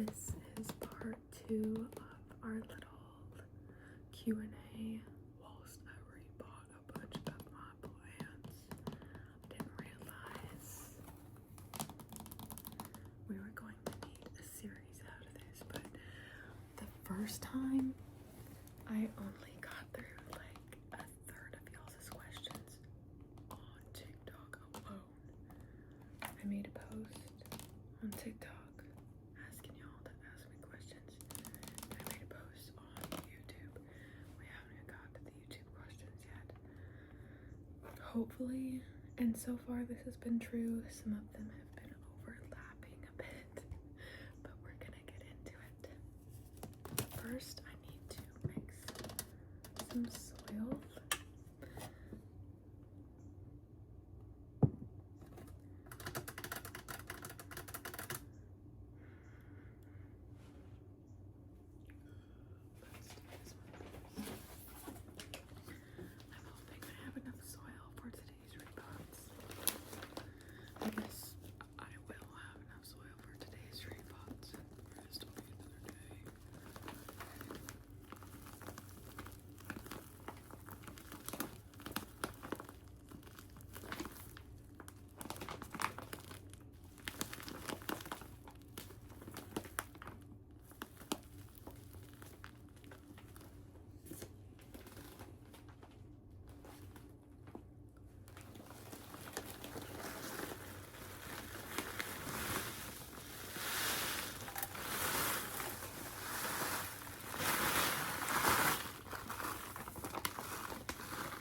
This is part 2 of our little Q&A whilst I rebought a bunch of my plants. Didn't realize we were going to need a series out of this, but the first time I only got through like a third of y'all's questions on TikTok alone. I made a post on TikTok asking y'all to ask me questions. I made a post on YouTube. We haven't even got to the YouTube questions yet. Hopefully, and so far this has been true, some of them have been overlapping a bit, but we're gonna get into it. First, I need to mix some soil. I'm hoping I have enough soil for today's repots. I guess I will have enough soil for today's repots. Rest will be another day.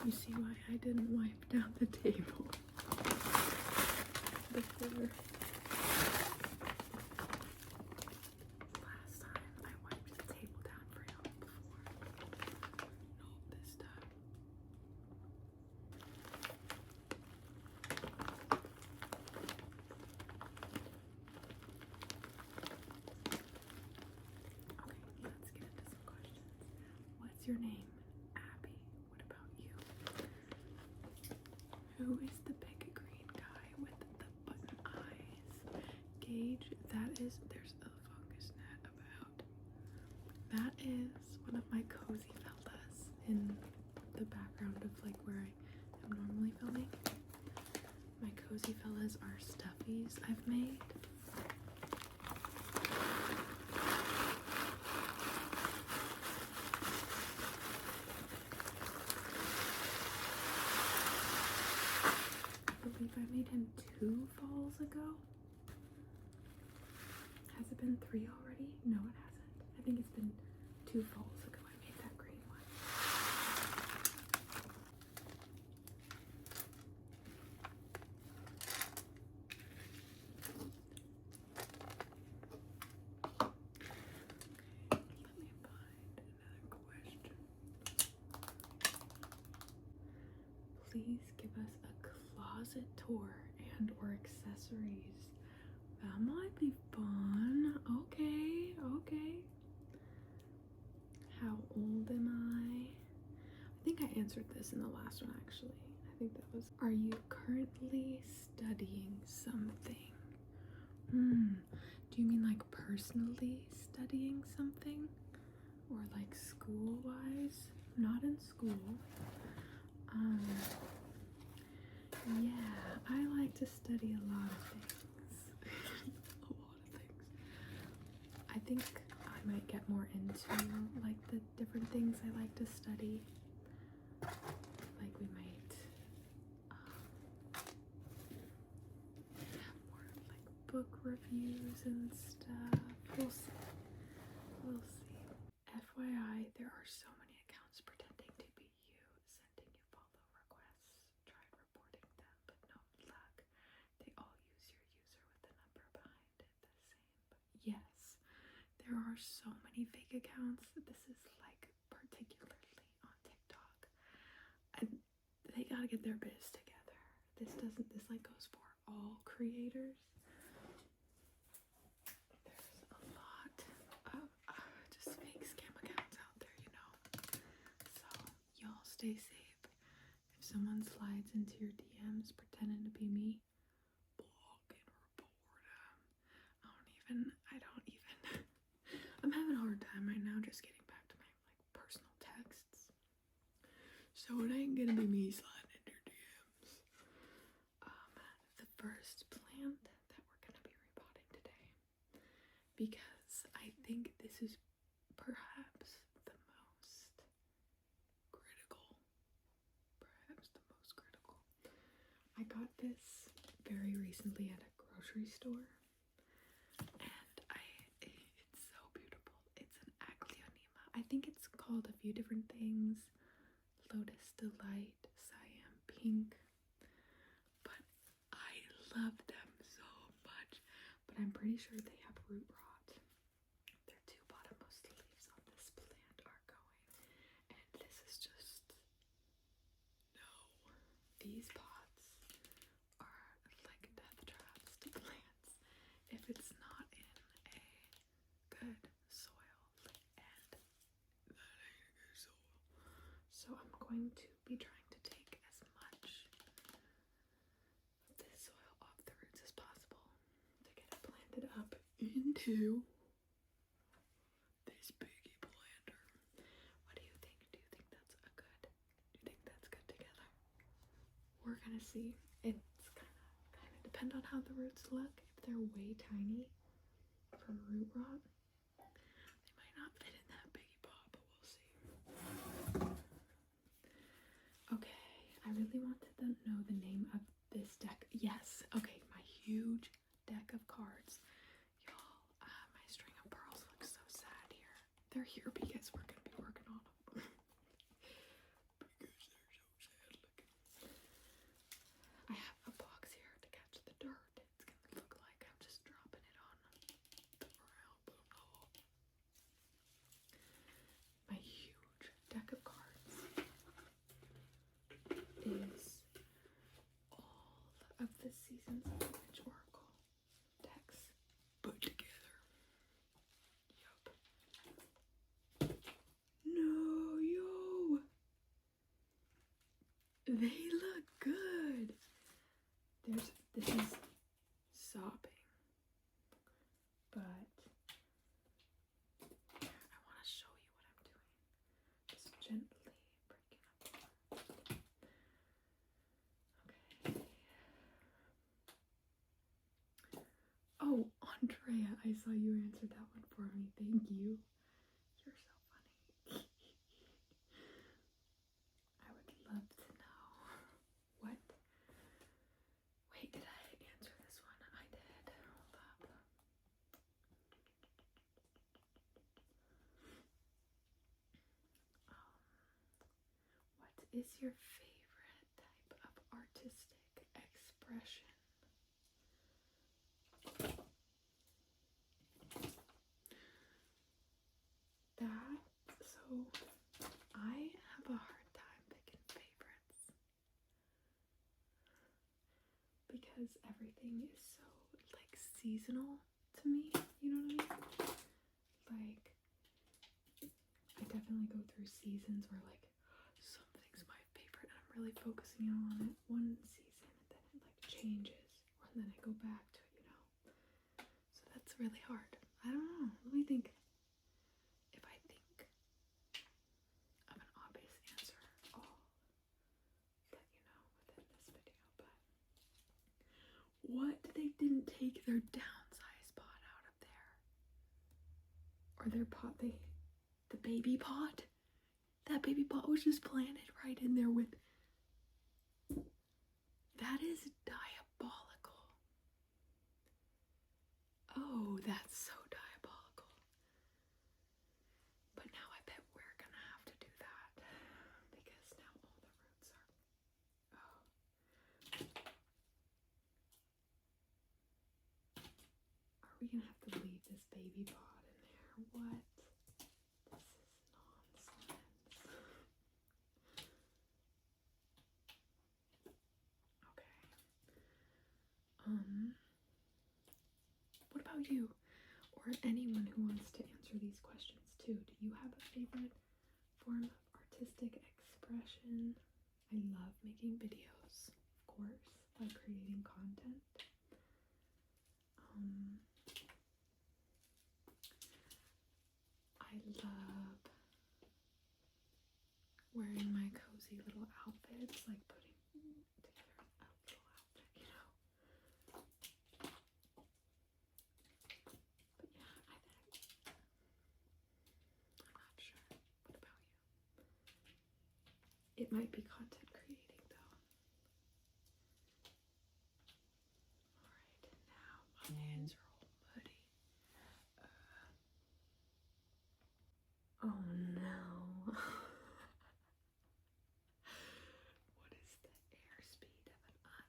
You see why I didn't wipe down the table before. Last time I wiped the table down for y'all before. Not this time. Okay, let's get into some questions. What's your name? Abby. What about you? Who is the big green guy with the button eyes? Gage, there's a fungus net about. That is one of my cozy fellas in the background of like where I am normally filming. My cozy fellas are stuffies I've made. I believe I made him 2 falls ago. Has it been 3 already? No, it hasn't. I think it's been 2 falls ago I made that green one. Okay, let me find another question. Please give us a closet tour and or accessories. That might be fun. Okay. How old am I? I think I answered this in the last one actually. I think that was, are you currently studying something? Do you mean like personally studying something? Or like school-wise? Not in school. Yeah, I like to study a lot of things. A lot of things. I think I might get more into like the different things I like to study. Like we might have more like book reviews and stuff. We'll see. We'll see. FYI, there are so many accounts pretending to be you, sending you follow requests. Tried reporting them, but no luck. They all use your user with the number behind it the same. But yes, there are so many fake accounts. This is like particularly on TikTok. They gotta get their biz together. This like goes for all creators. There's a lot of just fake scam accounts out there, you know. So y'all stay safe. If someone slides into your DMs pretending to be me, block and report them. I don't even So it ain't gonna be me sliding in your DMs. The first plant that we're gonna be repotting today, because I think this is perhaps the most critical. I got this very recently at a grocery store, and it's so beautiful. It's an aglaonema. I think it's called a few different things. Lotus Delight, Siam Pink, but I love them so much. But I'm pretty sure they have root rot. Their two bottommost leaves on this plant are going, and this is just no. These pots are like death traps to plants if it's not in a good soil, and that ain't a good soil. So I'm going to be trying to take as much of this soil off the roots as possible to get it planted up into this biggie planter. What do you think? Do you think that's good together? We're gonna see. It's kind of depend on how the roots look. If they're way tiny for root rot, they might not fit in that biggie pot, but we'll see. Okay, I really wanted to know the name of this deck. Yes, okay, my huge deck of cards. Y'all, my string of pearls looks so sad here. They're here because we're gonna be working on them. Because they're so sad looking. I have a box here to catch the dirt. It's gonna look like I'm just dropping it on the ground, but no. My huge deck of cards is all of the Seasons of the Witch Oracle decks put together. Yup. No, yo! They look good! This is sopping, but I want to show you what I'm doing. Just gently breaking up. Okay. Oh, Andrea, I saw you answered that one for me. Thank you. You're so funny. I would love to know what. Wait, did I answer this one? I did. Hold up. What is your favorite type of artistic expression? So I have a hard time picking favorites because everything is so like seasonal to me, you know what I mean? Like I definitely go through seasons where like something's my favorite and I'm really focusing on it one season and then it like changes or then I go back to it, you know? So that's really hard. I don't know. Let me think. If I think of an obvious answer, I'll let you know within this video, but what? They didn't take their downsized pot out of there? Or their pot, the baby pot? That baby pot was just planted right in there with, that is diabolical. Oh, that's so diabolical. But now I bet we're gonna have to do that because now all the roots are, oh. Are we gonna have to leave this baby pot in there? What? This is nonsense. Okay. What about you? Or anyone who wants to answer these questions too. Do you have a favorite form of artistic expression? I love making videos, of course, like creating content. I love wearing my cozy little outfits, like putting together a little outfit, you know. But yeah, I'm not sure. What about you? It might be content creating though. Alright, now my hands are all muddy. Oh no. What is the airspeed of an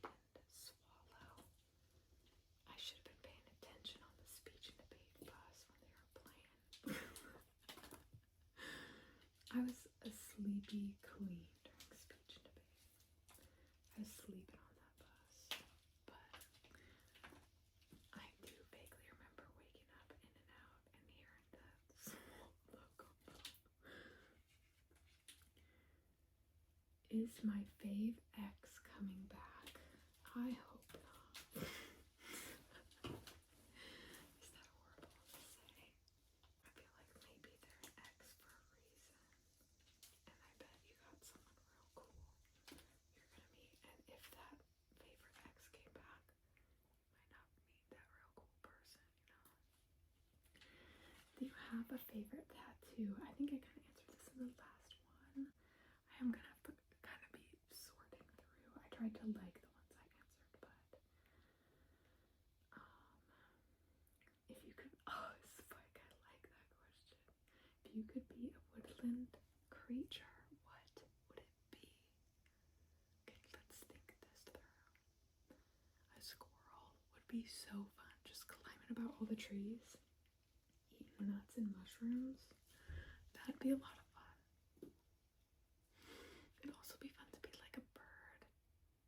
unladen swallow? I should have been paying attention on the speech and debate bus when they were playing. I was a sleepy queen during speech and debate. I was sleeping on that bus, but I do vaguely remember waking up in and out and hearing the small logo. Is my fave ex coming back? I hope not. Is that horrible to say? I feel like maybe they're an ex for a reason. And I bet you got someone real cool you're gonna meet. And if that favorite ex came back, might not meet that real cool person, you know? Do you have a favorite tattoo? I think I kind of answered this in the last one. I am gonna have to kind of be sorting through. I tried to like the ones I answered, but if you could, Spike, I like that question. If you could be a woodland creature, what would it be? Okay, let's think this through. A squirrel would be so fun, just climbing about all the trees, eating nuts and mushrooms. That'd be a lot of fun. It'd also be fun to be like a bird,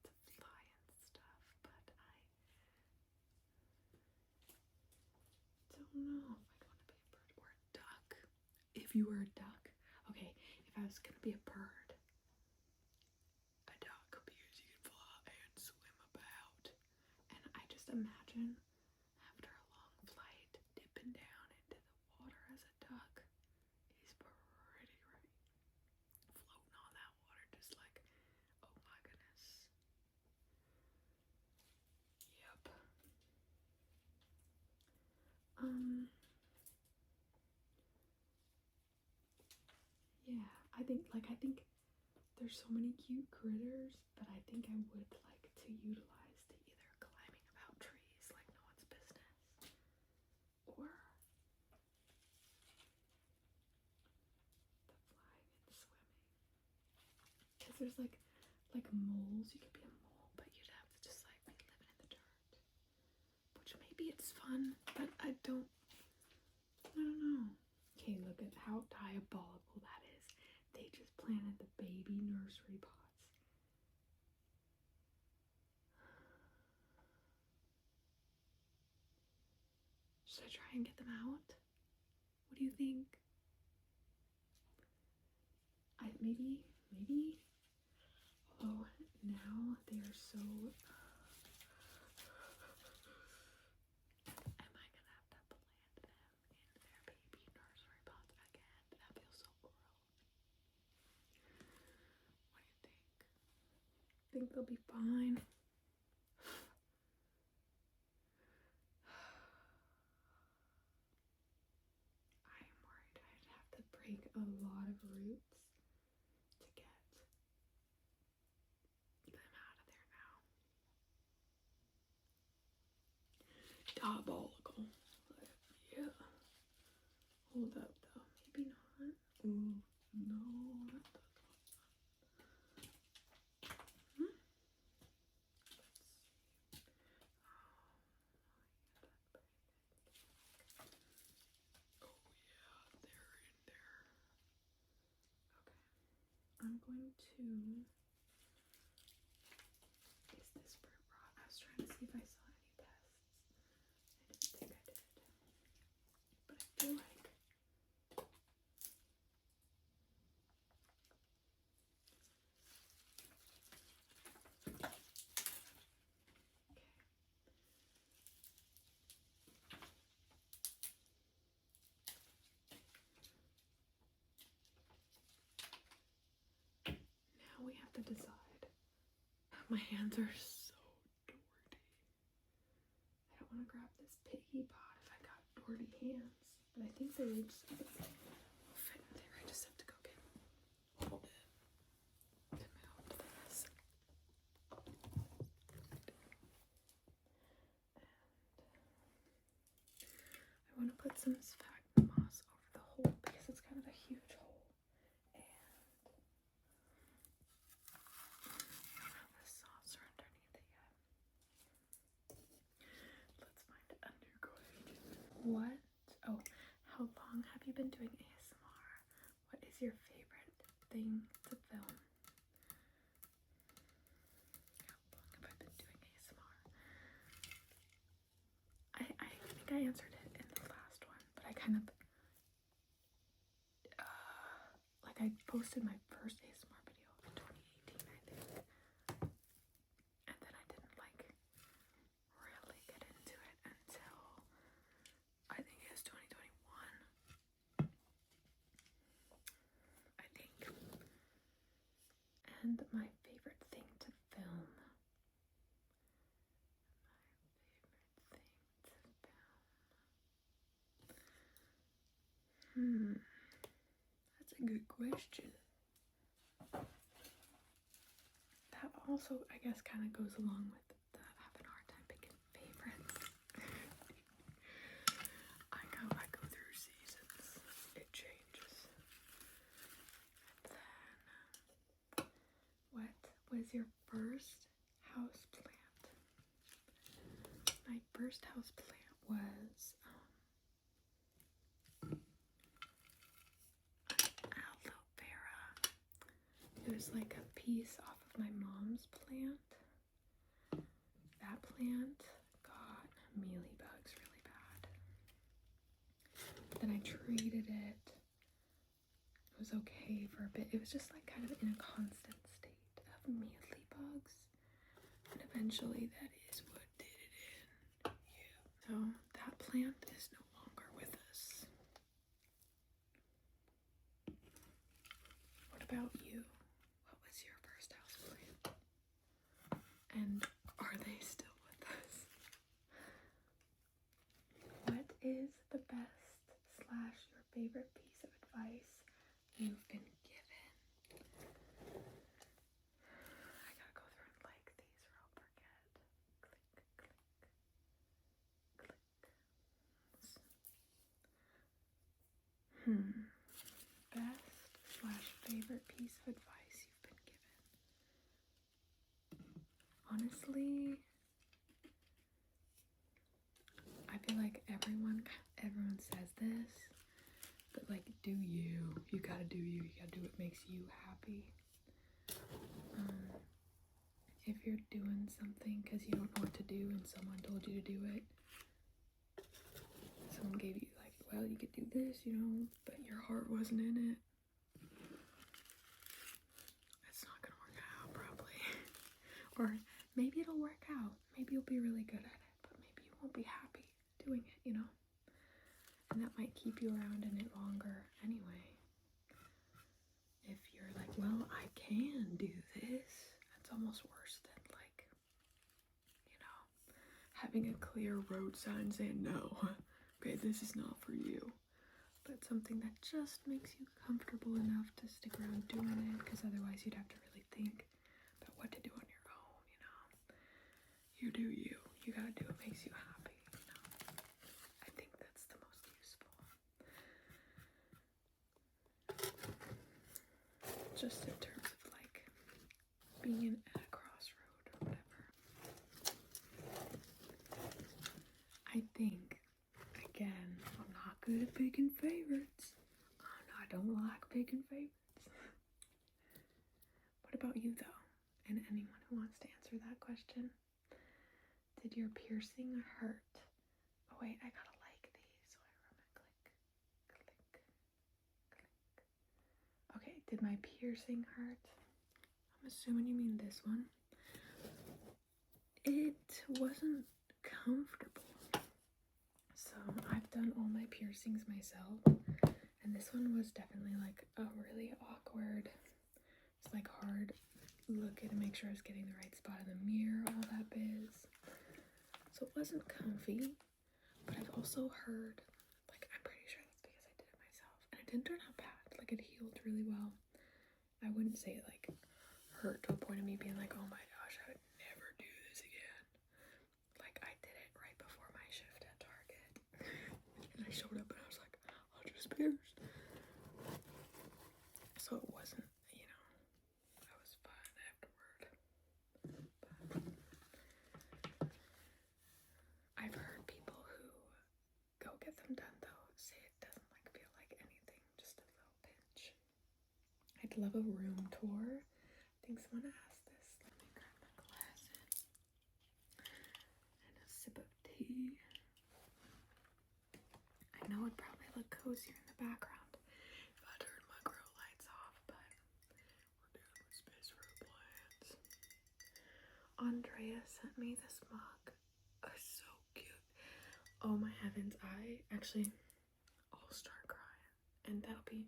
to fly and stuff, but I don't know if I'd want to be a bird or a duck. If you were a duck, okay, if I was gonna be a bird, a duck, because you can fly and swim about. And I just imagine after a long flight, dipping down into the water as a duck is pretty great. Floating on that water, just like, oh my goodness. Yep. Yeah, I think there's so many cute critters, but I think I would like to utilize the either climbing about trees like no one's business, or the flying and swimming. Because there's like moles, you could be a mole, but you'd have to just like be living in the dirt. Which maybe it's fun, but I don't know. Okay, look at how diabolical that is. They just planted the baby nursery pots. Should I try and get them out? What do you think? Maybe. Oh, now they are so. Am I gonna have to plant them in their baby nursery pots again? That feels so gross. What do you think? Think they'll be fine? I am worried I'd have to break a lot of roots to get them out of there now. Diabolical. Yeah. Hold up though. Maybe not. Ooh, no, that does look fun. Let's see. Oh yeah, they're in there. Okay. I'm going to. Is this fruit rot? I was trying to see if I saw any pests. I didn't think I did. But I feel like. to decide. My hands are so dirty. I don't want to grab this piggy pot if I got dirty hands. But I think they just will fit in there. I just have to go get hold it to move this. And I want to put some sphagnum moss over the hole because it's kind of a huge hole. And I don't have a saucer underneath it yet. Let's find undergrowth. What? Oh, how long have you been doing ASMR? What is your favorite thing to film? How long have I been doing ASMR? I think I answered it in the last one, but I kind of like I posted my first ASMR video in 2018, I think, and then I didn't like really get into it until I think it was 2021, I think. And my favorite thing to film. That's a good question. That also, I guess, kind of goes along with the having a hard time picking favorites. I go through seasons. It changes. And then, what was your first house plant? My first house plant was aloe vera. It was like a piece off of my mom's plant. That plant got mealybugs really bad. Then I treated it. It was okay for a bit. It was just like kind of in a constant state of mealybugs. And eventually that is what did it in. Yeah. So that plant is no longer with us. What about you? What was your first house plant? And are they still with us? What is the best / your favorite piece of advice you've been given? I gotta go through and like these or I'll forget. Click, click, click. Best / favorite piece of advice you've been given. Honestly, I feel like everyone says this, but like, do you. You gotta do you. You gotta do what makes you happy. If you're doing something because you don't know what to do and someone told you to do it, someone gave you like, well, you could do this, you know, but your heart wasn't in it, it's not gonna work out probably. Or maybe it'll work out. Maybe you'll be really good at it, but maybe you won't be happy doing it, you know? And that might keep you around in it longer anyway. If you're like, well, I can do this, that's almost worse than like, you know, having a clear road sign saying no. Okay, this is not for you. But something that just makes you comfortable enough to stick around doing it, because otherwise you'd have to really think about what to do on your own, you know. You do you. You gotta do what makes you happy, you know. I think that's the most useful. Just in terms of like being at a crossroad or whatever. I think, again, I'm not good at picking favorites. I don't like picking favorites. What about you though? And anyone who wants to answer that question? Did your piercing hurt? Oh wait, I gotta like these, so I remember. Click, click, click. Okay, did my piercing hurt? I'm assuming you mean this one. It wasn't comfortable. So I've done all my piercings myself, and this one was definitely like a really awkward, it's like hard look at and make sure I was getting the right spot in the mirror, all that biz. So it wasn't comfy, but I've also heard, like, I'm pretty sure that's because I did it myself, and it didn't turn out bad. Like, it healed really well. I wouldn't say it, like, hurt to a point of me being like, oh my gosh, I would never do this again. Like, I did it right before my shift at Target, and I showed up and I was like, I'll just pierce. So it wasn't, you know, I was fine afterward. But I've heard people who go get them done though say it doesn't like feel like anything, just a little pinch. I'd love a room tour. I think someone asked this. Let me grab my glass in and a sip of tea. I know it'd probably look cozier in the background if I turned my grow lights off, but we're doing with space for our plants. Andrea sent me this mug. It's so cute. Oh my heavens, I'll start crying. And that'll be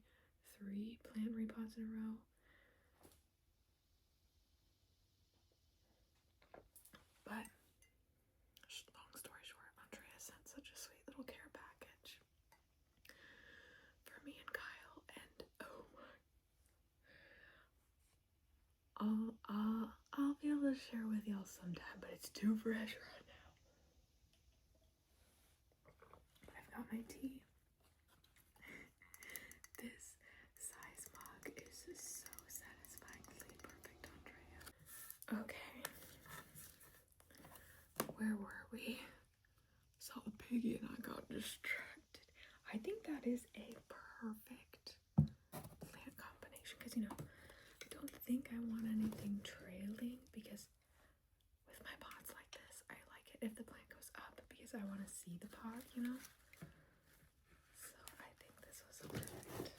3 plant repots in a row. But long story short, Andrea sent such a sweet little care package for me and Kyle, and oh my, I'll be able to share with y'all sometime, but it's too fresh right now. I've got my tea. This size mug is so satisfyingly perfect, Andrea. Okay. Where were we? Saw a piggy and I got distracted. I think that is a perfect plant combination because, you know, I don't think I want anything trailing because with my pots like this, I like it if the plant goes up because I want to see the pot, you know? So I think this was a perfect fit.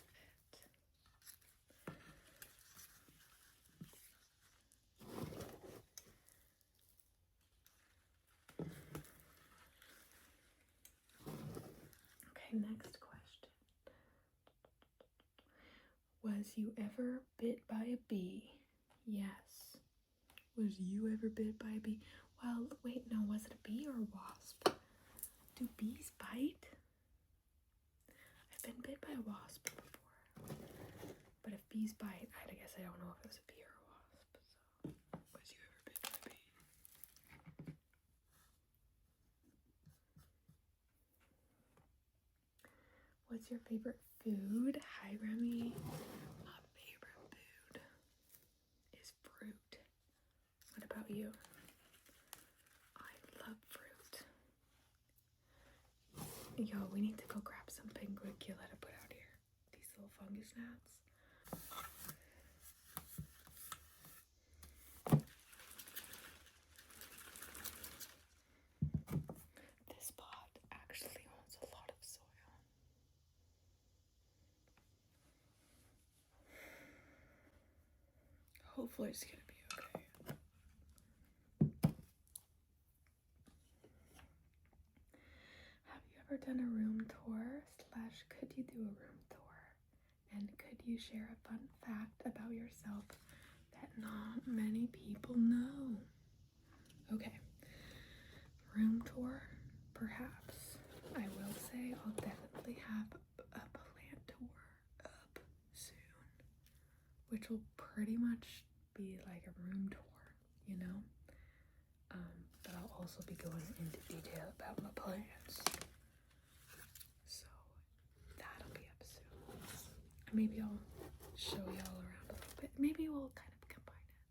Okay, next question. Was you ever bit by a bee? Yes. Was you ever bit by a bee? Well, wait, no, was it a bee or a wasp? Do bees bite? I've been bit by a wasp before. But if bees bite, I guess I don't know if it was a bee or a wasp. So, was you ever bit by a bee? What's your favorite food? Hi, Remy. My favorite food is fruit. What about you? I love fruit. Yo, we need to go grab some pinguicula to put out here. These little fungus gnats. This pot actually holds a lot of soil. Hopefully it's gonna be okay. Have you ever done a room tour / could you do a room tour? And could you share a fun fact about yourself that not many people know? Okay. Room tour, perhaps. I will say I'll definitely have a plant tour up soon, which will pretty much be like a room tour, you know? But I'll also be going into detail about my plants. So that'll be up soon. Maybe I'll show y'all around a little bit. Maybe we'll kind of combine it.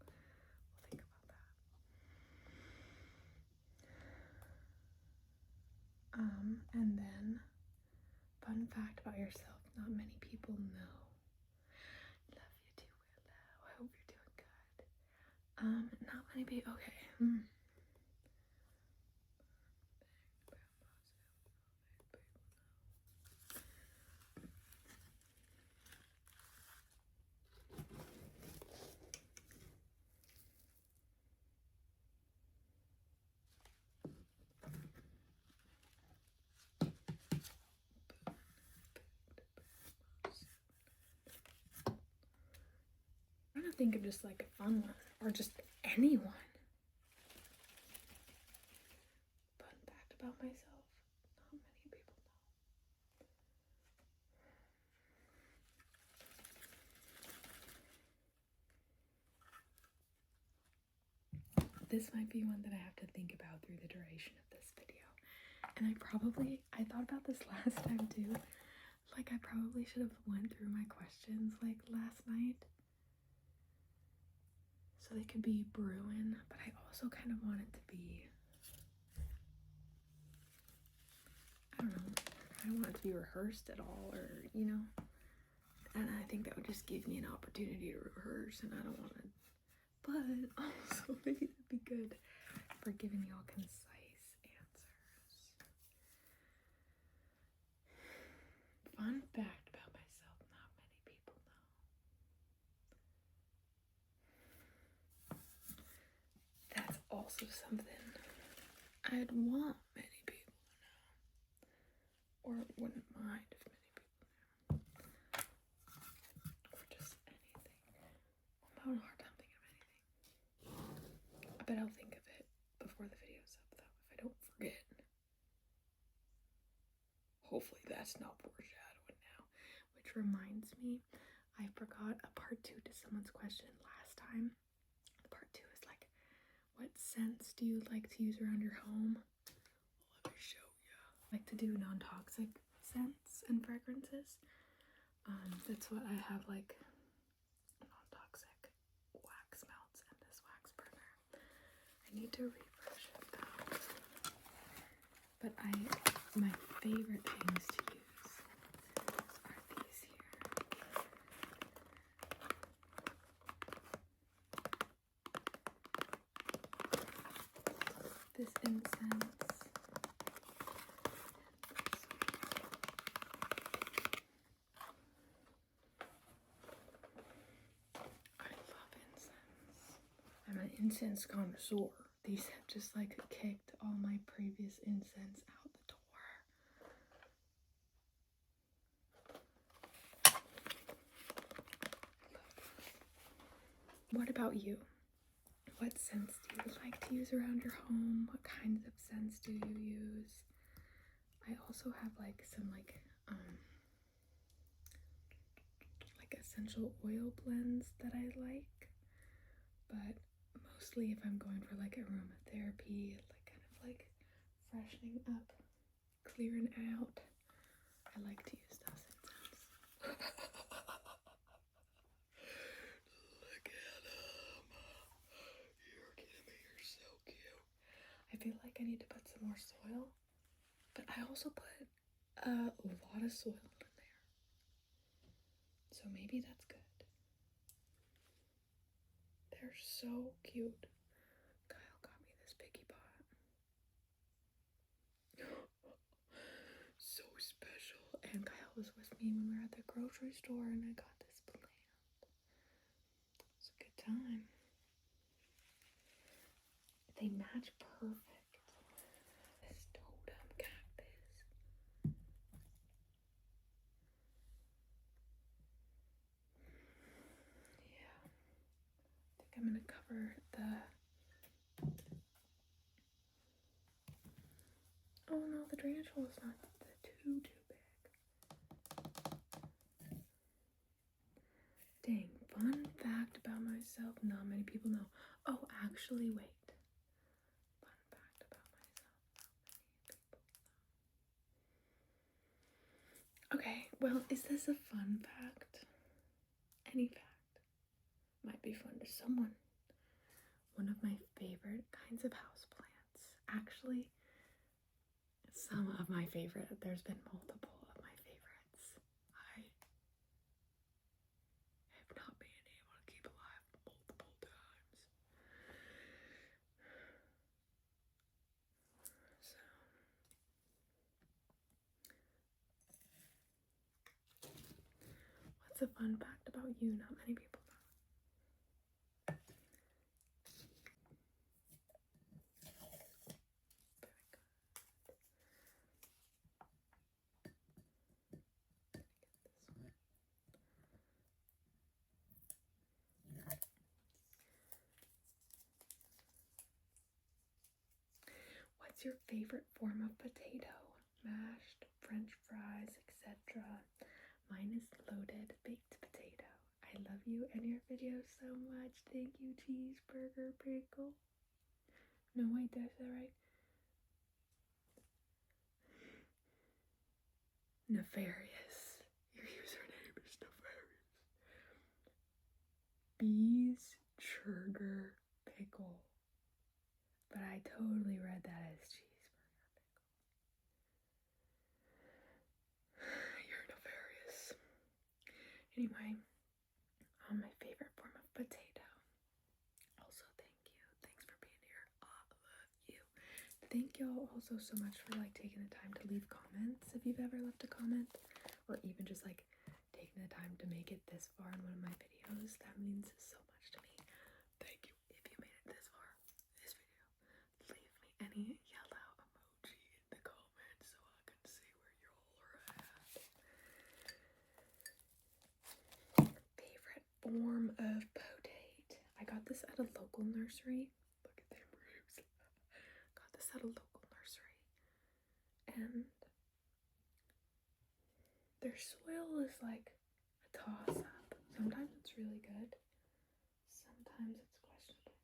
Yeah. We'll think about that. And then, fun fact about yourself, not many people know. Love you too, Willow. I hope you're doing good. Not many people, okay. think of just like a fun one, or just any one. Fun fact about myself, not many people know. This might be one that I have to think about through the duration of this video. And I thought about this last time too. Like, I probably should have went through my questions like last night, so they could be brewing, but I also kind of want it to be, I don't know, I don't want it to be rehearsed at all, or, you know, and I think that would just give me an opportunity to rehearse, and I don't want to, but also maybe that'd be good for giving y'all concise answers. Fun fact about myself, not many people know. That's also something I'd want many people to know, or wouldn't mind if many people knew, or just anything. I'm having a hard time thinking of anything. I bet I'll think of it before the video's up, though, if I don't forget. Hopefully that's not foreshadowing now. Which reminds me, I forgot a part 2 to someone's question last time. The part 2 is like, what scents do you like to use around your home? Well, let me show you. I like to do non-toxic scents and fragrances. That's what I have, like non-toxic wax melts and this wax burner. I need to refresh it though. But my favorite things to use are these here. This incense. I love incense. I'm an incense connoisseur. These have just like kicked all my previous incense out the door. What about you? What scents do you like to use around your home? What kinds of scents do you use? I also have like some like essential oil blends that I like, but mostly if I'm going for like aromatherapy, like kind of like freshening up, clearing out, I like to use those incense. Look at him. You're kidding me, you're so cute. I feel like I need to put some more soil, but I also put a lot of soil in there, so maybe that's good. They're so cute. Kyle got me this piggy pot. So special. And Kyle was with me when we were at the grocery store and I got this plant. It's a good time. They match perfect. This totem cactus. Yeah. I think I'm gonna cover the... Oh no, the drainage hole is not too big. Dang, fun fact about myself, not many people know. Oh, actually, wait. Fun fact about myself, not many people know. Okay, well, is this a fun fact? Any fact might be fun to someone. One of my favorite kinds of houseplants. Actually, some of my favorite. There's been multiple of my favorites. I have not been able to keep alive multiple times. So, what's a fun fact about you? Not many people know. What's your favorite form of potato? Mashed, French fries, etc. Mine is loaded baked potato. I love you and your videos so much. Thank you, cheeseburger pickle. No, wait, did I say that right? Nefarious. Your username is nefarious. Bees Churger pickle. But I totally read that as cheeseburger pickle. You're nefarious. Anyway, my favorite form of potato. Also, thank you. Thanks for being here. I love you. Thank y'all also so much for like taking the time to leave comments if you've ever left a comment, or even just like taking the time to make it this far in one of my videos. That means so much to me. Thank you. If you made it this far in this video, leave me any yellow emoji in the comments so I can see where y'all are at. Favorite form of potato. I got this at a local nursery. Look at them roots. Got this at a local nursery. And their soil is like a toss-up. Sometimes it's really good. Sometimes it's questionable.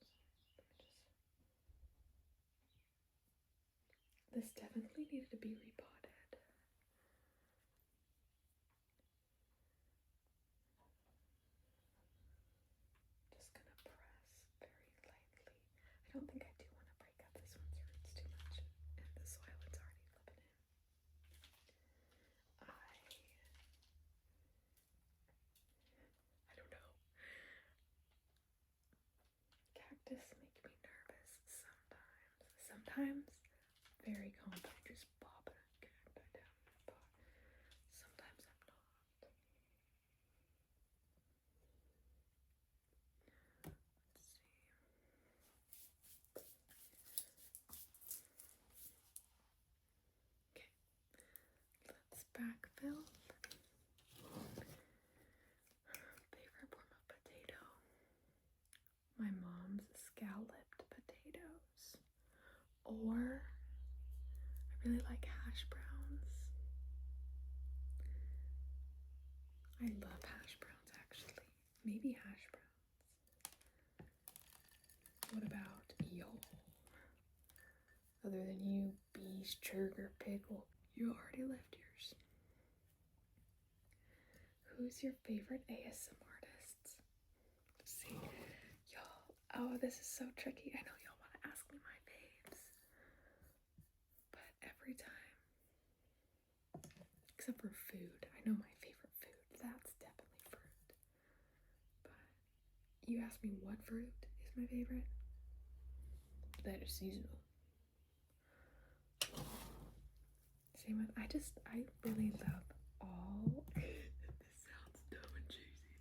This definitely needed to be repotted. Just gonna press very lightly. I don't think I do want to break up this one's roots too much, and the soil it's already living in. I don't know. Cactus make me nervous sometimes. Sometimes very confident, just bobbing a cacti down in the pot. Sometimes I'm not. Let's see. Okay, let's backfill. Favorite form of potato. My mom's scalloped potatoes. Or I really like hash browns. I love hash browns actually. Maybe hash browns. What about y'all? Other than you, bees, sugar, pickle. You already left yours. Who's your favorite ASMR artist? Let's see. Y'all, oh, this is so tricky. I know y'all want to ask me my faves. But every time, except for food, I know my favorite food. That's definitely fruit. But you ask me what fruit is my favorite? That is seasonal. Same with, I really love all, this sounds dumb and cheesy,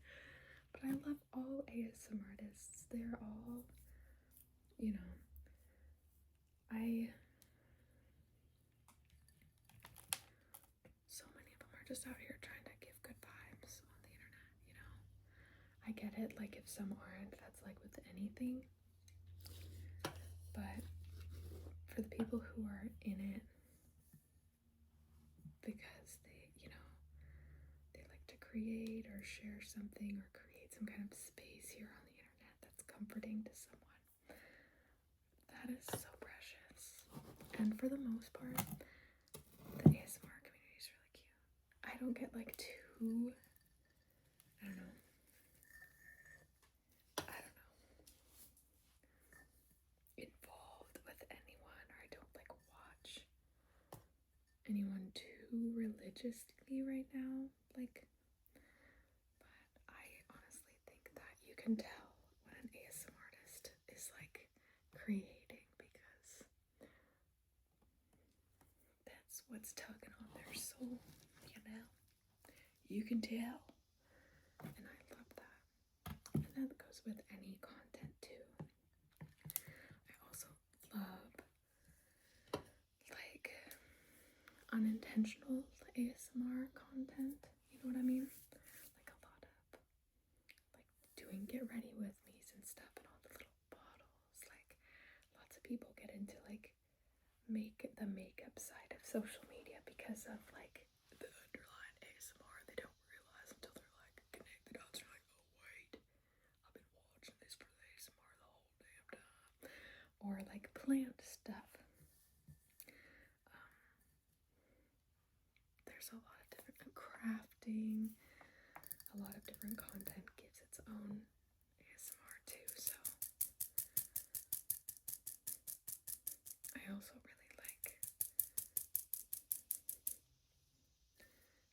but I love all ASMR artists. They're all, you know, so many of them are just out here trying to give good vibes on the internet, you know. I get it, like if some aren't, that's like with anything, but for the people who are in it because they, you know, they like to create or share something or create some kind of space here on the internet that's comforting to someone, that is so precious. And for the most part, the ASMR community is really cute. I don't get like too, I don't know, involved with anyone, or I don't like watch anyone too religiously right now, like, but I honestly think that you can tell when an ASMR artist is like creating, because that's what's tugging on their soul, you know. You can tell, and I love that. And that goes with any content too. I also love like unintentional ASMR content, you know what I mean? Like a lot of like doing get ready with me's and stuff, and all the little bottles. Like lots of people get into like make of like the underlying ASMR. They don't realize until they're like connect the dots. They're like, oh wait, I've been watching this for the ASMR the whole damn time. Or like plant stuff. There's a lot of different crafting. A lot of different content gives its own ASMR too. So I also really like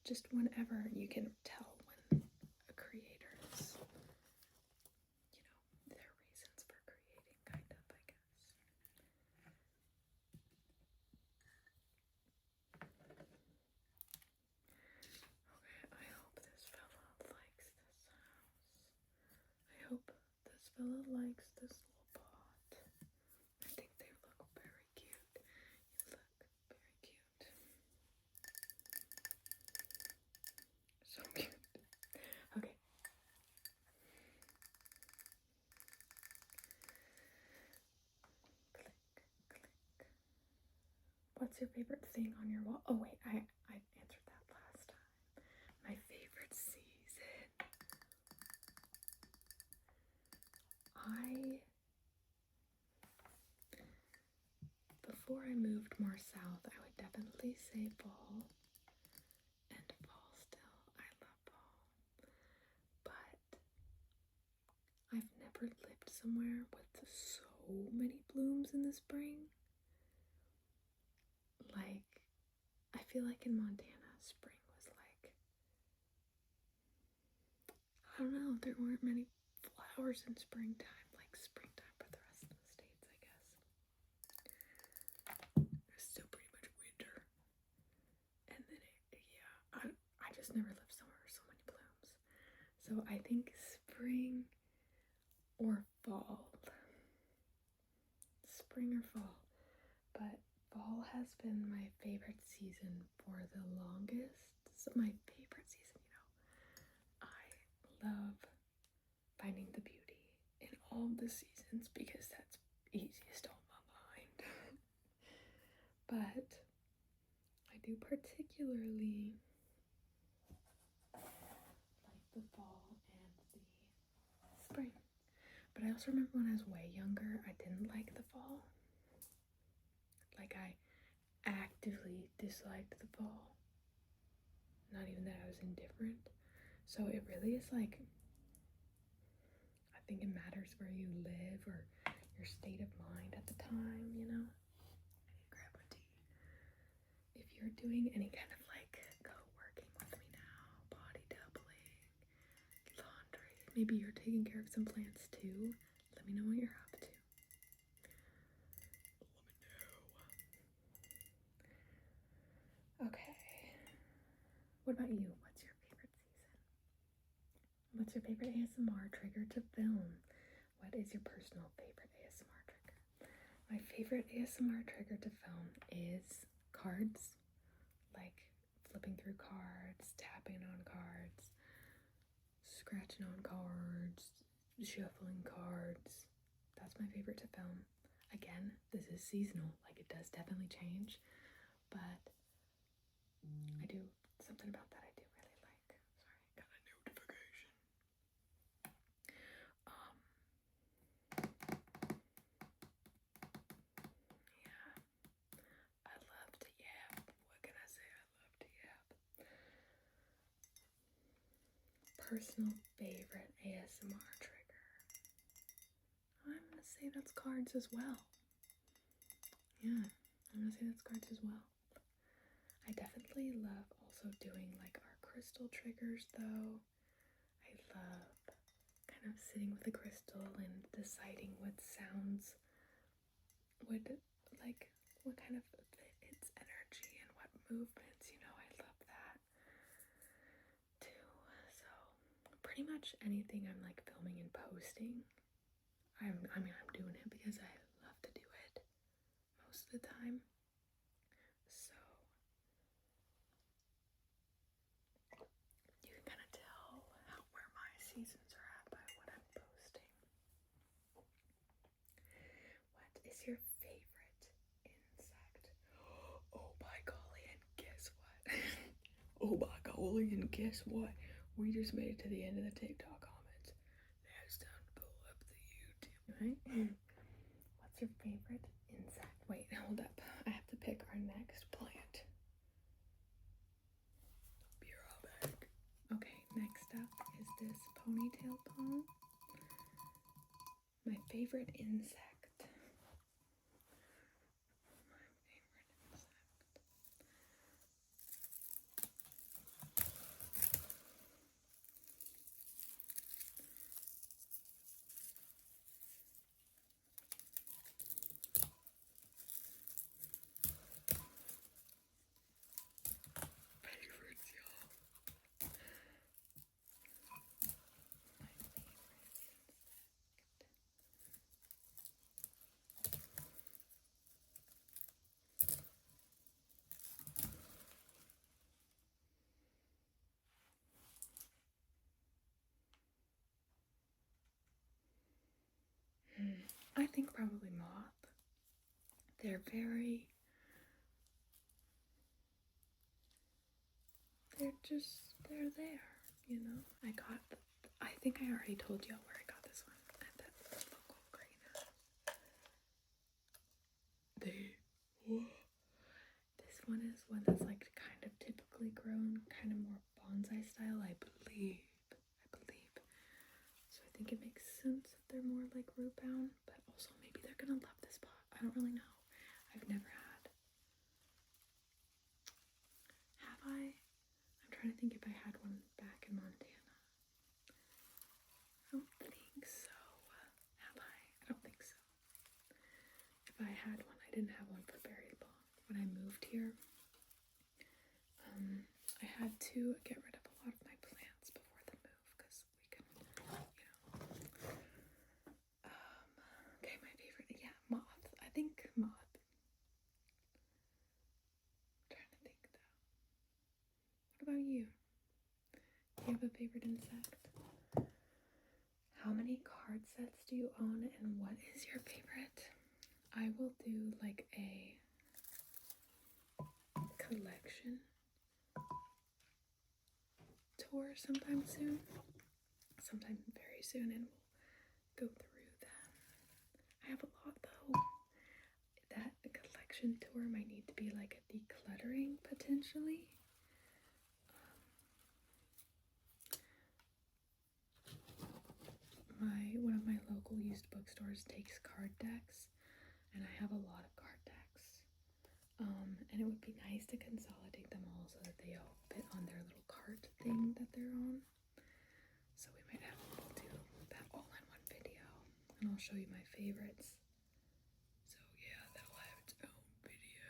just whenever you can tell when a creator is, you know, their reasons for creating, kind of, I guess. Okay, I hope this fella likes this house. I hope this fella likes this little pot. I think they look very cute. You look very cute. So cute. Okay. Click, click. What's your favorite thing on your wall? Oh wait, I answered that last time. My favorite season. Before I moved more south, I would definitely say fall. And fall still. I love fall. But I've never lived somewhere with so many blooms in the spring. Like, I feel like in Montana, spring was like, I don't know, there weren't many flowers in springtime, like springtime for the rest of the states, I guess. It's still pretty much winter. And then, I just never lived somewhere with so many blooms. So I think spring or fall. Spring or fall. But fall has been my favorite season for the longest. So my favorite season, you know. I love finding the beauty in all the seasons because that's easiest on my mind. But I do particularly like the fall and the spring. But I also remember when I was way younger, I didn't like the fall. Like, I actively disliked the fall. Not even that I was indifferent. So it really is like, I think it matters where you live or your state of mind at the time, you know? Grab a tea. If you're doing any kind of like co-working with me now, body doubling, laundry, maybe you're taking care of some plants too, let me know what you're up to. Okay. What about you? What's your favorite season? What's your favorite ASMR trigger to film? What is your personal favorite ASMR trigger? My favorite ASMR trigger to film is cards. Like flipping through cards, tapping on cards, scratching on cards, shuffling cards. That's my favorite to film. Again, this is seasonal. Like, it does definitely change. But I do something about that I do really like. Sorry, got a notification. Yeah, I love to yap. What can I say? I love to yap. Personal favorite ASMR trigger. I'm gonna say that's cards as well. Yeah, I'm gonna say that's cards as well. I definitely love also doing like our crystal triggers though. I love kind of sitting with a crystal and deciding what sounds would, like, what kind of its energy and what movements, you know, I love that too. So pretty much anything I'm like filming and posting, I'm doing it because I love to do it most of the time. So you can kind of tell where my seasons are at by what I'm posting. What is your favorite insect? Oh my golly, and guess what? Oh my golly, and guess what? We just made it to the end of the TikTok comments. Now it's time to pull up the YouTube. Right? What's your favorite insect? Wait, hold up. I have to pick our next plant. Be right back. Okay, next up is this ponytail palm. My favorite insect. I think probably moth. They're there, you know? I think I already told y'all where I got this one, at that local greenhouse. This one is one that's like kind of typically grown, kind of more bonsai style, I believe. So I think it makes sense that they're more like root bound, but also maybe they're gonna love this pot. I don't really know. I've never had. Have I? I'm trying to think if I had one back in Montana. I don't think so. Have I? I don't think so. If I had one, I didn't have one for very long. When I moved here, I had to get rid of a lot of my plants before the move because we can, okay, my favorite, yeah, moth. I think moth. I'm trying to think though. What about you? Do you have a favorite insect? How many card sets do you own and what is your favorite? I will do like a collection tour sometime soon. Sometime very soon, and we'll go through them. I have a lot though. That collection tour might need to be like a decluttering potentially. One of my local used bookstores takes card decks, and I have a lot of card decks. And it would be nice to consolidate them all so that they all fit on their little cart thing that they're on. So we might have to do that all in one video, and I'll show you my favorites. So yeah, that'll have its own video.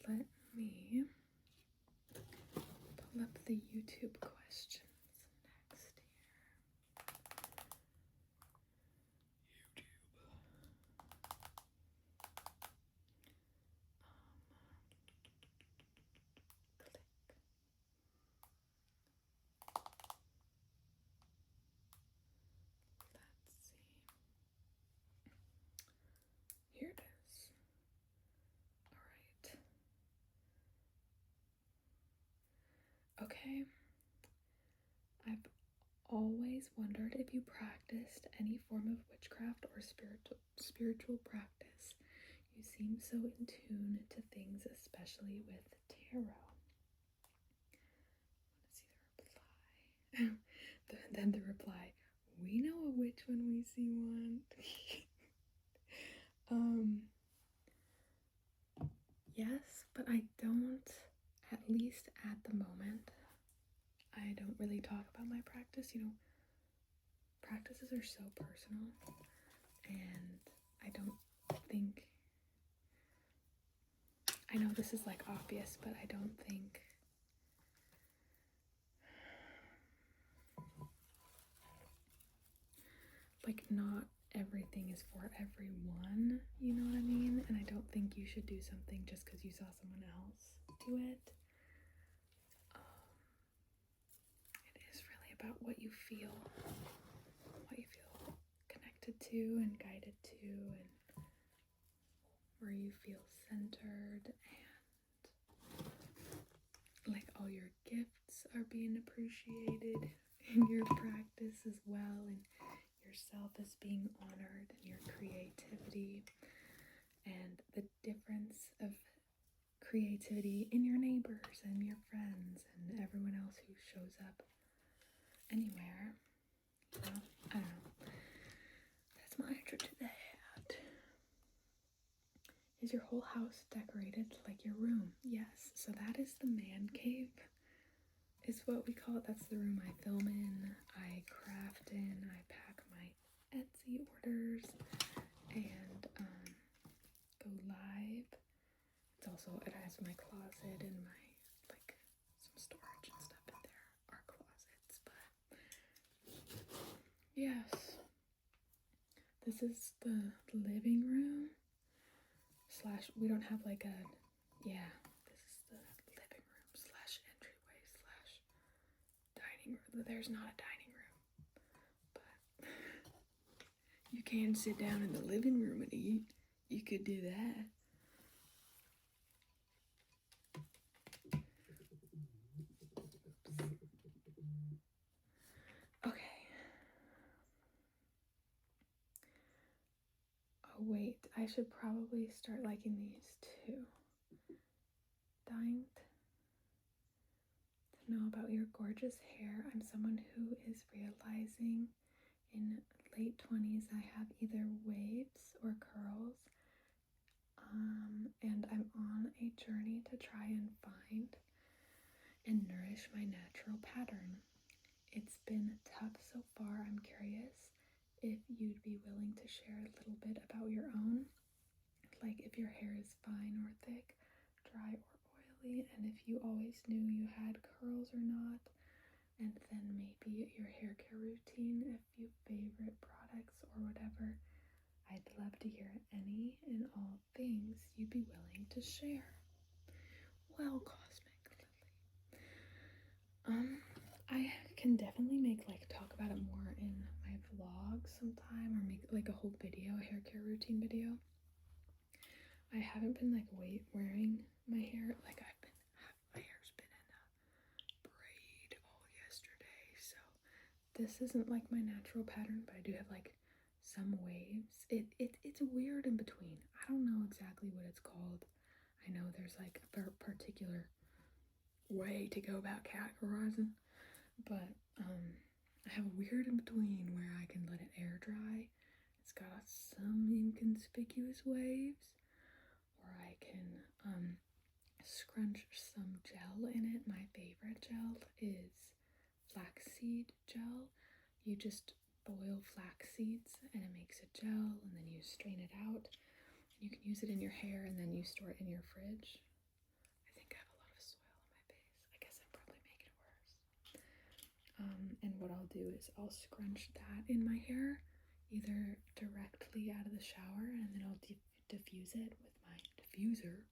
Let me pull up the YouTube questions next here. Let's see. Here it is. All right. Okay. I've always wondered if you practiced any form of witchcraft or spiritual practice. You seem so in tune to things, especially with tarot. I want to see the reply. Then the reply, we know a witch when we see one. Yes, but I don't, at least at the moment, I don't really talk about my practice. You know, practices are so personal, and I don't think, I know this is like obvious, but I don't think like not everything is for everyone, you know what I mean? And I don't think you should do something just because you saw someone else do it. It is really about what you feel connected to and guided to, and where you feel centered, and like all are being appreciated in your practice as well, and yourself is being honored, and your creativity, and the difference of creativity in your neighbors and your friends and everyone else who shows up anywhere. Well, I don't know. That's my answer to that. Is your whole house decorated like your room? Yes. So that is the man cave, is what we call it. That's the room I film in, I craft in, I pack my Etsy orders, and go live. It's also, it has my closet and my, like, some storage and stuff in there. Our closets, but yes. This is the living room slash, we don't have like a, yeah, this is the living room slash entryway slash dining room. There's not a dining room, but you can sit down in the living room and eat. You could do that. Okay. Oh wait, I should probably start liking these too. Dying to know about your gorgeous hair. I'm someone who is realizing in late 20s I have either waves or curls. And I'm on a journey to try and find and nourish my natural pattern. It's been tough so far. I'm curious if you'd be willing to share a little bit about your own, like if your hair is fine or thick, dry or oily, and if you always knew you had curls or not, and then maybe your hair care routine, a few favorite products or whatever. I'd love to hear any and all things you'd be willing to share. Well, Cosmic Lily. I can definitely talk about it more in my vlog sometime, or make like a whole video, a hair care routine video. I haven't been wearing my hair, my hair's been in a braid all yesterday, so this isn't like my natural pattern, but I do have some waves. It's weird in between. I don't know exactly what it's called. I know there's a particular way to go about categorizing, but I have a weird in between where I can let it air dry. It's got some inconspicuous waves, or I can scrunch some gel in it. My favorite gel is flaxseed gel. You just boil flax seeds and it makes a gel, and then you strain it out. And you can use it in your hair, and then you store it in your fridge. I think I have a lot of soil on my face. I guess I'm probably making it worse. And what I'll do is I'll scrunch that in my hair, either directly out of the shower, and then I'll diffuse it with my diffuser.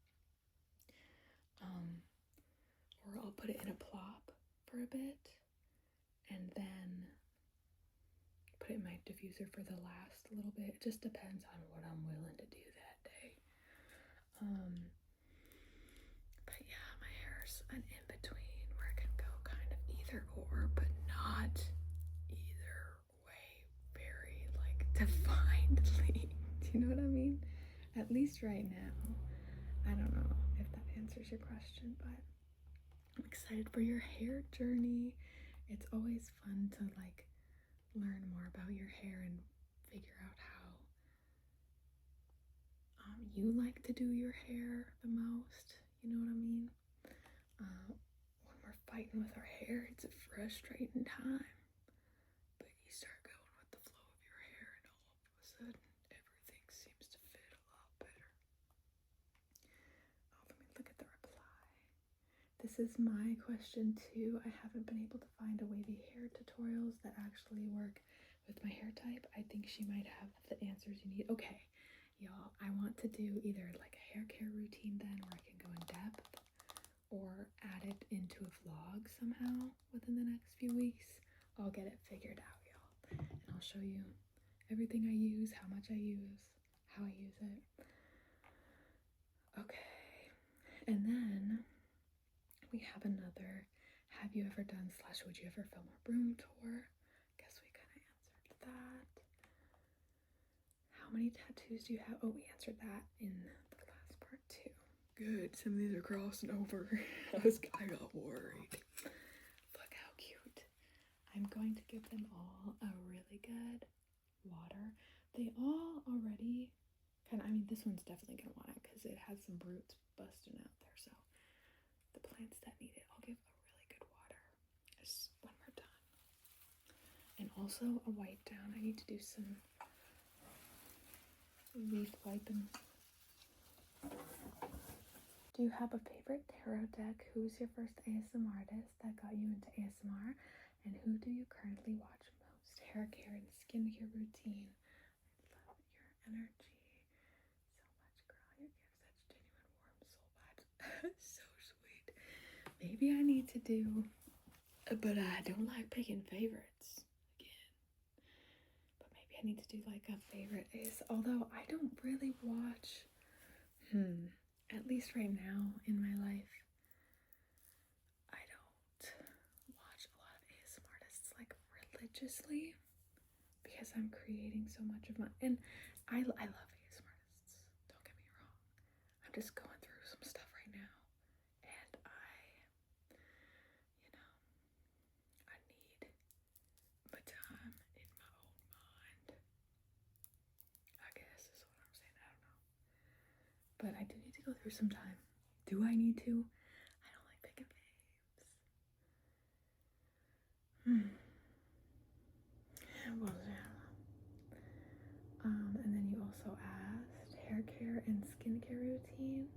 Or I'll put it in a plop for a bit, and then put it in my diffuser for the last little bit. It just depends on what I'm willing to do that day. But yeah, my hair's an in-between where it can go kind of either or, but not either way very definedly. Do you know what I mean? At least right now. I don't know if that answers your question, but I'm excited for your hair journey. It's always fun to learn more about your hair and figure out how you like to do your hair the most. You know what I mean? When we're fighting with our hair, it's a frustrating time. But you start going with the flow of your hair, and all of a sudden, everything seems to fit a lot better. Oh, let me look at the reply. This is my question too. I haven't been able to find a wavy hair tutorials that actually work with my hair type. I think she might have the answers you need. Okay, y'all, I want to do either a hair care routine then, where I can go in depth, or add it into a vlog somehow within the next few weeks. I'll get it figured out, y'all, and I'll show you everything I use, how much I use, how I use it. Okay, and then we have another Have you ever done / would you ever film a room tour? Guess we kind of answered that. How many tattoos do you have? Oh, we answered that in the last part too. Good, some of these are crossing over. I got worried. Look how cute. I'm going to give them all a really good water. They all already kind of, I mean, this one's definitely going to want it because it has some roots busting out there. So the plants that need it, I'll give a really good water just when we're done. And also a wipe down. I need to do some leaf wiping. Do you have a favorite tarot deck? Who's your first ASMR artist that got you into ASMR? And who do you currently watch most? Hair care and skincare routine. I love your energy so much, girl. You give such genuine warm soul vibes. So sweet. Maybe I need to do, but I don't like picking favorites again. But maybe I need to do like a favorite although I don't really watch, at least right now in my life, I don't watch a lot of ASMR artists like religiously because I'm creating so much of my, and I love ASMR artists, don't get me wrong. I'm just going through some stuff right now and I need my time in my own mind, I guess is what I'm saying. I don't know. But I do need to go through some time. Do I need to? I don't like picking faves. And then you also asked hair care and skincare routine.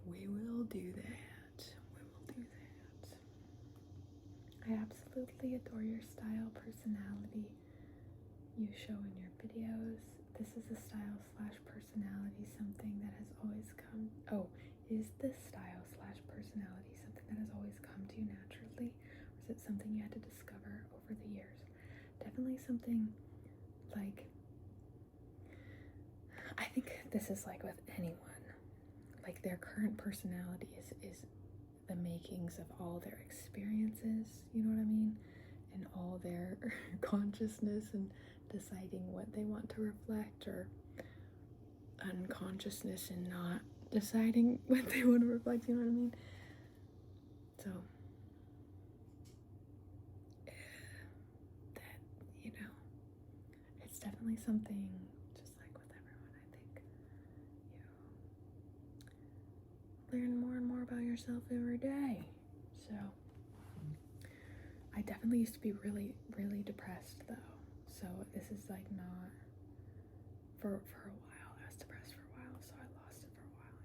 We will do that. We will do that. I absolutely adore your style, personality you show in your videos. This is a style / personality something that has always come. Oh, is this style / personality something that has always come to you naturally, or is it something you had to discover over the years? Definitely something like, I think this is like with anyone, like their current personality is the makings of all their experiences, you know what I mean? And all their consciousness and deciding what they want to reflect, or unconsciousness and not deciding what they want to reflect, you know what I mean? So that, it's definitely something, just like with everyone, I think you learn more and more about yourself every day. So I definitely used to be really, really depressed though. So this is like not, for a while, I was depressed for a while, so I lost it for a while,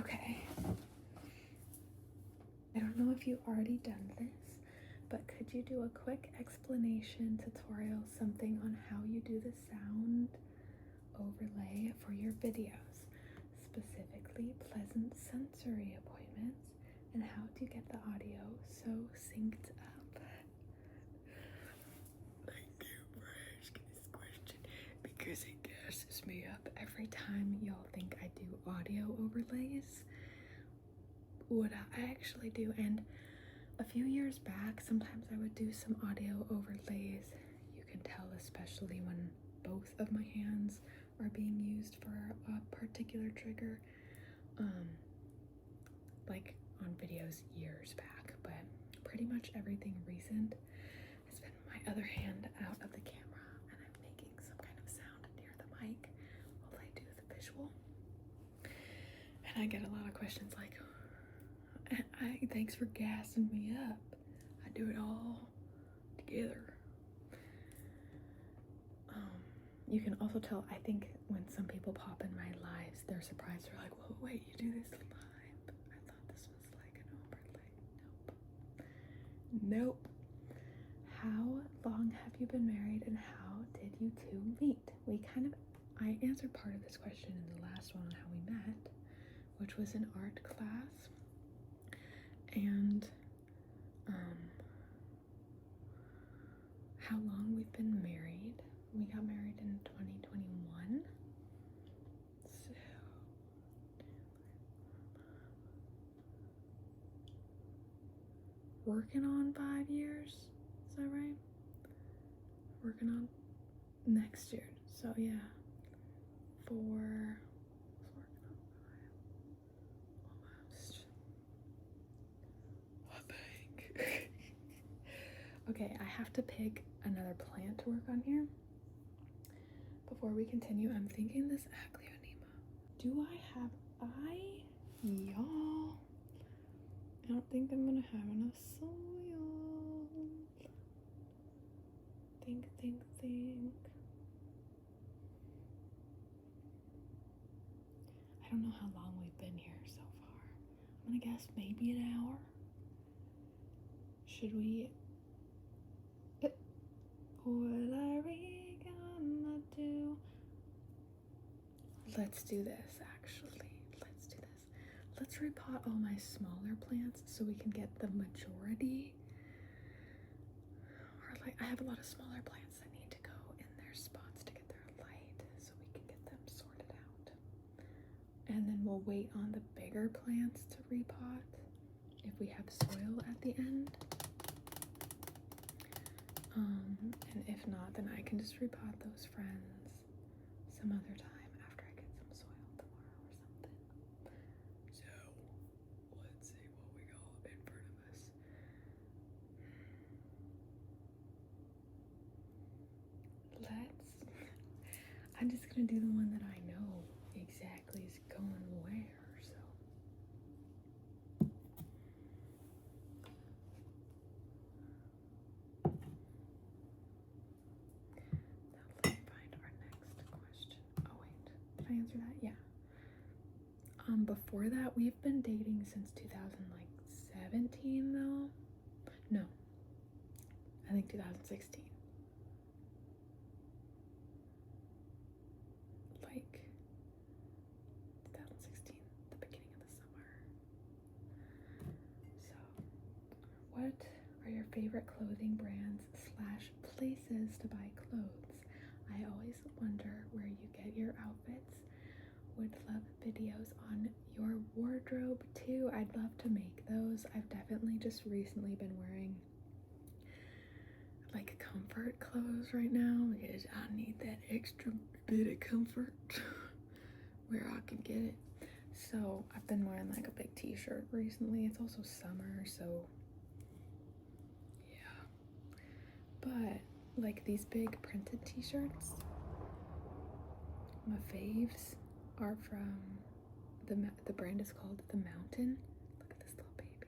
Okay. I don't know if you've already done this, but could you do a quick explanation tutorial, something on how you do the sound overlay for your videos, specifically pleasant sensory appointments, and how to get the audio so synced up? Thank you for asking this question, because it gasses me up every time y'all think I do audio overlays. What I actually do, and a few years back, sometimes I would do some audio overlays. You can tell, especially when both of my hands are being used for a particular trigger, like on videos years back, but pretty much everything recent has been my other hand out of the camera and I'm making some kind of sound near the mic while I do the visual. And I get a lot of questions like, thanks for gassing me up. I do it all together. You can also tell, I think, when some people pop in my lives, they're surprised. They're like, whoa, wait, you do this live? I thought this was like an overlay. Nope. How long have you been married and how did you two meet? I answered part of this question in the last one on how we met, which was in art class. And how long we've been married. We got married in 2021. So working on 5 years. Is that right? Working on next year. So yeah, almost. I think. Okay, I have to pick another plant to work on here. Before we continue, I'm thinking this Aglaonema. Do I have y'all? I don't think I'm gonna have enough soil. Think. I don't know how long we've been here so far. I'm gonna guess maybe an hour. Should we? What are we gonna do? Let's do this, actually. Let's do this. Let's repot all my smaller plants so we can get the majority. Or like, I have a lot of smaller plants that need to go in their spots to get their light so we can get them sorted out. And then we'll wait on the bigger plants to repot if we have soil at the end. And if not, then I can just repot those friends some other time after I get some soil tomorrow or something. So, let's see what we got in front of us. I'm just gonna do the one that I know exactly is going where, so. Now let me find our next question. Oh wait, did I answer that? Yeah. Before that, we've been dating since 2017 though. No, I think 2016. Like 2016, the beginning of the summer. So, what are your favorite clothing brands / places to buy clothes? I always wonder where you get your outfits. Would love videos on your wardrobe too. I'd love to make those. I've definitely just recently been wearing like comfort clothes right now because I need that extra bit of comfort where I can get it. So I've been wearing like a big t-shirt recently. It's also summer, so yeah. But like these big printed t-shirts, my faves are from the brand is called The Mountain. Look at this little baby.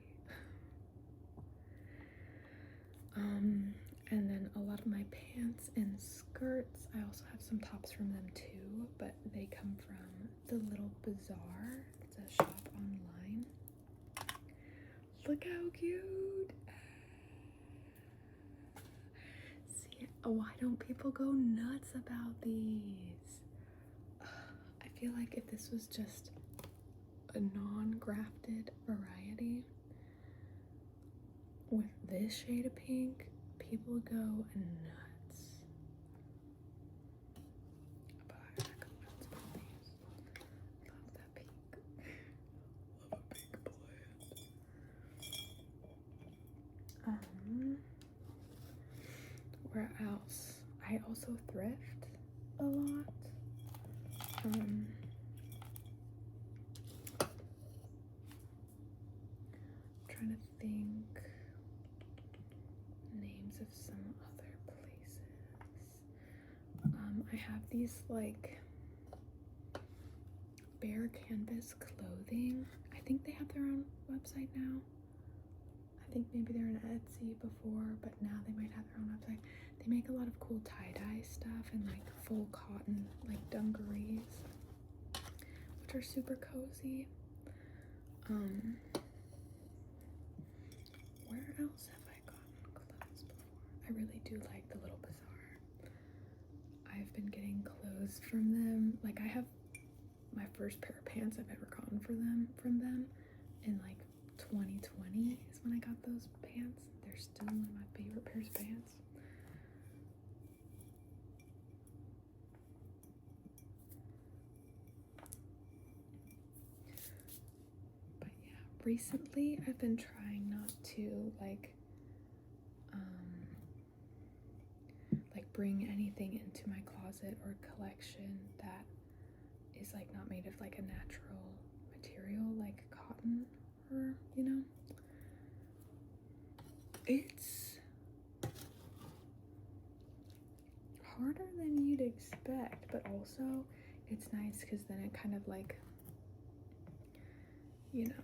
And then a lot of my pants and skirts, I also have some tops from them too, but they come from The Little Bazaar. It's a shop online. Look how cute. See, why don't people go nuts about these? I feel like if this was just a non-grafted variety with this shade of pink, people would go nuts. But I go nuts about these. Love that pink. Love a pink plant. Where else? I also thrift a lot. Trying to think names of some other places. I have these like bare canvas clothing. I think they have their own website now. I think maybe they're on Etsy before, but now they might have their own website. They make a lot of cool tie-dye stuff and like full cotton like dungarees, which are super cozy. Where else have I gotten clothes before? I really do like The Little Bazaar. I've been getting clothes from them. Like I have my first pair of pants I've ever gotten from them in like 2020 is when I got those pants. They're still one of my favorite pairs of pants. But yeah, recently I've been trying not to like bring anything into my closet or collection that is like not made of like a natural material like cotton, or you know, it's harder than you'd expect, but also it's nice because then it kind of like, you know,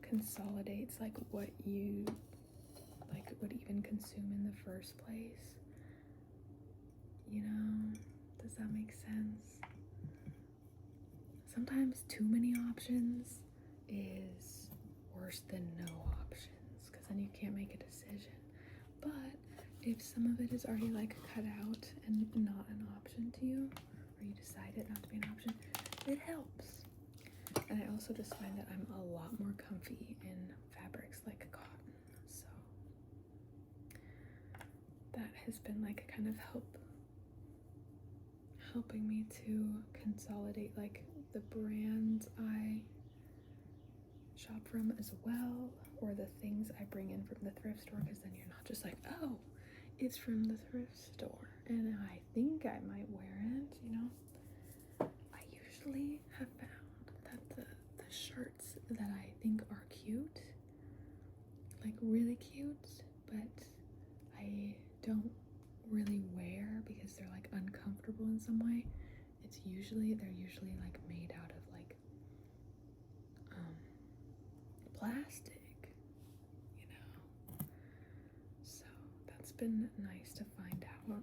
consolidates like what you like would even consume in the first place, you know. Does that make sense? Sometimes too many options is worse than no options, because then you can't make a decision. But if some of it is already like cut out and not an option to you, or you decide it not to be an option, it helps. And I also just find that I'm a lot more comfy in fabrics like cotton, so that has been like a kind of helping me to consolidate like the brands I shop from as well, or the things I bring in from the thrift store, because then you're not just like, oh, it's from the thrift store and I think I might wear it, you know. I usually have found that the shirts that I think are cute, like really cute, but I don't really wear because they're like uncomfortable in some way, they're usually like made out of like plastic, you know. So that's been nice to find out,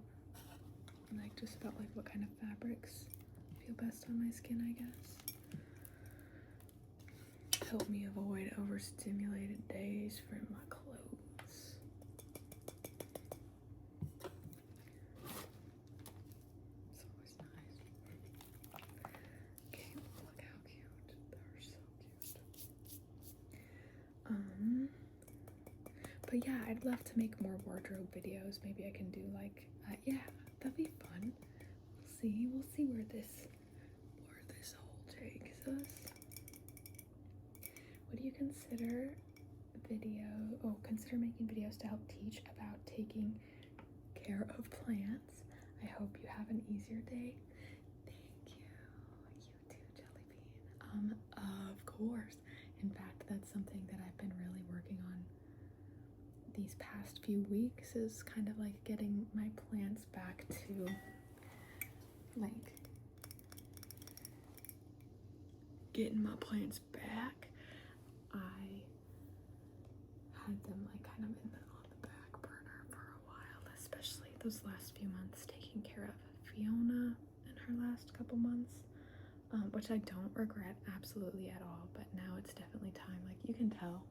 like just about like what kind of fabrics feel best on my skin, I guess. Help me avoid overstimulated days for my clothes. It's always nice. Okay, look how cute. They're so cute. But yeah, I'd love to make more wardrobe videos. Maybe I can do like, yeah, that'd be fun. We'll see where this whole takes us. Would you consider consider making videos to help teach about taking care of plants? I hope you have an easier day. Thank you. You too, Jelly Bean. Of course. In fact, that's something that I've been really working on these past few weeks, is kind of like getting my plants back to like getting my plants back. I had them like kind of on the back burner for a while, especially those last few months, taking care of Fiona in her last couple months, which I don't regret absolutely at all, but now it's definitely time. Like you can tell,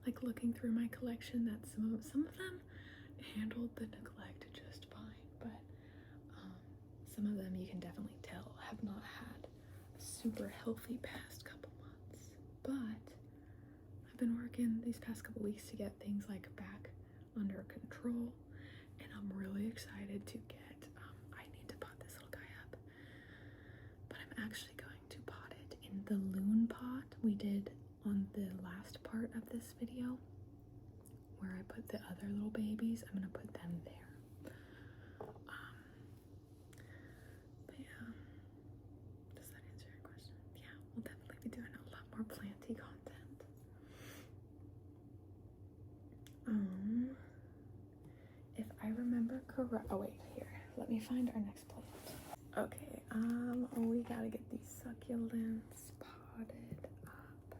like looking through my collection, that some of them handled the neglect just fine, but some of them you can definitely tell have not had a super healthy past couple months. But I've been working these past couple weeks to get things like back under control, and I'm really excited to get, I need to pot this little guy up, but I'm actually going to pot it in the loon pot we did on the last part of this video, where I put the other little babies. I'm gonna put them there. But yeah, does that answer your question? Yeah, we'll definitely be doing a lot more planty content. If I remember correct, oh wait, here, let me find our next plant. Okay, we gotta get these succulents potted up.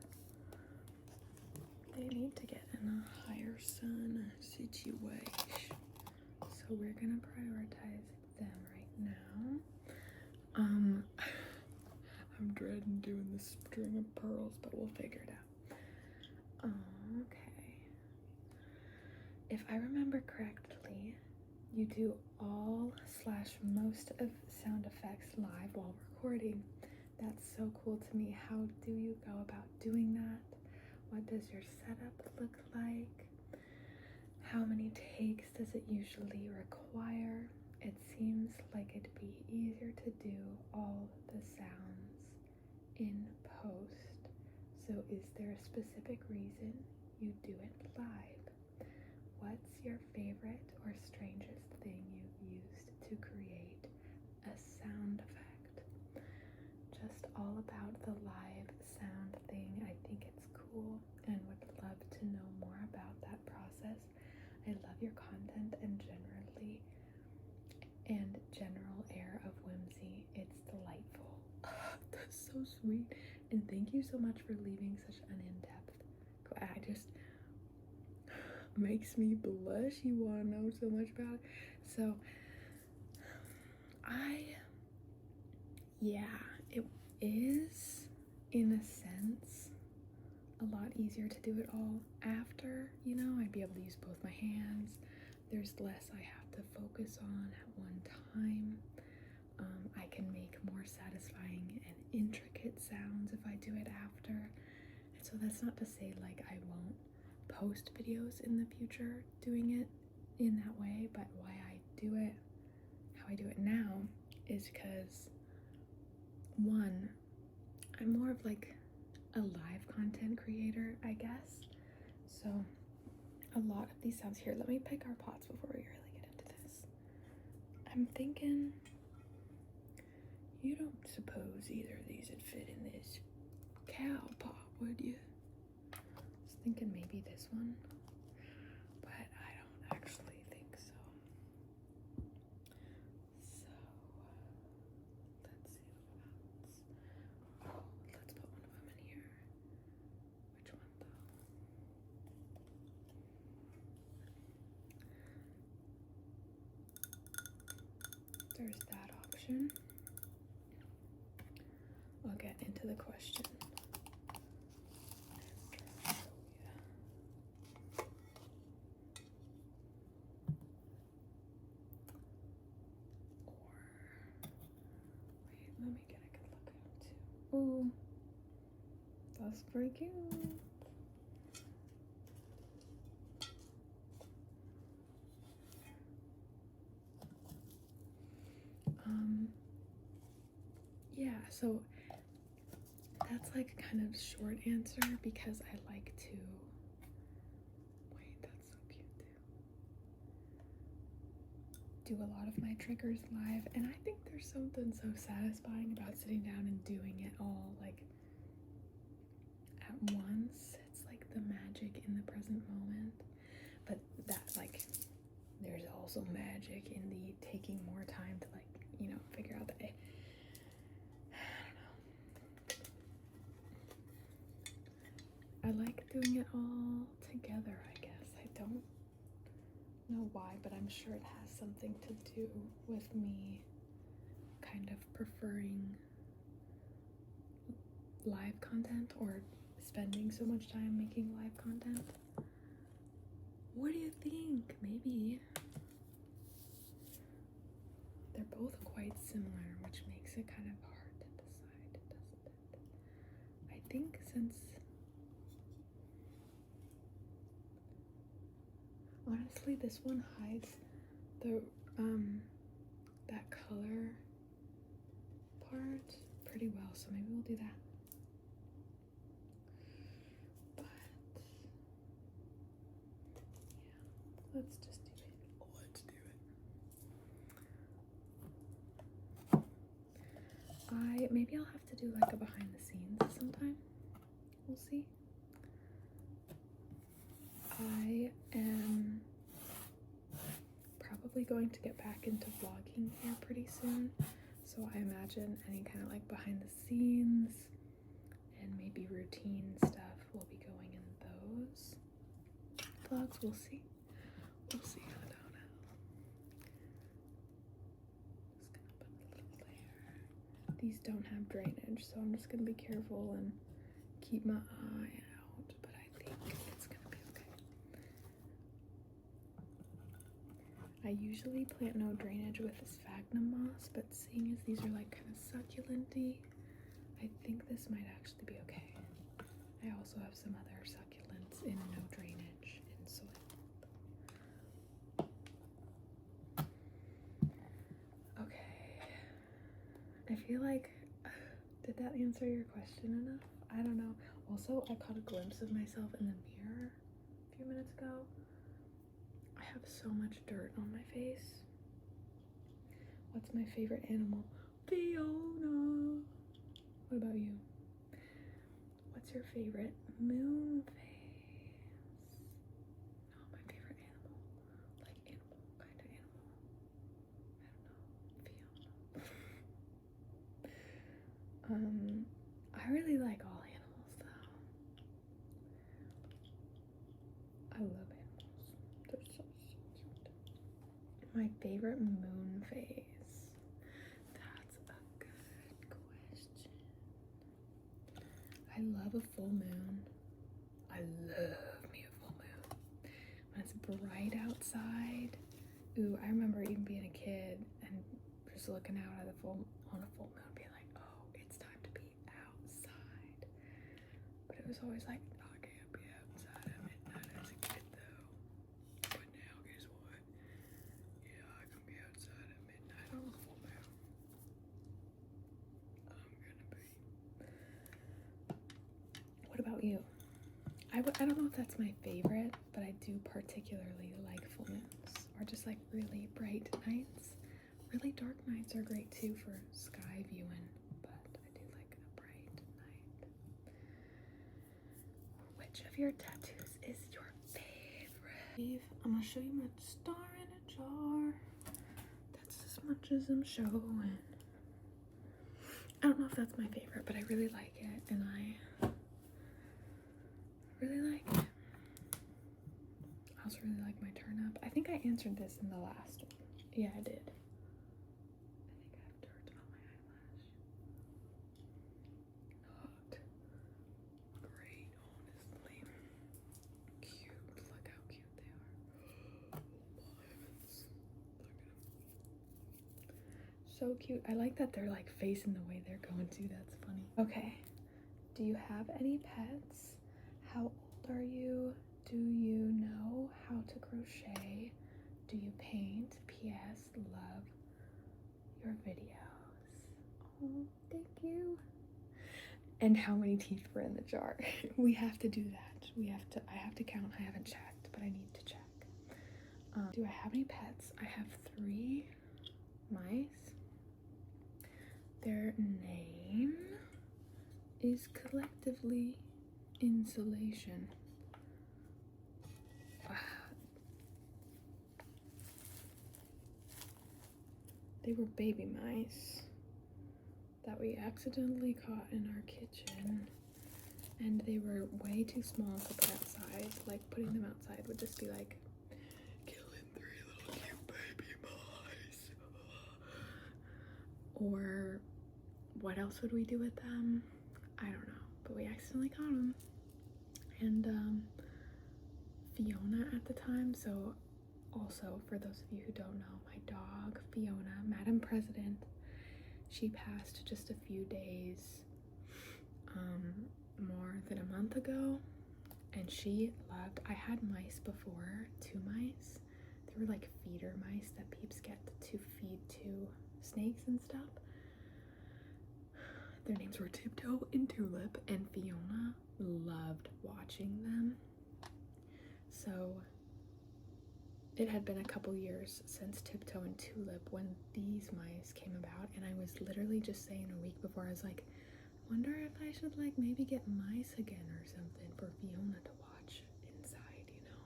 They need to get in a higher sun situation, so we're gonna prioritize them right now. I'm dreading doing this string of pearls, but we'll figure it out. Okay. If I remember correctly, you do all / most of sound effects live while recording. That's so cool to me. How do you go about doing that? What does your setup look like? How many takes does it usually require? It seems like it'd be easier to do all the sounds in post So is there a specific reason you do it live? What's your favorite or strangest thing you've used to create a sound effect? Just all about the live sound thing. I think it's cool and would love to know more about that process. I love your content and general air of whimsy. It's delightful. That's so sweet. And thank you so much for leaving such an in-depth. I just makes me blush. You want to know so much about it. So it is in a sense a lot easier to do it all after, you know. I'd be able to use both my hands. There's less I have to focus on at one time. I can make more satisfying and intricate sounds if I do it after. And so that's not to say like I won't post videos in the future doing it in that way, but why I do it how I do it now is because, one, I'm more of like a live content creator, I guess. So a lot of these sounds here, let me pick our pots before we really get into this. I'm thinking, you don't suppose either of these would fit in this cow pot, would you? I was thinking maybe this one, but I don't actually think so. So let's see what else. Oh, let's put one of them in here. Which one though? There's that option. I'll get into the question. Wait, let me get a good look at it too. Ooh, that's pretty cute. Yeah, so that's like kind of short answer because I like to, wait, that's so cute too. Do a lot of my triggers live, and I think there's something so satisfying about sitting down and doing it all like at once. It's like the magic in the present moment, but that like there's also magic in the taking more time to like, you know, figure out the I like doing it all together, I guess. I don't know why, but I'm sure it has something to do with me kind of preferring live content or spending so much time making live content. What do you think? Maybe. They're both quite similar, which makes it kind of hard to decide, doesn't it? I think since honestly, this one hides the that color part pretty well, so maybe we'll do that. But yeah, let's just do it. Let's do it. Maybe I'll have to do like a behind the scenes sometime. We'll see. I am probably going to get back into vlogging here pretty soon, so I imagine any kind of like behind the scenes and maybe routine stuff will be going in those vlogs. We'll see. We'll see. I don't know. Just gonna put a little layer. These don't have drainage, so I'm just gonna be careful and keep my eye out, but I think it's gonna be okay. I usually plant no drainage with sphagnum moss, but seeing as these are like kind of succulent-y, I think this might actually be okay. I also have some other succulents in no drainage in soil. Okay. I feel like, did that answer your question enough? I don't know. Also, I caught a glimpse of myself in the mirror a few minutes ago. I have so much dirt on my face. What's my favorite animal? Fiona. What about you? What's your favorite moon phase? No, my favorite animal. Like animal, kind of animal. I don't know. Fiona. I really like all animals though. I love animals. They're so cute. My favorite moon phase. That's a good question. I love a full moon. I love me a full moon. When it's bright outside. Ooh, I remember even being a kid and just looking out at on a full moon, being like, oh, it's time to be outside. But it was always like, oh, I can't be outside at midnight as a kid though. But now, guess what? Yeah, I can be outside at midnight on a full moon. I'm gonna be. What about you? I don't know if that's my favorite, but I do particularly like full moons, or just like really bright nights. Really dark nights are great too for sky viewing, but I do like a bright night. Which of your tattoos is your favorite? I'm gonna show you my star in a jar. That's as much as I'm showing. I don't know if that's my favorite, but I really like it, and I really like it. I also really like my turnip. I think I answered this in the last one. Yeah, I did. I think I have dirt on my eyelash. Not great, honestly. Cute. Look how cute they are. Oh my heavens. Look at them. So cute. I like that they're like facing the way they're going to. That's funny. Okay. Do you have any pets? How old are you? Do you know how to crochet? Do you paint? P.S. Love your videos. Oh, thank you. And how many teeth were in the jar? We have to do that. I have to count. I haven't checked, but I need to check. Do I have any pets? I have 3 mice. Their name is collectively Insulation. They were baby mice that we accidentally caught in our kitchen, and they were way too small to put outside. Like, putting them outside would just be like killing 3 little cute baby mice. Or what else would we do with them? I don't know, but we accidentally caught them. And Fiona at the time, so also for those of you who don't know, my dog Fiona, Madam President, she passed just a few days more than a month ago, and she loved, I had mice before, 2 mice. They were like feeder mice that peeps get to feed to snakes and stuff. Their names were Tiptoe and Tulip, and Fiona loved watching them. So it had been a couple years since Tiptoe and Tulip when these mice came about, and I was literally just saying a week before, I was like, I wonder if I should like maybe get mice again or something for Fiona to watch inside, you know?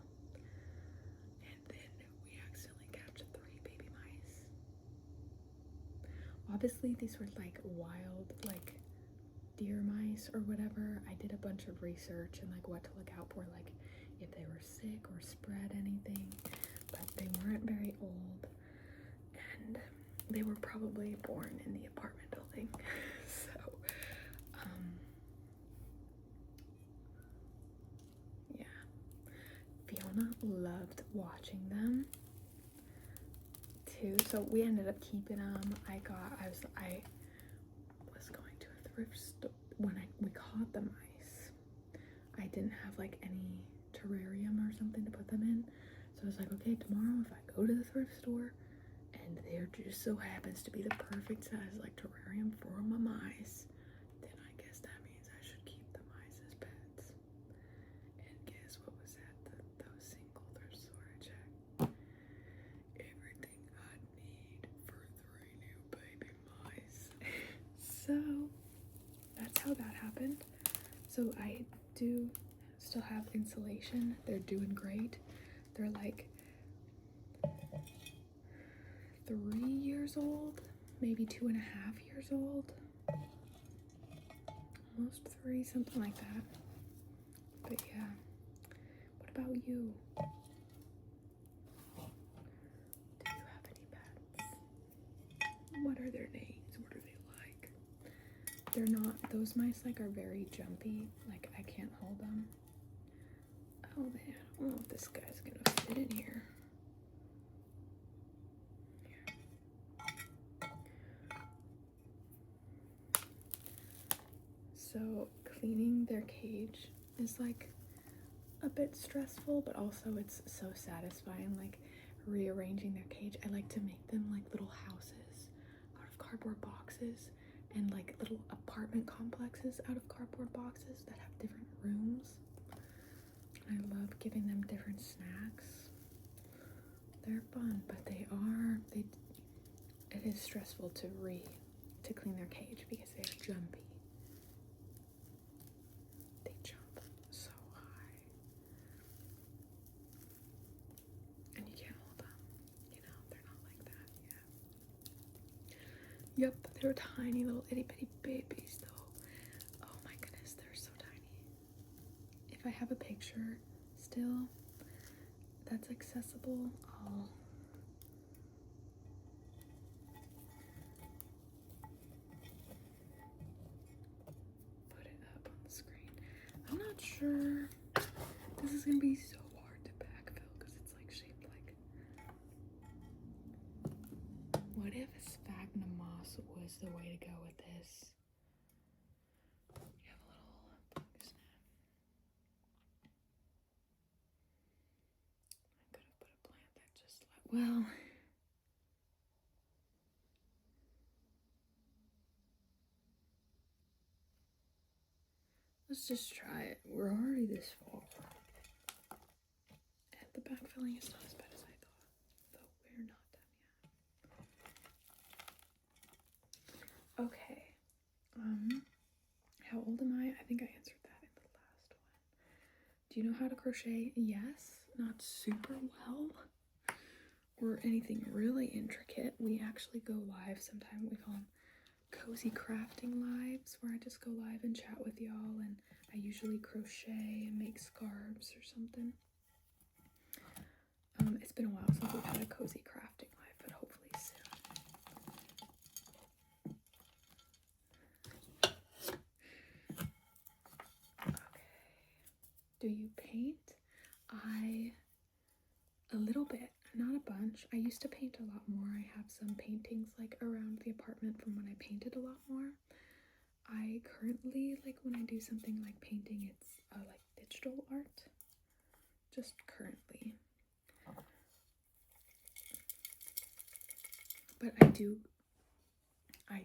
And then we accidentally captured 3 baby mice. Obviously these were like wild, like deer mice or whatever. I did a bunch of research and like what to look out for, like if they were sick or spread anything, but they weren't very old, and they were probably born in the apartment building. So yeah, Fiona loved watching them too, so we ended up keeping them. I was going to a thrift store when we caught the mice. I didn't have like any terrarium or something to put them in, so I was like, okay, tomorrow if I go to the thrift store and there just so happens to be the perfect size like terrarium for my mice, then I guess that means I should keep the mice as pets. So that's how that happened. So I do still have insulation. They're doing great. They're like 3 years old, maybe 2.5 years old. Almost 3, something like that. But yeah. What about you? Do you have any pets? What are their names? What are they like? They're not, those mice like are very jumpy. Like I can't hold them. Oh man, I don't know if this guy's gonna fit in here. So cleaning their cage is like a bit stressful, but also it's so satisfying, like rearranging their cage. I like to make them like little houses out of cardboard boxes and like little apartment complexes out of cardboard boxes that have different rooms. I love giving them different snacks. They're fun, but it is stressful to clean their cage because they're jumpy. They jump so high. And you can't hold them. You know, they're not like that. Yeah. Yep, they're tiny little itty bitty babies though. Oh my goodness, they're so tiny. If I have a picture still that's accessible, I'll put it up on the screen. I'm not sure. This is gonna be so hard to backfill because it's like shaped like. What if sphagnum moss was the way to go with this? You have a little bug snap. I could have put a plant that just like, well. Let's just try it. We're already this far. And the backfilling is not as bad as I thought, though we're not done yet. Okay. How old am I? I think I answered that in the last one. Do you know how to crochet? Yes. Not super well or anything really intricate. We actually go live sometime. We call them cozy crafting lives, where I just go live and chat with y'all, and I usually crochet and make scarves or something. It's been a while since we've had a cozy crafting live, but hopefully soon. Okay. Do you paint? A little bit, not a bunch. I used to paint a lot more. I have some paintings like around the apartment from when I painted a lot more. I currently, like when I do something like painting, it's like digital art. Just currently. But I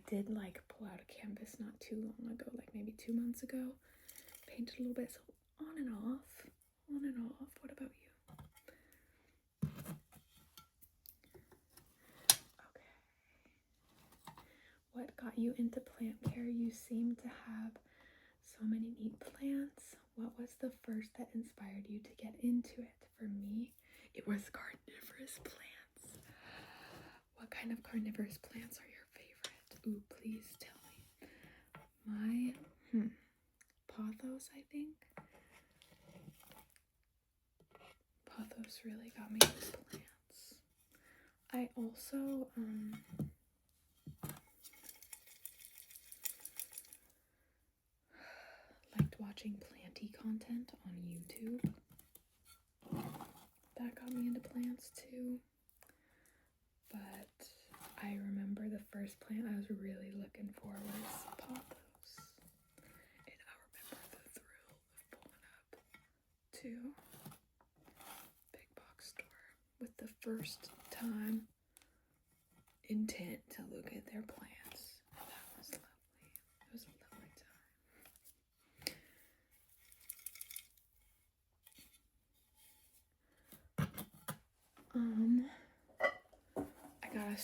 did like pull out a canvas not too long ago, like maybe 2 months ago. Painted a little bit, so on and off. On and off. What about you? Okay. What got you into plant care? You seem to have so many neat plants. What was the first that inspired you to get into it? For me, it was carnivorous plants. What kind of carnivorous plants are your favorite? Ooh, please tell me. My, pothos, I think. Pothos really got me into plants. I also, liked watching planty content on YouTube. That got me into plants too. But I remember the first plant I was really looking for was pothos. And I remember the thrill of pulling up to big box store with the first time intent to look at their plants. That was lovely. It was a lovely time. I gotta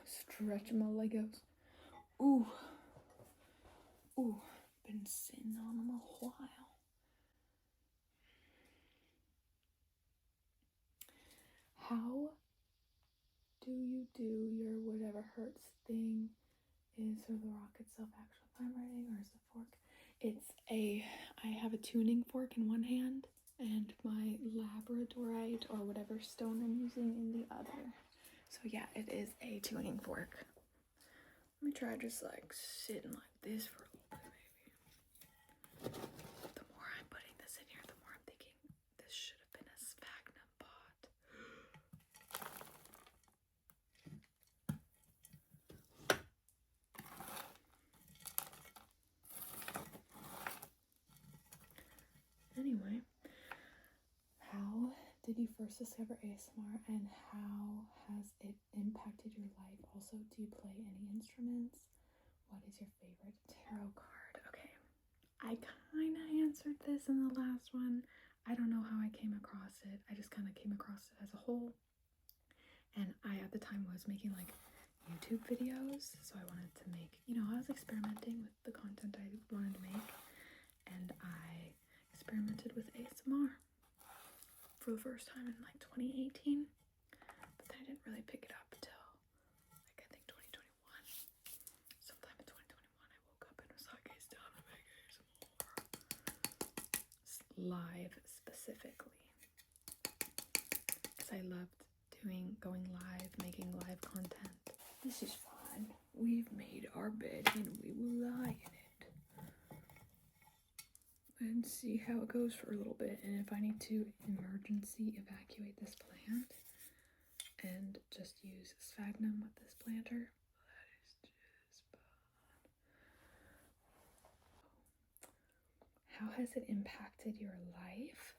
stretch my Legos. Ooh. Ooh, been sitting on them a while. How do you do your whatever hurts thing? Is or the rock itself actual vibrating, or is the fork? I have a tuning fork in one hand and my labradorite or whatever stone I'm using in the other. So yeah, it is a tuning fork. Let me try just like sitting like this for a little bit maybe. The more I'm putting this in here, the more I'm thinking this should have been a spagnum pot. Anyway, how did you first discover ASMR and how has it impacted your life? Also, do you play any instruments? What is your favorite tarot card? Okay, I kind of answered this in the last one. I don't know how I came across it. I just kind of came across it as a whole. And I, at the time, was making like YouTube videos. So I wanted to make, I was experimenting with the content I wanted to make. And I experimented with ASMR for the first time in like 2018. But then I didn't really pick it up until like I think 2021. Sometime in 2021 I woke up and was like, it's time to make ASMR. Live specifically. Because I loved going live, making live content. This is fun. We've made our bed and we will lie in it. And see how it goes for a little bit. And if I need to emergency evacuate this plant and just use sphagnum with this planter, that is just fun. How has it impacted your life?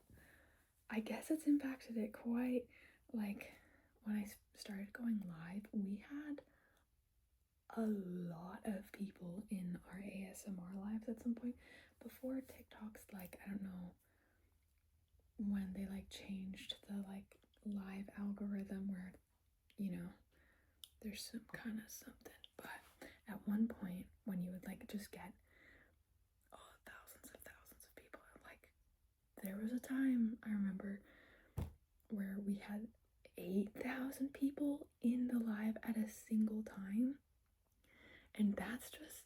I guess it's impacted it quite, like, when I started going live, we had a lot of people in our ASMR lives at some point. Before TikTok's, like, I don't know when they like changed the like live algorithm where, there's some kind of something. But at one point when you would like just get thousands and thousands of people, like there was a time I remember where we had 8,000 people in the live at a single time. And that's just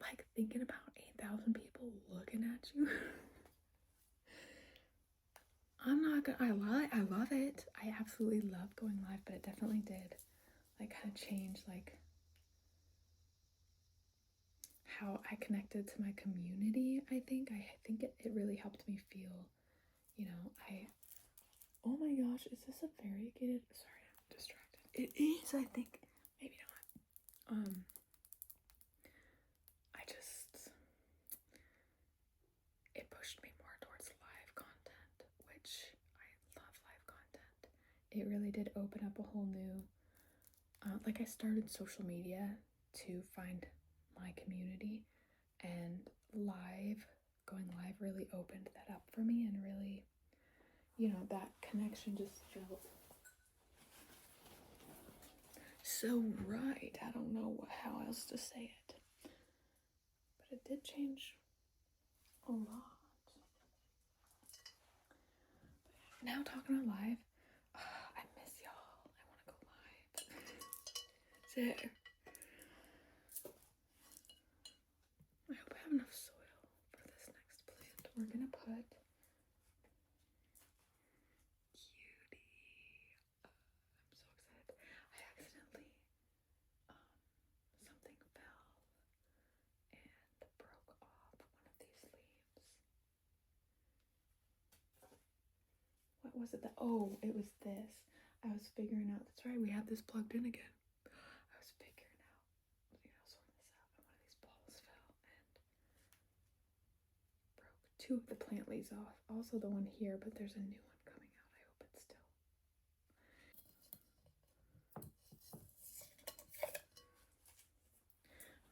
like thinking about 8,000 people looking at you. I'm not gonna, I love it. I absolutely love going live, but it definitely did like kind of change like how I connected to my community. I think it really helped me feel, oh my gosh, is this a variegated? Sorry, I'm distracted. It is, I think. Maybe not. It pushed me more towards live content, which I love live content. It really did open up a whole new, like I started social media to find my community, and going live really opened that up for me, and really, that connection just felt so right. I don't know how else to say it, but it did change a lot. But now talking about live, I miss y'all. I want to go live. So I hope I have enough soil for this next plant. We're gonna put cutie. I'm so excited. I accidentally something fell and broke off one of these leaves. What was it it was this. I was figuring out, that's right, we had this plugged in again. I was figuring out, sorting this out, and one of these balls fell and broke two of the plant leaves off. Also the one here, but there's a new one coming out. I hope it's still.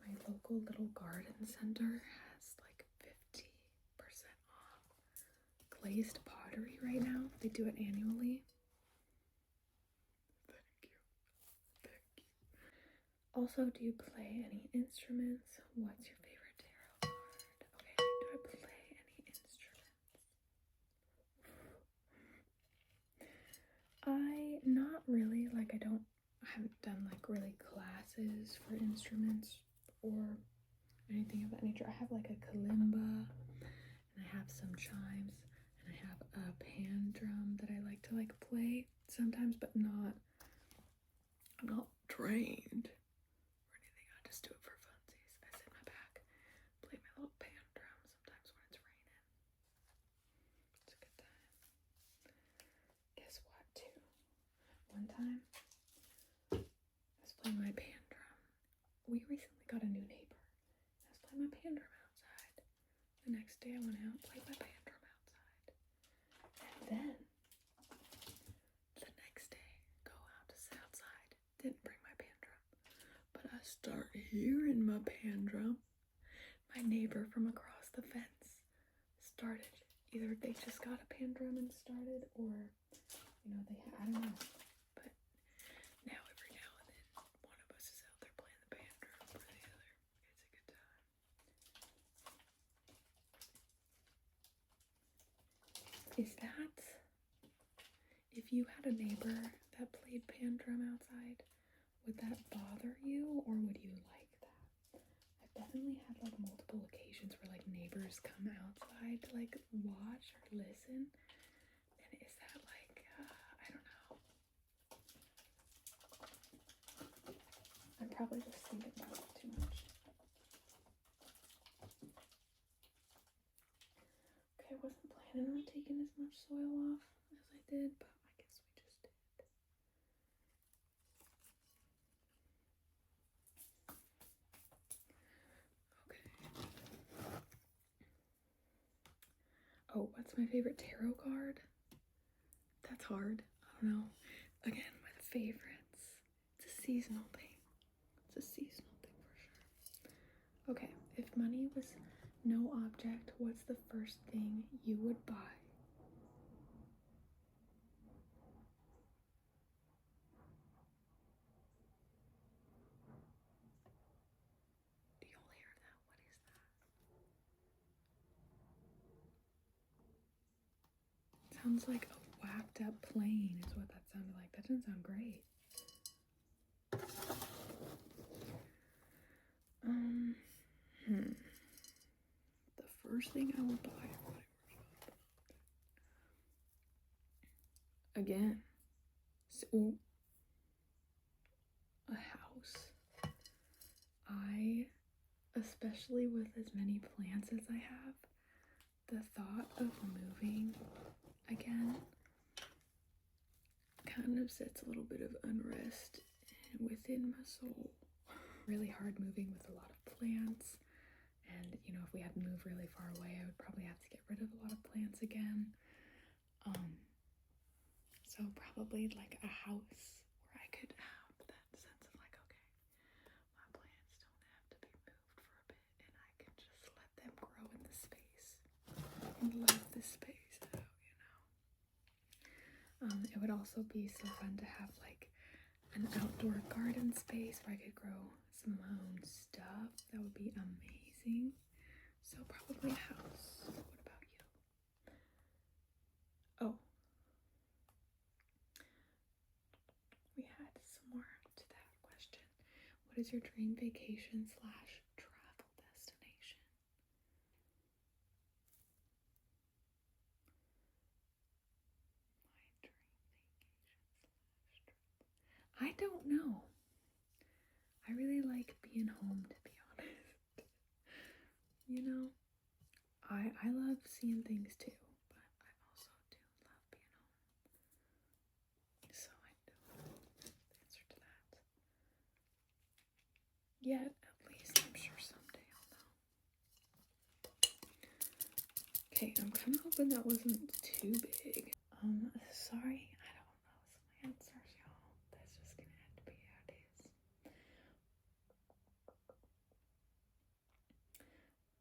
My local little garden center has like 50% off glazed pottery right now. They do it annually. Thank you. Also, do you play any instruments? What's your favorite tarot card? Okay, do I play any instruments? Not really, like I haven't done like really classes for instruments or anything of that nature. I have like a kalimba, and I have some chimes, and I have a pan drum that I like to like play sometimes, but I'm not trained or anything. I just do it for funsies. I sit in my back, play my little pan drum sometimes when it's raining. It's a good time. Guess what, too? One time, I was playing my pan drum. We recently got a new neighbor. I was playing my pan drum outside. The next day I went out and played my pan drum outside. And then, the next day, go out to sit outside. Didn't bring my pan drum. But I start hearing my pan drum. My neighbor from across the fence started. Either they just got a pan drum and started, or, I don't know. But now every now and then, one of us is out there playing the pan drum for the other. It's a good time. Is that, if you had a neighbor that played pan drum outside, would that bother you, or would you like that? I've definitely had like multiple occasions where like neighbors come outside to like watch or listen, and is that like, I don't know. I'm probably just thinking about it too much. Okay, I wasn't planning on taking as much soil off as I did, but I guess we just did. Okay. Oh, what's my favorite tarot card? That's hard. I don't know. Again, with favorites, it's a seasonal thing. It's a seasonal thing for sure. Okay, if money was no object, what's the first thing you would buy? Do you all hear that? What is that? Sounds like a whacked up plane is what that sounded like. That doesn't sound great. The first thing I would buy, again, so a house. Especially with as many plants as I have, the thought of moving again kind of sets a little bit of unrest within my soul. Really hard moving with a lot of plants, and if we had to move really far away, I would probably have to get rid of a lot of plants again. So probably like a house where I could have that sense of like, okay, my plants don't have to be moved for a bit, and I can just let them grow in the space and let the space out, It would also be so fun to have like an outdoor garden space where I could grow some of my own stuff. That would be amazing. So probably a house. What about you? Oh, we had some more to that question. What is your dream vacation / travel destination? My dream vacation / travel. I don't know. I really like being home, to be honest. I love seeing things too, but I also do love being home. So I know the answer to that. Yet, at least I'm sure someday I'll know. Okay, I'm kind of hoping that wasn't too big. Sorry, I don't know some answers, y'all. That's just gonna have to be how it is.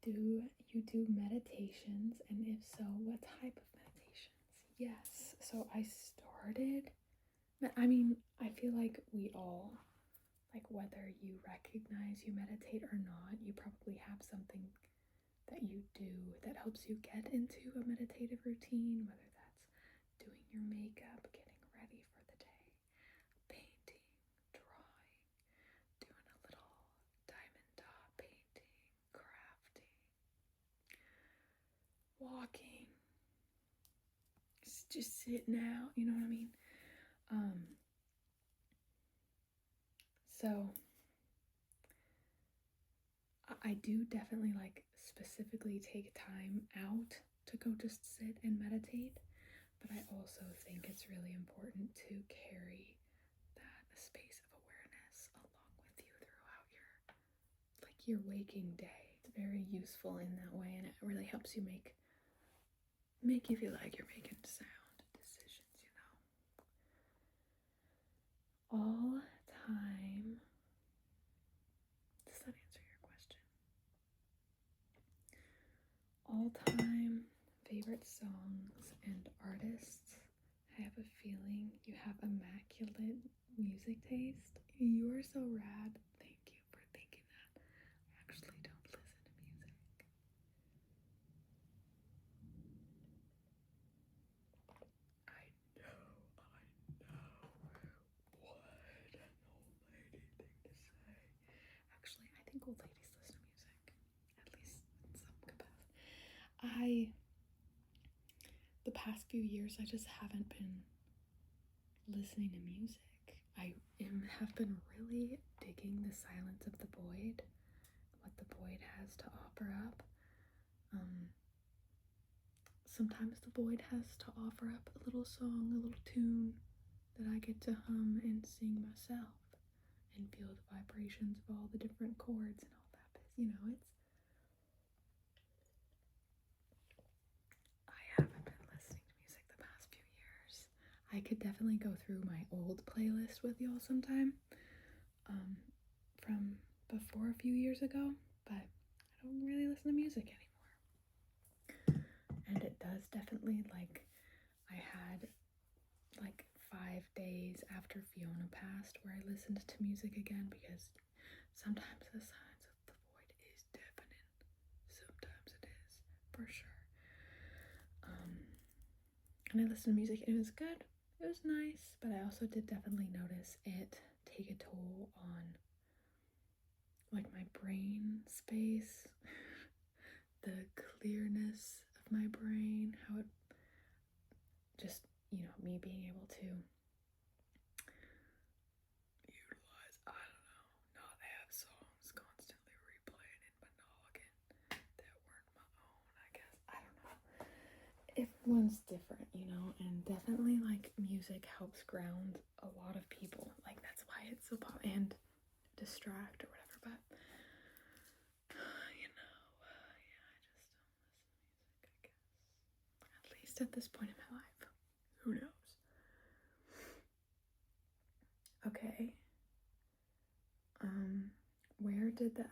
Do you do meditations? And if so, what type of meditations? Yes. So I started, I feel like we all like whether you recognize you meditate or not, you probably have something that you do that helps you get into a meditative routine, whether that's doing your makeup, getting ready for the day, painting, drawing, doing a little diamond dot painting, crafting, walking, just sitting out, you know what I mean? So I do definitely like specifically take time out to go just sit and meditate, but I also think it's really important to carry that space of awareness along with you throughout your waking day. It's very useful in that way, and it really helps you make you feel like you're making sound decisions, you know. All time. Does that answer your question? All time favorite songs and artists. I have a feeling you have immaculate music taste. You are so rad. Thank you for thinking that. I actually don't listen to music. I know. What an old lady thing to say. Actually, I think old ladies listen to music. At least in some capacity. The past few years, I just haven't been listening to music. I have been really digging the silence of the void, what the void has to offer up. Sometimes the void has to offer up a little song, a little tune that I get to hum and sing myself and feel the vibrations of all the different chords and all that. You know, I haven't been listening to music the past few years. I could definitely go through my old playlist with y'all sometime, from before a few years ago, but I don't really listen to music anymore. And it does definitely, like, I had like 5 days after Fiona passed where I listened to music again, because sometimes the silence of the void is deafening. Sometimes it is, for sure. And I listened to music and it was good. It was nice, but I also did definitely notice it take a toll on like my brain space, the clearness of my brain, how it just, you know, me being able to utilize, I don't know, not have songs constantly replaying in my noggin that weren't my own, I guess. I don't know. Everyone's different, you know, and definitely like music helps ground a lot of people. Like that's why it's so pop and distract or whatever, but you know, yeah, I just don't listen to music, I guess. At least at this point in my life. Who knows? Okay. Where did the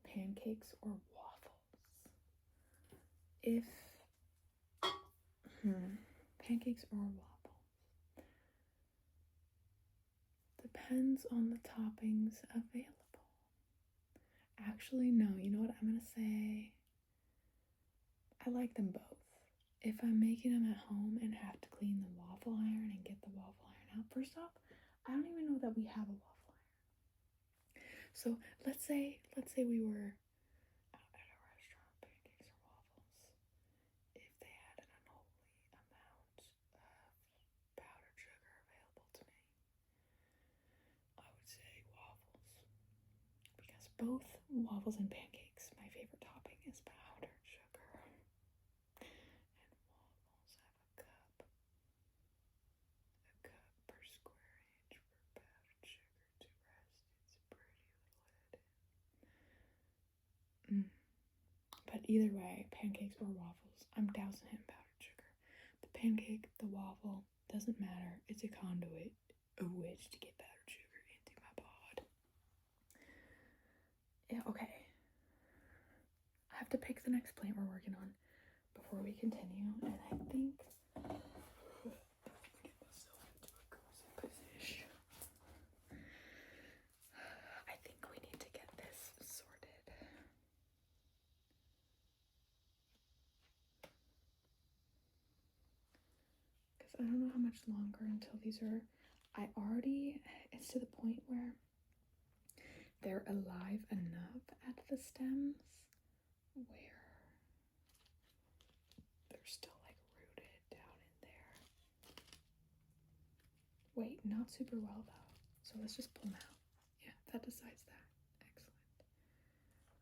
pancakes or waffles? If pancakes or waffles. Depends on the toppings available. Actually, no, you know what I'm gonna say? I like them both. If I'm making them at home and have to clean the waffle iron and get the waffle iron out, first off, I don't even know that we have a waffle iron. So let's say we were out at a restaurant, pancakes or waffles. If they had an unholy amount of powdered sugar available to me, I would say waffles. Because both waffles and pancakes, my favorite topping is powdered sugar. And waffles have a cup per square inch for powdered sugar to rest its pretty little head in. But either way, pancakes or waffles, I'm dousing it in powdered sugar. The pancake, the waffle, doesn't matter. It's a conduit of which to get powdered sugar into my bod. Yeah, okay. I have to pick the next plant we're working on before we continue, and I think I'm gonna get myself into a cozy position. I don't know how much longer until these are, it's to the point where they're alive enough at the stems where they're still like rooted down in there. Wait, not super well though. So let's just pull them out. Yeah, that decides that. Excellent.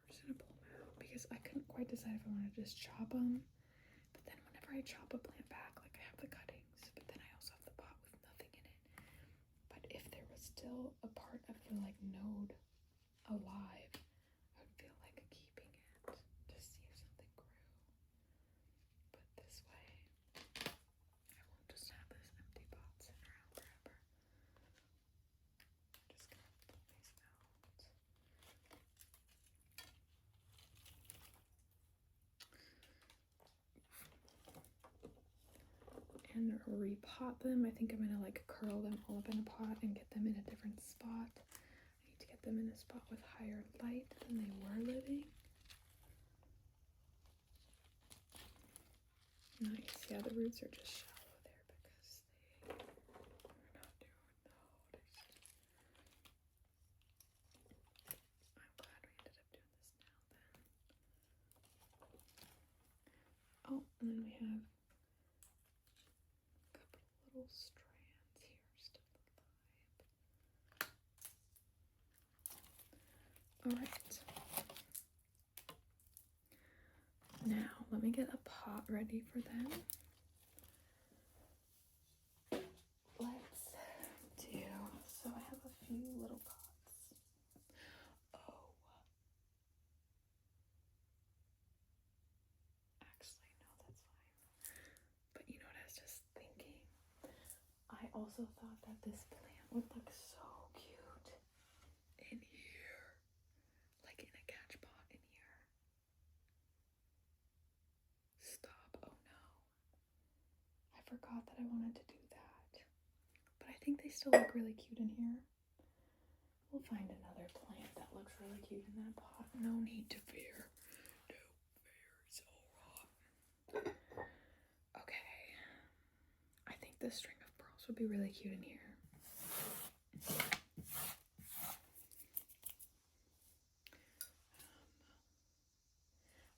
We're just gonna pull them out because I couldn't quite decide if I wanted to just chop them. But then whenever I chop a plant back, like I have the cuttings, but then I also have the pot with nothing in it. But if there was still a part of the like node alive, I would feel like keeping it to see if something grew. But this way, I won't just have this empty pot sitting around forever. I'm just gonna pull these out. And repot them. I think I'm gonna like curl them all up in a pot and get them in a different spot. I need to get them in a spot with higher light than they were living. Nice. Yeah, the roots are just shallow there because they are not doing noticed. I'm glad we ended up doing this now then. Oh, and then we have a couple little strands here still alive. Alright. Now, let me get a pot ready for them. Let's do, so I have a few little pots. Oh. Actually, no, that's fine. But you know what I was just thinking? I also thought that this plant would look so cute in here. Like in a catch pot in here. Stop. Oh no. I forgot that I wanted to do that. But I think they still look really cute in here. We'll find another plant that looks really cute in that pot. No need to fear. No fear. It's alright. Okay. I think this string of pearls would be really cute in here.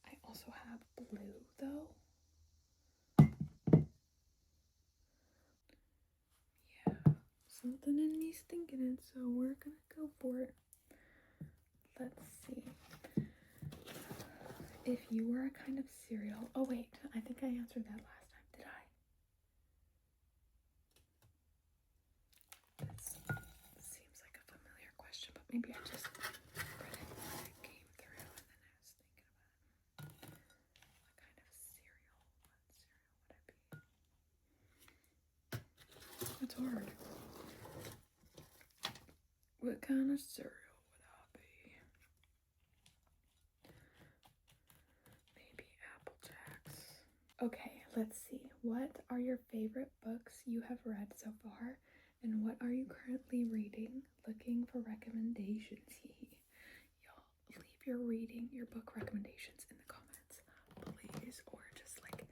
I also have blue though. Yeah, something in me's thinking it, so we're gonna go for it. Let's see. If you were a kind of cereal. Oh wait, I think I answered that last time. Did I? This seems like a familiar question, but maybe I just read it when it came through and then I was thinking about it. What kind of cereal? What cereal would I be? That's hard. What kind of cereal would I be? Maybe Apple Jacks. Okay, let's see. What are your favorite books you have read so far? And what are you currently reading? Looking for recommendations. Y'all, leave your book recommendations in the comments, please. Or just like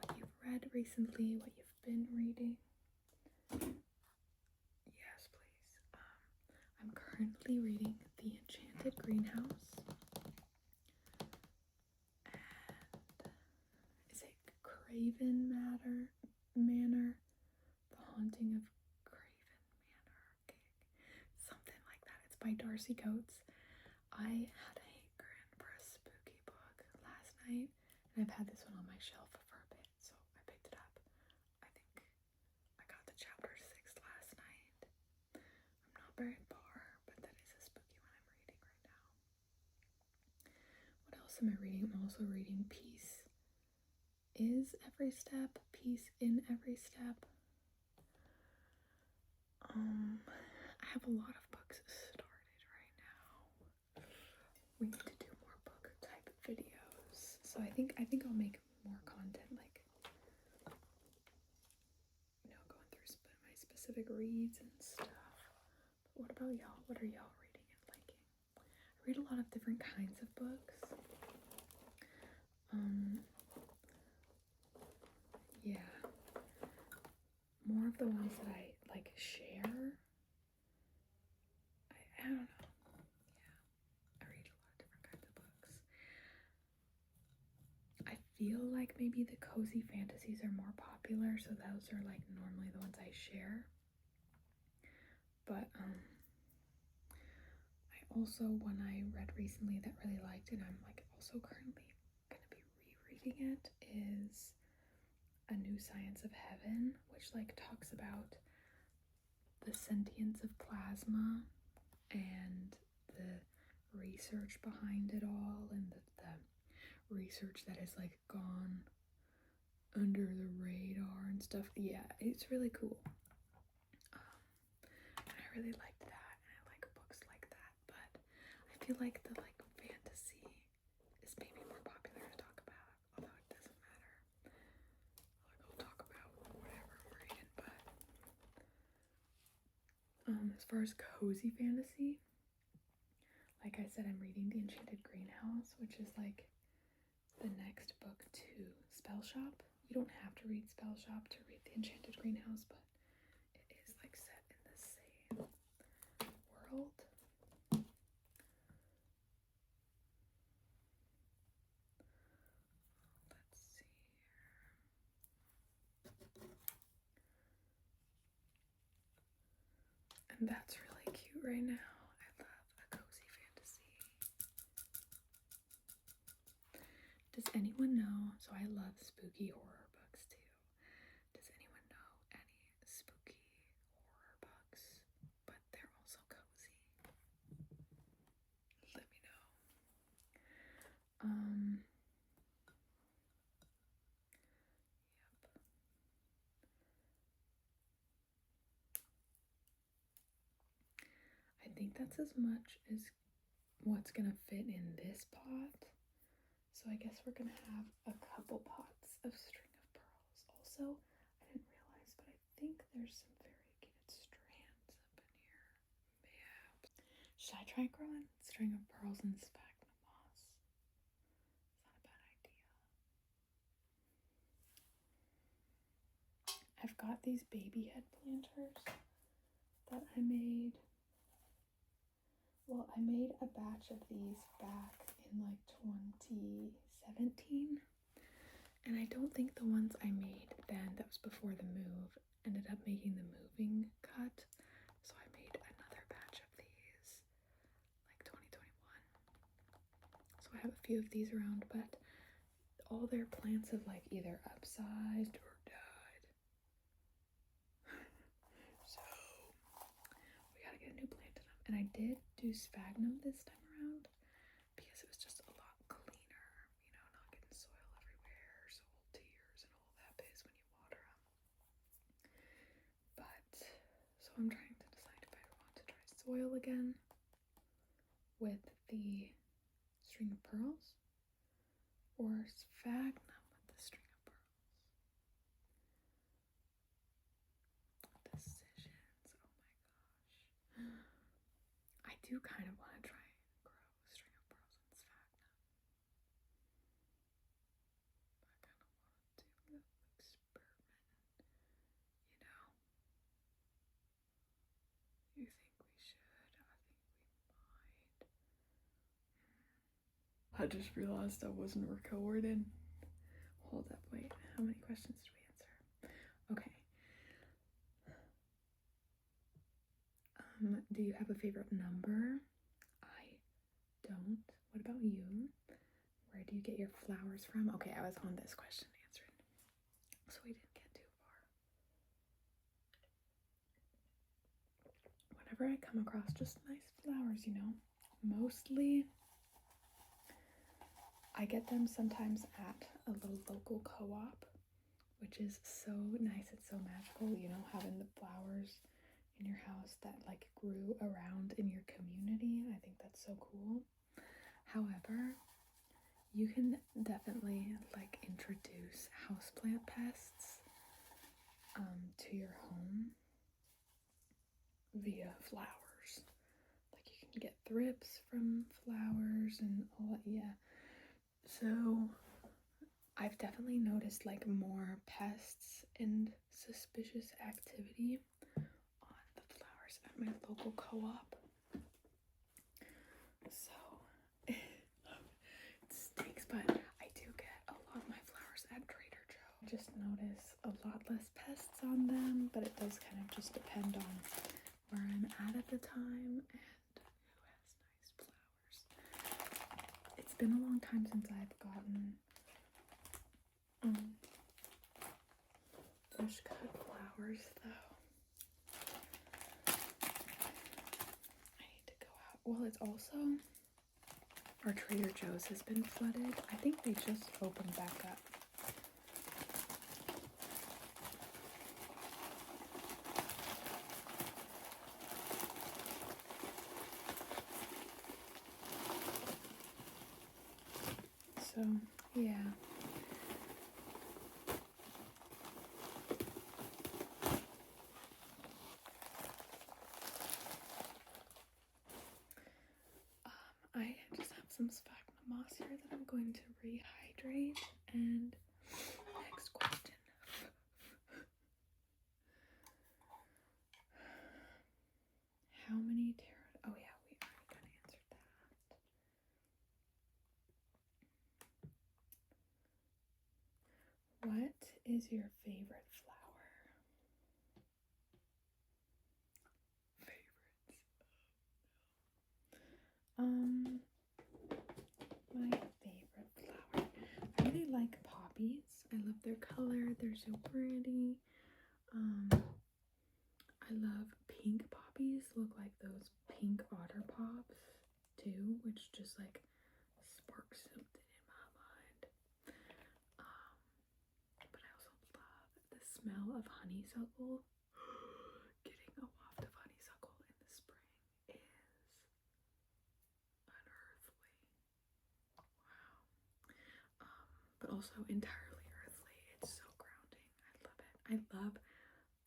what you've read recently, what you've been reading. Yes, please. I'm currently reading The Enchanted Greenhouse. And is it Craven Manor? The Haunting of Craven Manor. Something like that. It's by Darcy Coates. I had a hankering for a spooky book last night, and I've had this one on my shelf for a bit, so I picked it up. I think I got to chapter 6 last night. I'm not very far, but that is a spooky one I'm reading right now. What else am I reading? I'm also reading Peace is Every Step, Peace in Every Step. I have a lot of books started right now. We need to do more book type videos. So I think I'll make more content, like, you know, going through my specific reads and stuff. But what about y'all? What are y'all reading and liking? I read a lot of different kinds of books. Yeah. more of the ones that I like share. I don't know. Yeah, I read a lot of different kinds of books. I feel like maybe the cozy fantasies are more popular, so those are like normally the ones I share. But I also, one I read recently that really liked, and I'm like also currently gonna be rereading it, is A New Science of Heaven, which like talks about the sentience of plasma and the research behind it all, and the research that has like gone under the radar and stuff. Yeah, it's really cool. And I really liked that, and I like books like that, but I feel like the like fantasy is maybe more popular to talk about, although it doesn't matter. Like, I'll talk about whatever I'm reading, but as far as cozy fantasy, like I said, I'm reading The Enchanted Greenhouse, which is like the next book to Spell Shop. You don't have to read Spell Shop to read The Enchanted Greenhouse, but it is like set in the same world. Let's see here. And that's really cute right now. I love a cozy fantasy. Does anyone know? So I love spooky horror books too. Does anyone know any spooky horror books, but they're also cozy? Let me know. Yep. I think that's as much as what's gonna fit in this pot. So I guess we're gonna have a couple pots of string of pearls. Also, I didn't realize, but I think there's some variegated strands up in here. Yeah. Should I try growing string of pearls and sphagnum moss? It's not a bad idea. I've got these baby head planters that I made. Well, I made a batch of these back in like 2017, and I don't think the ones I made then, that was before the move, ended up making the moving cut, so I made another batch of these like 2021. So I have a few of these around, but all their plants have like either upsized or died. So we gotta get a new plant in them. And I did do sphagnum this time around because it was just a lot cleaner, you know, not getting soil everywhere, soil tears and all that biz when you water them. But so I'm trying to decide if I want to try soil again with the string of pearls or sphagnum with the string of pearls. Decisions, oh my gosh. I do kind of want to try and grow a string of pearls and sphagnum. I kind of want to do the experiment, you know? You think we should? I think we might. I just realized I wasn't recording. Hold up, wait. How many questions did we answer? Okay. Do you have a favorite number? I don't. What about you? Where do you get your flowers from? Okay, I was on this question answered, so we didn't get too far. Whenever I come across just nice flowers, you know, mostly I get them sometimes at a little local co-op, which is so nice. It's so magical, you know, having the flowers in your house that like grew around in your community. I think that's so cool. However, you can definitely like introduce houseplant pests to your home via flowers. Like you can get thrips from flowers and all that. Yeah. So I've definitely noticed like more pests and suspicious activity on the flowers at my local co-op. So it stinks, but I do get a lot of my flowers at Trader Joe. Just notice a lot less pests on them, but it does kind of just depend on where I'm at the time and who has nice flowers. It's been a long time since I've gotten bush cut flowers though. I need to go out. Well, it's also, our Trader Joe's has been flooded. I think they just opened back up. So, yeah. I just have some sphagnum moss here that I'm going to rehydrate. And next question. How many tarot? Oh yeah, we already kind of answered that. What is your favorite flower? Favorites? My favorite flower. I really like poppies. I love their color. They're so pretty. I love pink poppies. Look like those pink otter pops too, which just like sparks something in my mind. But I also love the smell of honeysuckle. Getting a waft of honeysuckle in the spring is unearthly. Wow. But also entirely earthly. It's so grounding. I love it. I love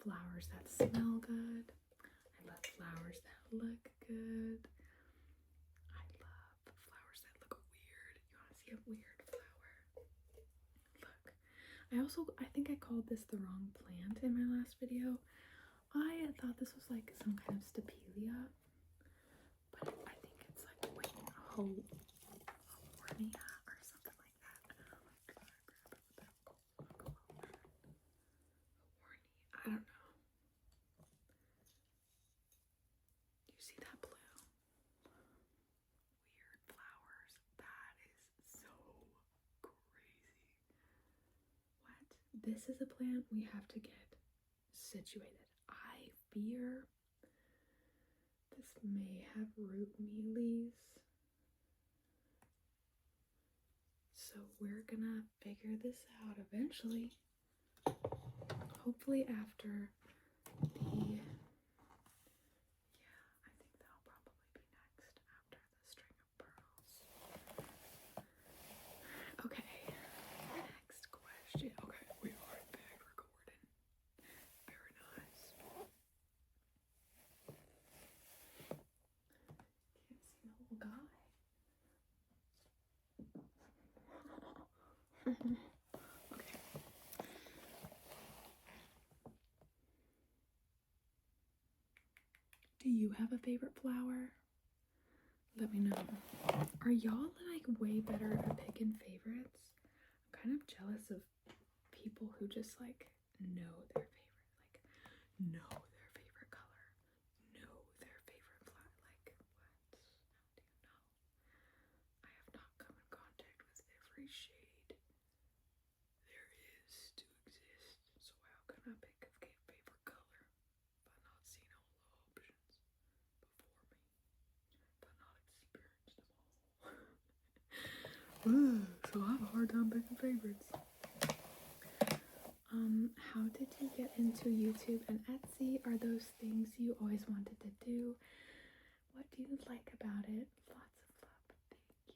flowers that smell good. I love flowers that look good. I love flowers that look weird. You want to see a weird flower? Look. I think I called this the wrong plant in my last video. I thought this was like some kind of stapelia, but I think it's like a hornia or something like that. I don't know. Do you see that blue? Weird flowers. That is so crazy. What? This is a plant we have to get situated. I fear this may have root mealies. So we're gonna figure this out eventually. Hopefully after the, I think that'll probably be next after the string of pearls. Okay, next question. Okay, we are back recording. Very nice. Can't see the little guy. Okay. Do you have a favorite flower? Let me know. Are y'all like way better at picking favorites? I'm kind of jealous of people who just like know their favorite, like know their favorite color, know their favorite flower. Like what? How do you know? I have not come in contact with every shade there is to exist, so how can I pick a favorite color if I've not seen all the options before me? If I've not experienced them all. So I have a hard time picking favorites. How did you get into YouTube and Etsy? Are those things you always wanted to do? What do you like about it? Lots of love. Thank you.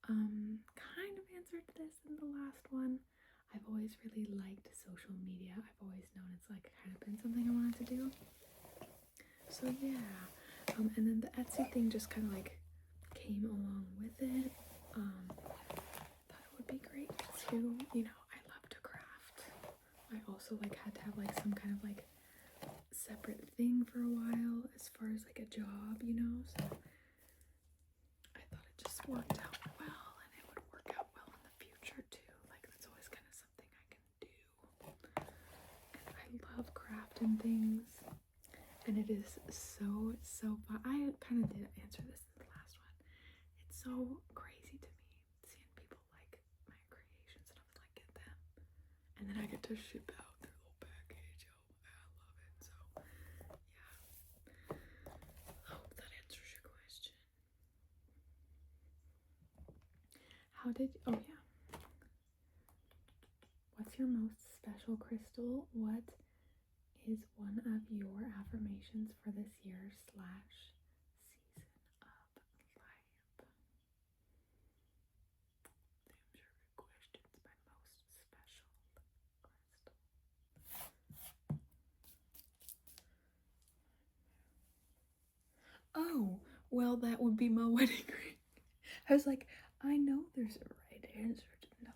I kind of answered this in the last one. I've always really liked social media. I've always known it's like kind of been something I wanted to do. So yeah. And then the Etsy thing just kind of like came along with it. Thought it would be great too, you know, I love to craft. I also like had to have like some kind of like separate thing for a while as far as like a job, you know, so I thought it just worked out well, and it would work out well in the future too. Like that's always kind of something I can do. And I love crafting things, and it is so fun. I kind of did answer this in the last one. It's so crazy to me seeing people like my creations, and I'm like, get them, and then I get to ship out their little package. Oh, I love it. So yeah, I hope that answers your question. Oh yeah, what's your most special crystal? What is one of your affirmations for this year / season of life? Those are good questions. My most special crystal. Oh, well, that would be my wedding ring. I was like, I know there's a right answer to no.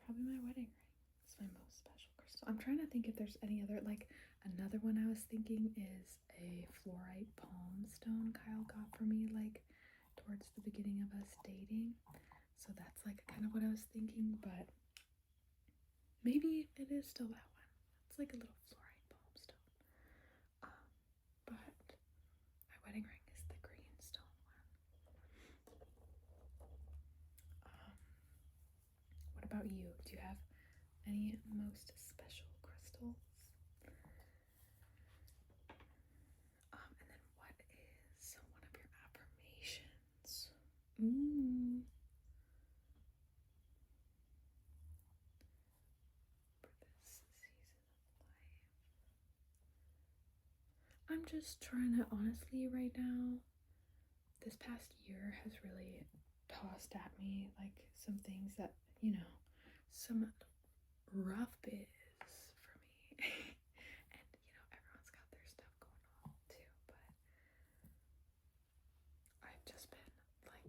Probably my wedding ring. It's my most special crystal. I'm trying to think if there's any other, like, another one I was thinking is a fluorite palm stone Kyle got for me, like, towards the beginning of us dating. So that's, like, kind of what I was thinking, but maybe it is still that one. It's like a little fluorite palm stone. But my wedding ring is the green stone one. What about you? Do you have any most special crystals? And then what is one of your affirmations? For this season of life. I'm just trying to, honestly, right now, this past year has really tossed at me like some things that, you know, some rough bits for me. And, you know, everyone's got their stuff going on too, but I've just been like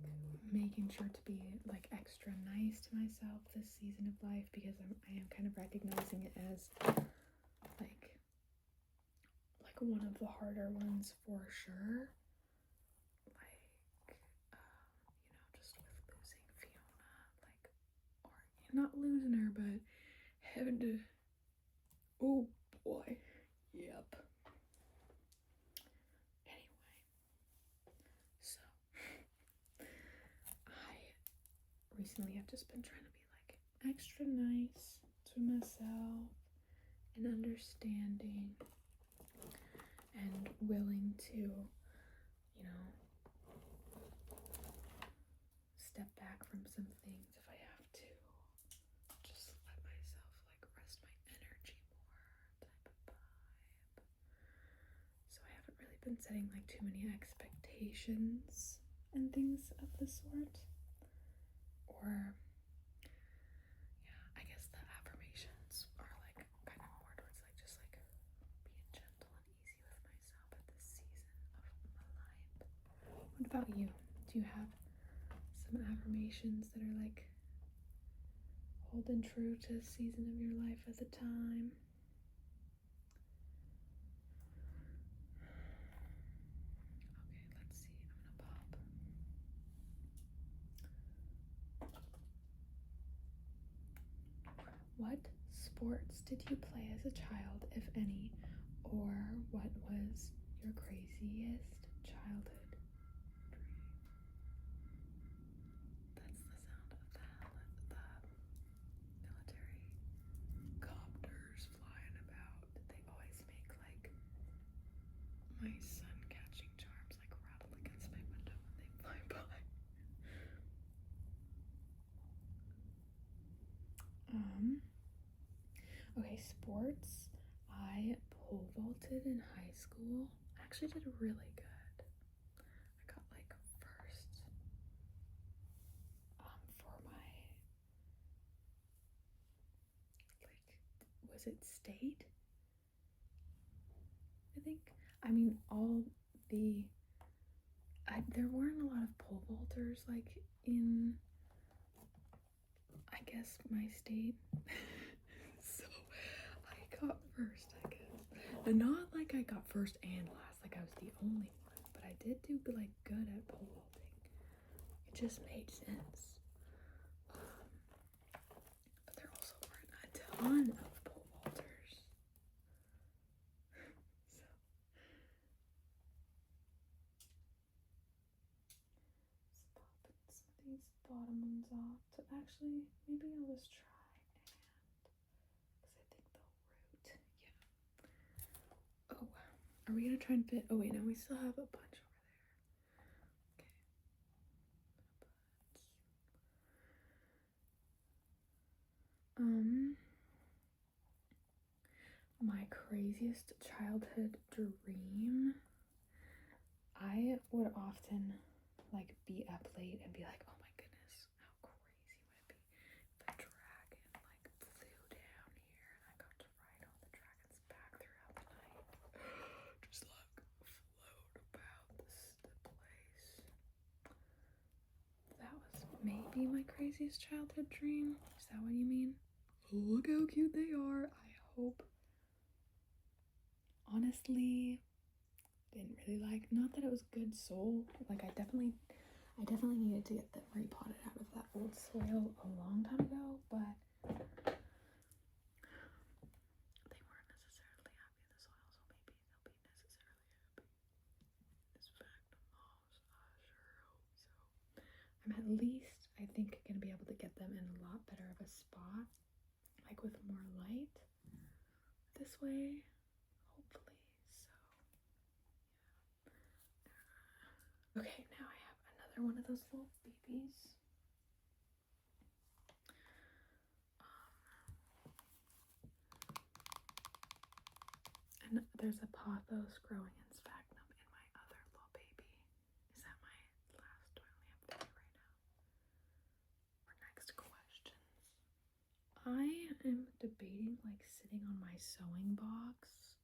making sure to be like extra nice to myself this season of life, because I am kind of recognizing it as like one of the harder ones for sure. Like, you know, just with losing Fiona, like, or not losing her, but having to, oh boy, yep. Anyway, so I recently have just been trying to be like extra nice to myself and understanding and willing to, you know, step back from some things if I have to. Just let myself like rest my energy more type of vibe. So I haven't really been setting like too many expectations and things of the sort. Or yeah, I guess the affirmations are like kind of more towards like just like being gentle and easy with myself at this season of my life. What about you? Do you have some affirmations that are like holding true to the season of your life at the time? Okay, let's see. I'm gonna pop. What sports did you play as a child, if any? Or what was your craziest childhood dream? That's the sound of the military copters flying about. They always make like my sun catching charms like rattle against my window when they fly by. Okay, sports. I pole vaulted in high school. I actually did really good. I got like first for my, like, was it state? I think. I mean, all the there weren't a lot of pole vaulters like in, I guess, my state. So I got first, I guess. And not like I got first and last, like I was the only one, but I did do like good at pole vaulting. It just made sense. But there also weren't a ton of pole vaulters. So popping some of these bottom ones off. So actually, maybe I'll just try because I think they'll root. Yeah. Oh, are we gonna try and fit? Oh wait, no, we still have a bunch over there. Okay. My craziest childhood dream. I would often like be up late and be like, oh my goodness, how crazy would it be if a dragon like flew down here and I got to ride on the dragon's back throughout the night. Just like float about the place. That was maybe my craziest childhood dream. Is that what you mean? Look how cute they are. I hope. Honestly, didn't really like, not that it was good soul. Like I definitely needed to get them repotted out of that old soil a long time ago, but they weren't necessarily happy in the soil, so maybe they'll be necessarily happy. This spagnum moss, I sure hope so. I'm at least, I think, gonna be able to get them in a lot better of a spot, like with more light this way, hopefully. So yeah. Okay, now I have another one of those little babies. And there's a pothos growing in sphagnum in my other little baby. Is that my last? Do I only have 3 right now? Or next questions. I am debating like sitting on my sewing box,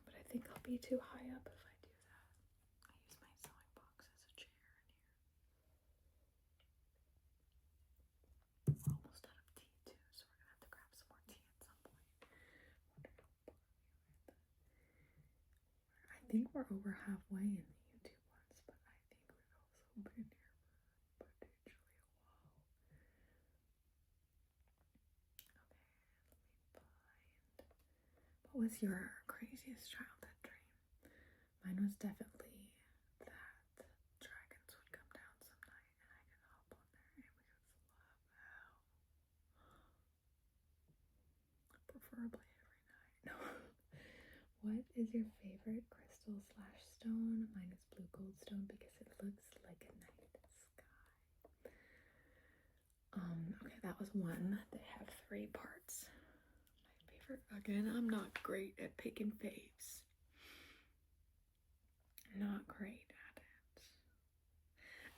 but I think I'll be too high up if I do that. I use my sewing box as a chair in here. We're almost out of tea too, so we're gonna have to grab some more tea at some point. I think we're over halfway in the YouTube ones, but I think we've also been here for potentially a while. Okay, let me find. What was your craziest childhood dream? Mine was definitely that dragons would come down some night and I could hop on there and we could slap out. Preferably every night. No. What is your favorite crystal / stone? Mine is blue goldstone because it looks like a night sky. Okay, that was one. They have 3 parts. My favorite, again, I'm not great at picking faves. Not great at it.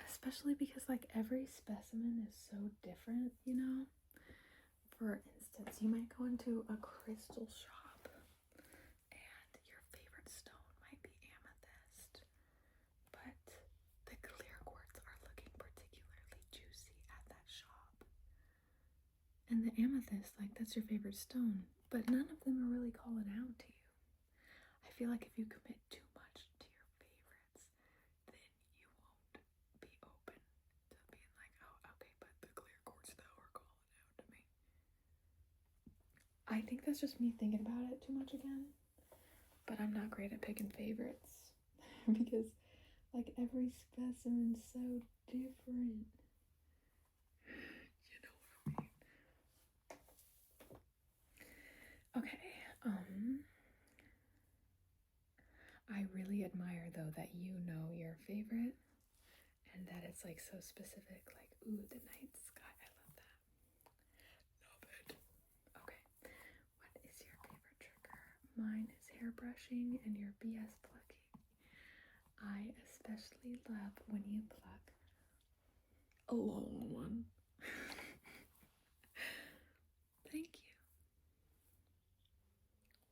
Especially because like every specimen is so different, you know? For instance, you might go into a crystal shop and your favorite stone might be amethyst, but the clear quartz are looking particularly juicy at that shop. And the amethyst, like that's your favorite stone, but none of them are really calling out to you. I feel like if you commit too much to your favorites, then you won't be open to being like, oh, okay, but the clear quartz though are calling out to me. I think that's just me thinking about it too much again, but I'm not great at picking favorites because like every specimen's so different. You know what I mean? Okay, I really admire though that you know your favorite and that it's like so specific, like, ooh, the night sky. I love that. Love it. Okay, what is your favorite trigger? Mine is hair brushing and your BS plucking. I especially love when you pluck a long one. Thank you.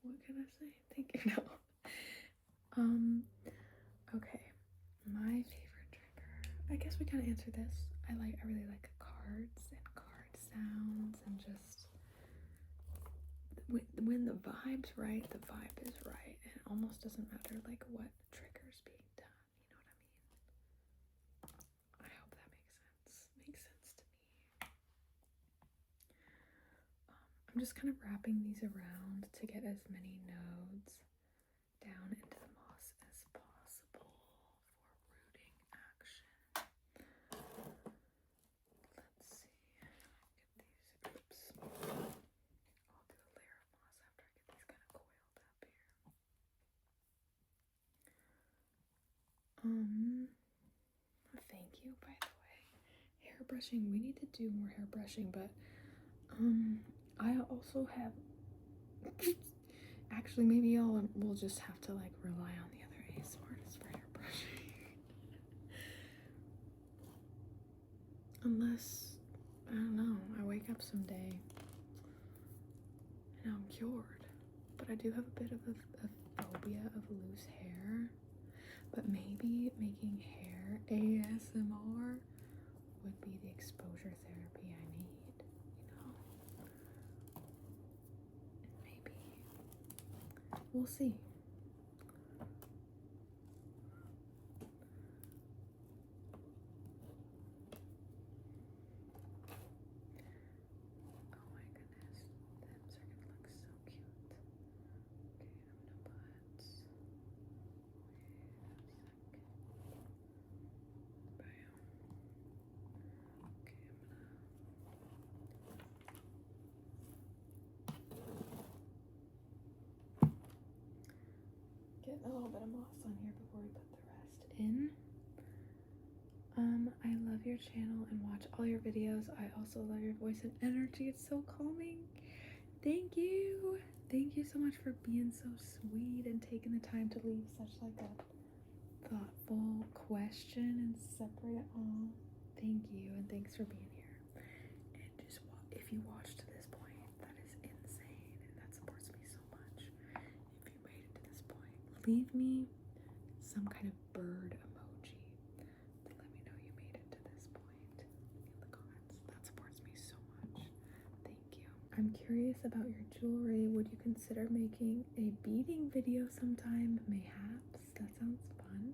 What can I say? Thank you. No. Okay. I guess we kind of answered this. I really like cards and card sounds, and just when the vibe's right, the vibe is right. And it almost doesn't matter like what triggers being done. You know what I mean? I hope that makes sense. Makes sense to me. I'm just kind of wrapping these around to get as many nodes down into the moss as possible for rooting action. Let's see. Get these. Oops. I'll do a layer of moss after I get these kind of coiled up here. Thank you, by the way. Hair brushing. We need to do more hair brushing, but I also have. Actually, maybe y'all will just have to like rely on the other ASMR artists for hair brushing. Unless, I don't know, I wake up someday and I'm cured. But I do have a bit of a phobia of loose hair. But maybe making hair ASMR would be the exposure therapy I need, you know? Maybe. We'll see. Oh my goodness, them's are gonna look so cute. Okay, I'm gonna put. Bam. Okay, get a little bit of moss on here before we put the rest in. I love your channel and watch all your videos. I also love your voice and energy. It's so calming. Thank you. Thank you so much for being so sweet and taking the time to leave such like a thoughtful question and separate it all. Thank you, and thanks for being here. And just if you watched to this point, that is insane, and that supports me so much. If you made it to this point, leave me some kind of bird emoji to let me know you made it to this point in the comments. That supports me so much. Thank you. I'm curious about your jewelry. Would you consider making a beading video sometime? Mayhaps. That sounds fun.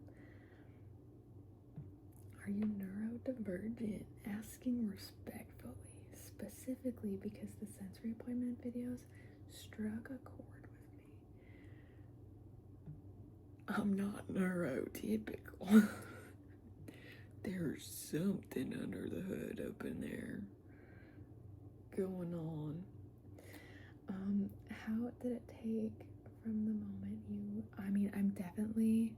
Are you neurodivergent? Asking respectfully, specifically because the sensory appointment videos struck a chord with me. I'm not neurotypical. There's something under the hood up in there going on. How did it take from the moment you, I mean, I'm definitely,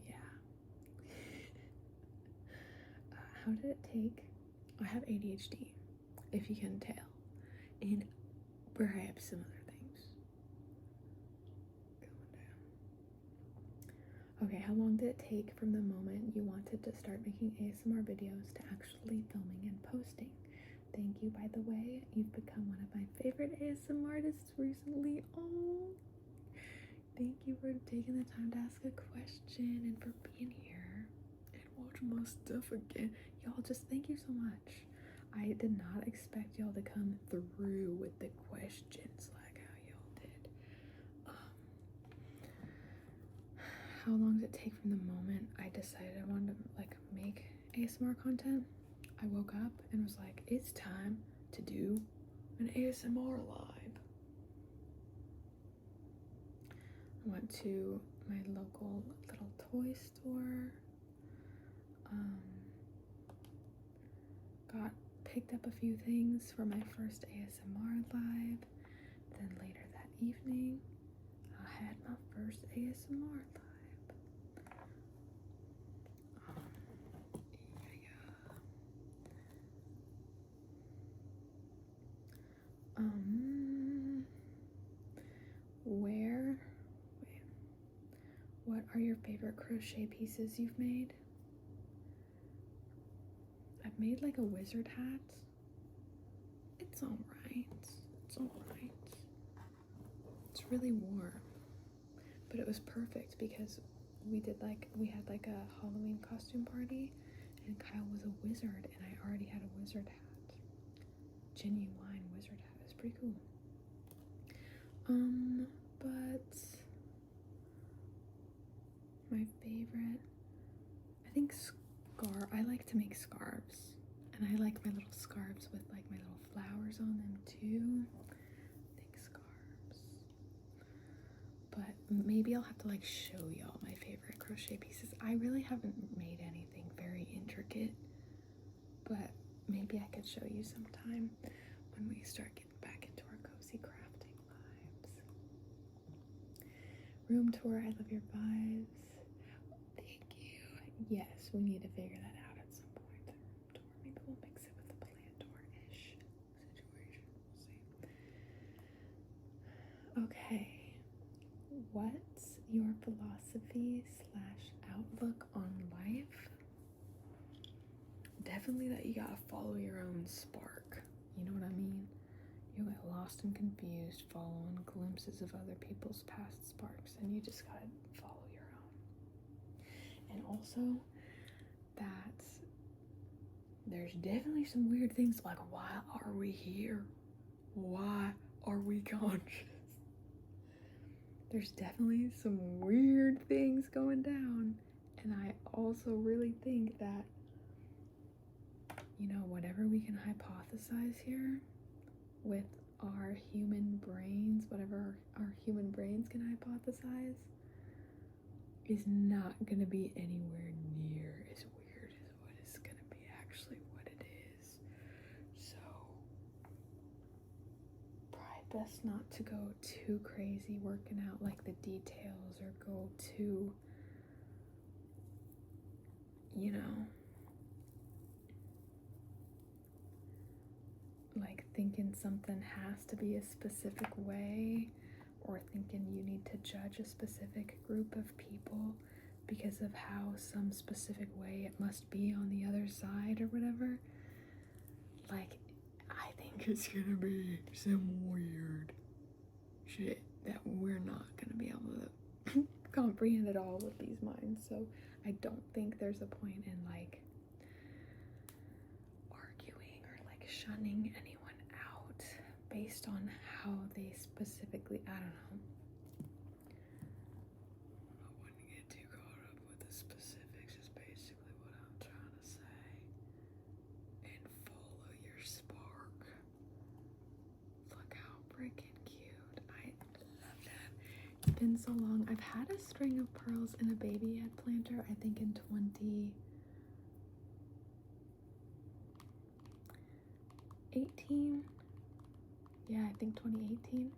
yeah. How did it take, I have ADHD, if you can tell, and perhaps some other things. Going down. Okay, how long did it take from the moment you wanted to start making ASMR videos to actually filming and posting? Thank you, by the way. You've become one of my favorite ASMR artists recently. Oh, thank you for taking the time to ask a question and for being here and watch my stuff again. Y'all, just thank you so much. I did not expect y'all to come through with the questions like how y'all did. How long did it take from the moment I decided I wanted to like make ASMR content? I woke up and was like, it's time to do an ASMR live. I went to my local little toy store. Picked up a few things for my first ASMR live. Then later that evening, I had my first ASMR live. What are your favorite crochet pieces you've made? I've made like a wizard hat. It's alright. It's alright. It's really warm. But it was perfect because we had like a Halloween costume party, and Kyle was a wizard, and I already had a wizard hat. Genuine wizard hat. It was pretty cool. But my favorite, I think I like to make scarves, and I like my little scarves with like my little flowers on them too. I think scarves. But maybe I'll have to like show y'all my favorite crochet pieces. I really haven't made anything very intricate, but maybe I could show you sometime when we start getting back into our cozy crafting vibes. Room tour, I love your vibes. Thank you. Yes, we need to figure that out at some point. The room tour, maybe we'll mix it with the plant tour-ish situation. We'll see. Okay. What's your philosophy/outlook on life? Definitely that you gotta follow your own spark. You know what I mean? You get lost and confused following glimpses of other people's past sparks, and you just gotta follow your own. And also that there's definitely some weird things like, why are we here? Why are we conscious? There's definitely some weird things going down, and I also really think that, you know, whatever we can hypothesize here with our human brains, whatever our human brains can hypothesize, is not going to be anywhere near as weird as what is going to be actually what it is. So probably best not to go too crazy working out like the details, or go too, you know, like thinking something has to be a specific way, or thinking you need to judge a specific group of people because of how some specific way it must be on the other side or whatever. Like, I think it's gonna be some weird shit that we're not gonna be able to comprehend at all with these minds. So I don't think there's a point in like arguing or like shunning anyone out based on how they specifically, I don't know. I wouldn't get too caught up with the specifics, is basically what I'm trying to say. And follow your spark. Look how freaking cute. I love that. It's been so long. I've had a string of pearls in a baby head planter, I think in 2018. Yeah, I think 2018.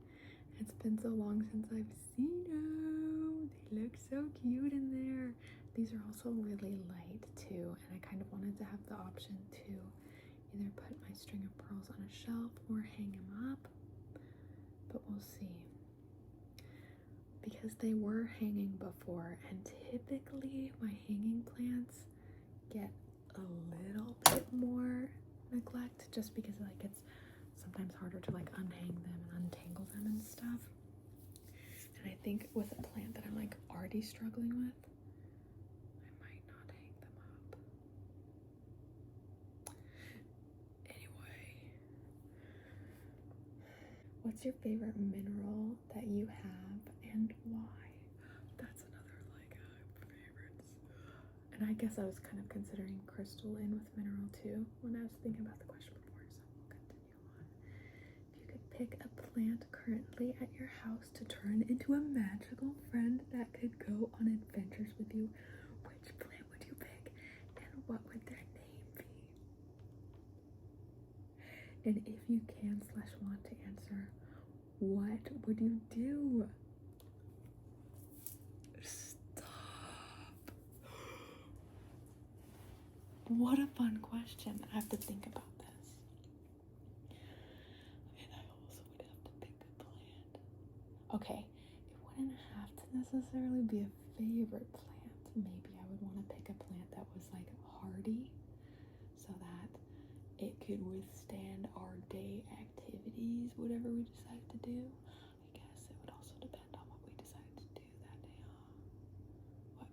It's been so long since I've seen them. They look so cute in there. These are also really light too, and I kind of wanted to have the option to either put my string of pearls on a shelf or hang them up, but we'll see. Because they were hanging before, and typically my hanging plants get a little bit more neglect just because like it's sometimes harder to like unhang them and untangle them and stuff. And I think with a plant that I'm like already struggling with, I might not hang them up. Anyway, what's your favorite mineral that you have and why? That's another like favorites. And I guess I was kind of considering crystal in with mineral too when I was thinking about the question before, so we'll continue on. If you could pick a plant currently at your house to turn into a magical friend that could go on adventures with you, which plant would you pick and what would their name be? And if you can/want to answer, what would you do? Stop. What a fun question. I have to think about this. And I also would have to pick a plant. Okay, it wouldn't have to necessarily be a favorite plant. Maybe I would want to pick a plant that was like hardy, so that it could withstand our day activities, whatever we decide to do. I guess it would also depend on what we decide to do that day. What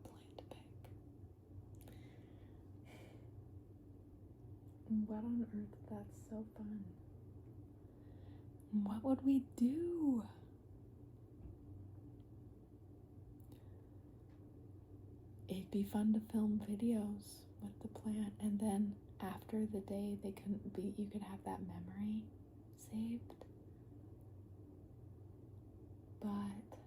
What on earth? That's so fun. What would we do? It'd be fun to film videos with the plant, and then after the day they couldn't be, you could have that memory saved. But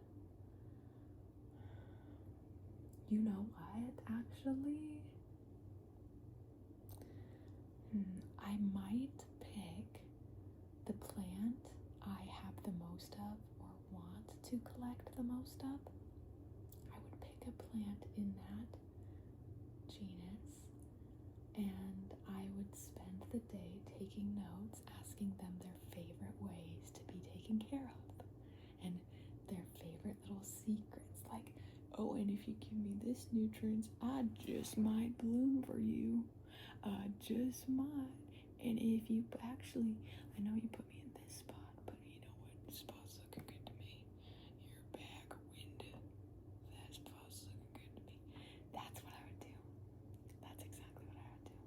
you know what, actually? I might pick the plant I have the most of or want to collect the most of. I would pick a plant in that genus and I would spend the day taking notes, asking them their favorite ways to be taken care of and their favorite little secrets, like, oh, and if you give me this nutrients, I just might bloom for you. I just might. And if you actually, I know you put me in this spot, but you know what spot's looking good to me? Your back window. That spot's looking good to me. That's what I would do. That's exactly what I would do.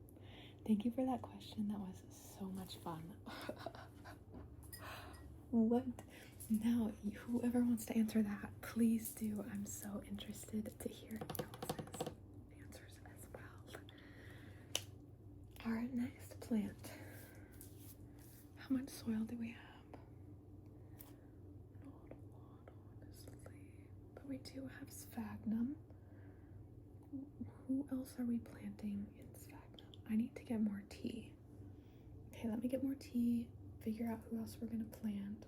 Thank you for that question. That was so much fun. What? Now, whoever wants to answer that, please do. I'm so interested to hear else's answers as well. Our next plant. How much soil do we have? Not a lot, honestly. But we do have sphagnum. Who else are we planting in sphagnum? I need to get more tea. Okay, let me get more tea, figure out who else we're gonna plant,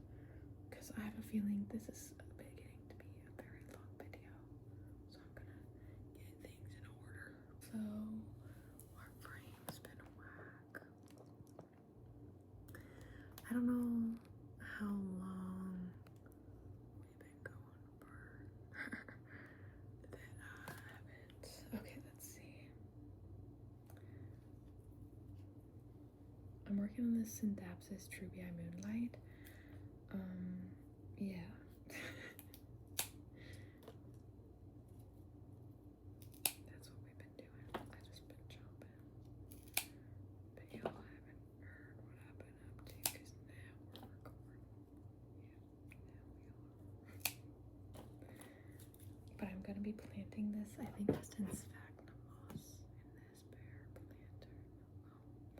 because I have a feeling this is beginning to be a very long video. So I'm gonna get things in order. So our frame's been whack. I don't know how long we've been going for that I haven't. Okay, let's see. I'm working on this Synapsis Trubii Moonlight. Yeah. That's what we've been doing. I just been chopping. But y'all haven't heard what I've been up to because now we're recording. Yeah, now we are. But I'm gonna be planting this, I think, just in sphagnum moss in this bare planter.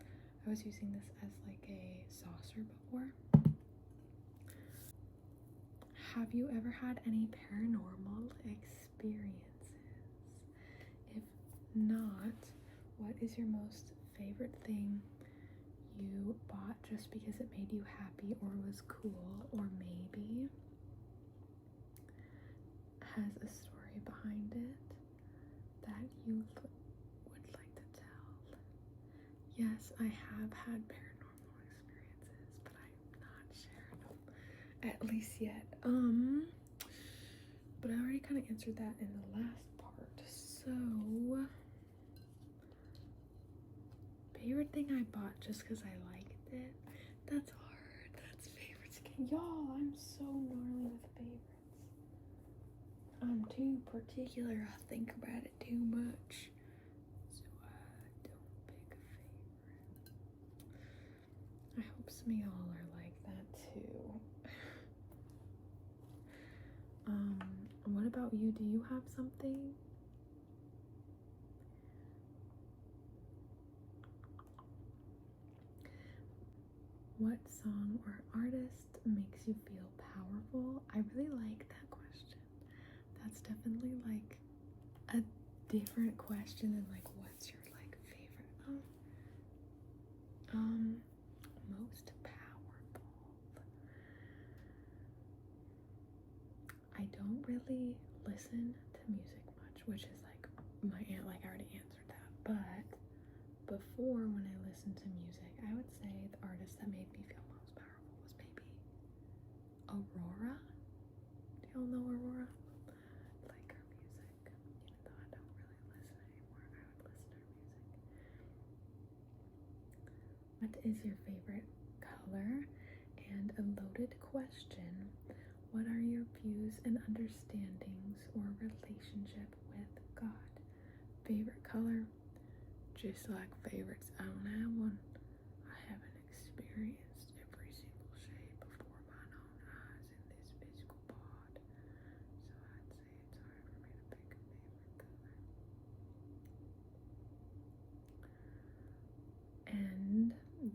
Oh. I was using this as like a saucer before. Have you ever had any paranormal experiences? If not, what is your most favorite thing you bought just because it made you happy or was cool, or maybe has a story behind it that you would like to tell? Yes, I have had paranormal experiences, but I'm not sharing them, at least yet. But I already kind of answered that in the last part. So, favorite thing I bought just because I liked it? That's hard. That's favorites again. Y'all, I'm so gnarly with favorites. I'm too particular. I think about it too much. So I don't pick a favorite. I hope some of y'all are like that too. What about you? Do you have something? What song or artist makes you feel powerful? I really like that question. That's definitely like a different question than like what's your like favorite most powerful. I don't really listen to music much, which is like my aunt, like I already answered that. But before, when I listened to music, I would say the artist that made me feel most powerful was maybe Aurora. Do y'all know Aurora? I like her music. Even though I don't really listen anymore, I would listen to her music. What is your favorite color? And a loaded question. What are your views and understandings or relationship with God? Favorite color? Just like favorites, I don't have one.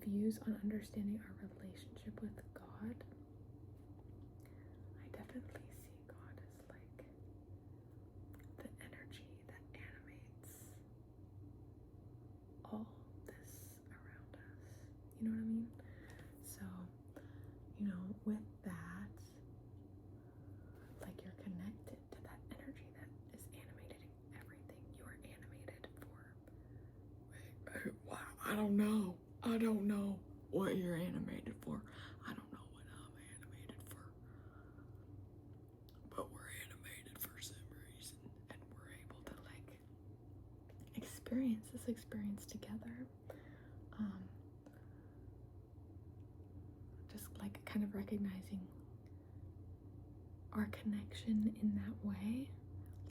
views on understanding our relationship with God. I definitely see God as like the energy that animates all this around us. You know what I mean? So, you know, with that, like you're connected to that energy that is animating everything. You are animated for. I don't know. I don't know what you're animated for. I don't know what I'm animated for. But we're animated for some reason. And we're able to like experience this experience together. Just like kind of recognizing our connection in that way.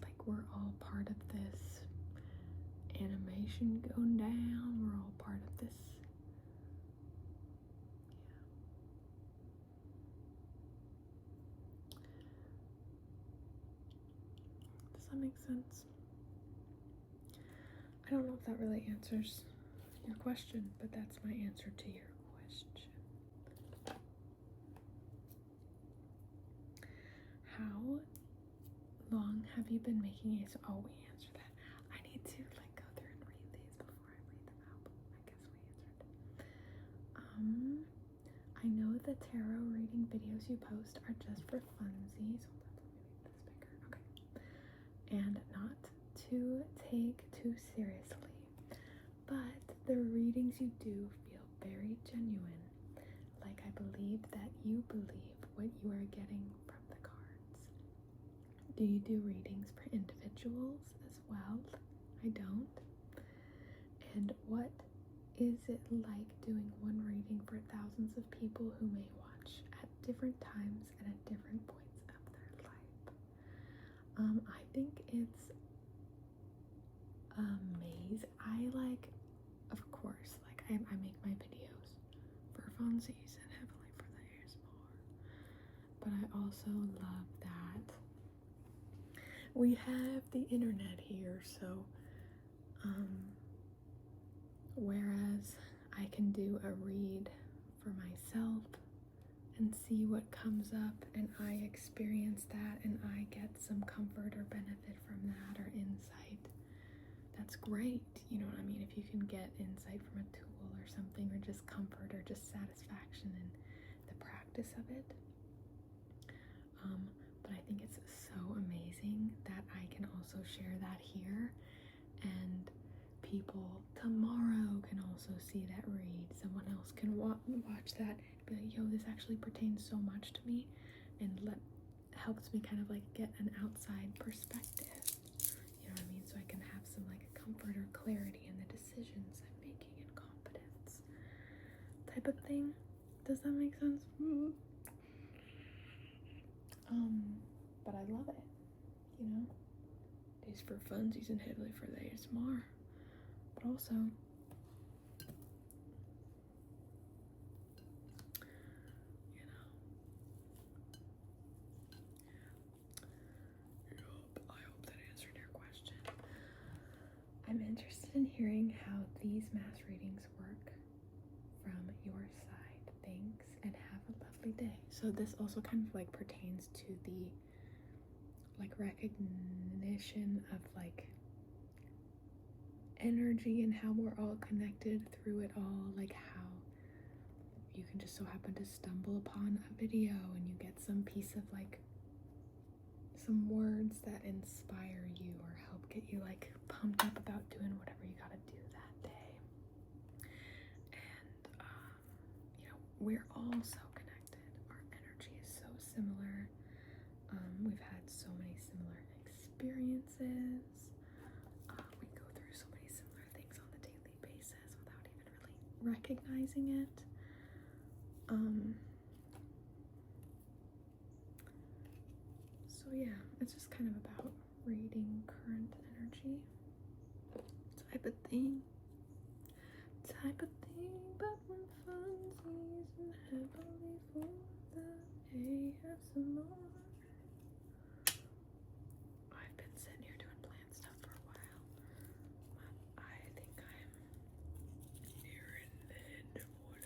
Like we're all part of this animation going down. We're all part of this. Does that make sense? I don't know if that really answers your question, but that's my answer to your question. How long have you been making a... Oh, we answered that. I need to like go through and read these before I read them out. I guess we answered. I know the tarot reading videos you post are just for funsies. Hold on, let me make this bigger. Okay. And not to take too seriously. But the readings you do feel very genuine. Like I believe that you believe what you are getting from the cards. Do you do readings for individuals as well? I don't. And what is it like doing one reading for thousands of people who may watch at different times and at different points of their life? I think it's amazing. I like, of course, like I make my videos for funsies and heavily for the ASMR. But I also love that we have the internet here, so whereas I can do a read for myself and see what comes up and I experience that and I get some comfort or benefit from that or insight, that's great. You know what I mean? If you can get insight from a tool or something, or just comfort or just satisfaction in the practice of it. But I think it's so amazing that I can also share that here, and people tomorrow can also see that read. Someone else can watch that and be like, yo, this actually pertains so much to me, and helps me kind of like get an outside perspective. You know what I mean? So I can have some like comfort or clarity in the decisions I'm making and confidence type of thing. Does that make sense? But I love it, you know? Days for funsies and heavily for the ASMR. But also, you know, I hope that answered your question. I'm interested in hearing how these mass readings work from your side. Thanks, and have a lovely day. So this also kind of like pertains to the like recognition of like energy and how we're all connected through it all. Like how you can just so happen to stumble upon a video and you get some piece of like some words that inspire you or help get you like pumped up about doing whatever you gotta do that day. And you know, we're all so connected. Our energy is so similar. We've had so many similar experiences. We go through so many similar things on a daily basis without even really recognizing it. So yeah, it's just kind of about reading current energy type of thing, but when funsies and heavily for the ASMR. I've been sitting here doing plant stuff for a while, but I think I'm nearing the end of what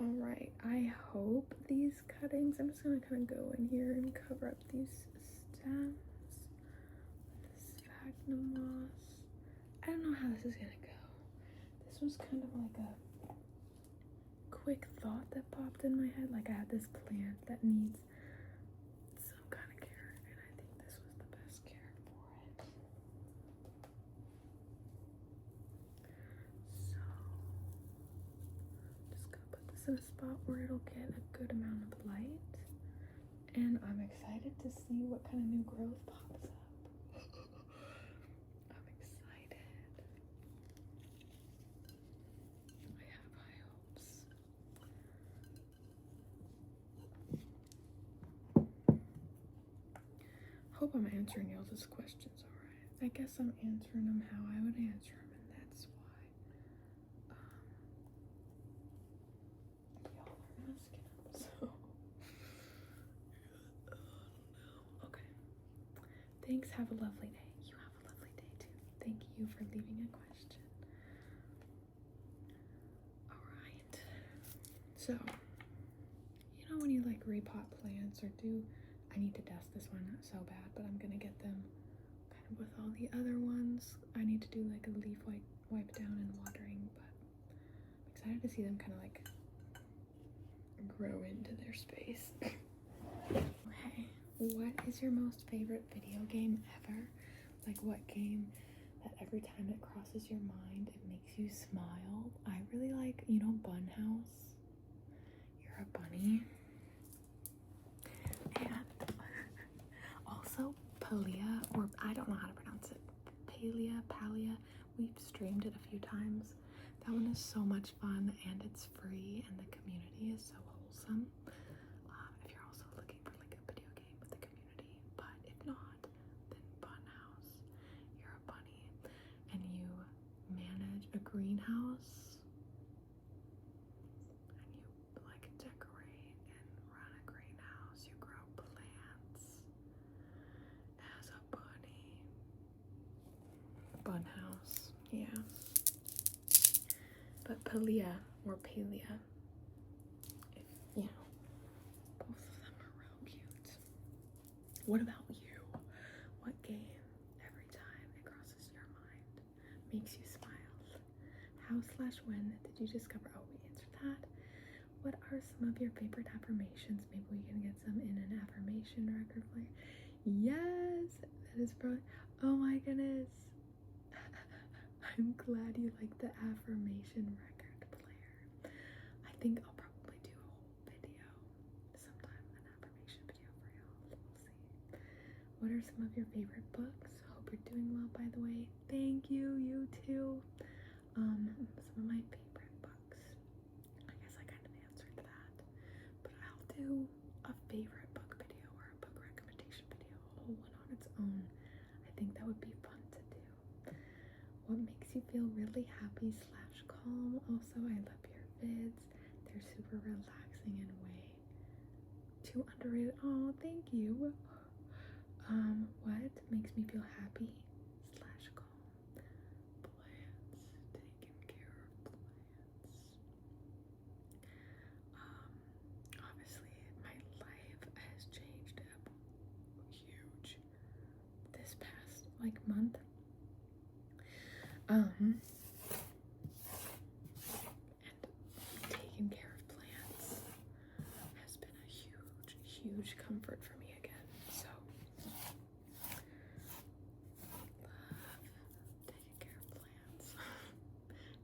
Alright, I hope these cuttings, I'm just gonna kind of go in here and cover up these stems with the sphagnum moss. I don't know how this is gonna go. This was kind of like a quick thought that popped in my head. Like I had this plant that needs some kind of care, and I think this was the best care for it. So, just gonna put this in a spot where it'll get a good amount of light. And I'm excited to see what kind of new growth pops up. I'm excited. I have high hopes. Hope I'm answering y'all's questions alright. I guess I'm answering them how I would answer them, and that's why y'all are asking them, so okay. Thanks, have a lovely day. You have a lovely day too. Thank you for leaving a question. Alright. So, you know when you like repot plants or do, I need to dust this one so bad, but I'm gonna get them kind of with all the other ones. I need to do like a leaf wipe down and watering, but I'm excited to see them kind of like grow into their space. Okay, what is your most favorite video game ever? Like what game that every time it crosses your mind, it makes you smile? I really like, you know, Bunhouse. You're a bunny. And also Palia, or I don't know how to pronounce it. Palia. We've streamed it a few times. That one is so much fun and it's free and the community is so wholesome. If you're also looking for like a video game with the community, but if not, then Bunhouse. You're a bunny and you manage a greenhouse and you like decorate and run a greenhouse. You grow plants as a bunny. Bunhouse, yeah. But Palia or Palia, if you know, both of them are real cute. What about you? What game every time it crosses your mind makes you smile? How/when did you discover? Oh, we answered that. What are some of your favorite affirmations? Maybe we can get some in an affirmation record player. Yes, that is probably. Oh my goodness. I'm glad you like the affirmation record player. I think I'll probably do a whole video sometime, an affirmation video for y'all. We'll see. What are some of your favorite books? Hope you're doing well, by the way. Thank you, you too. Some of my favorite books. I guess I kind of answered that, but I'll do a favorite book video or a book recommendation video, a whole one on its own. I think that would be fun to do. What makes you feel really happy/calm? Also, I love your vids. They're super relaxing and way too underrated. Oh, thank you. What makes me feel happy/calm? Plants. Taking care of plants. Obviously, my life has changed huge this past like month. And taking care of plants has been a huge comfort for me again. So, love taking care of plants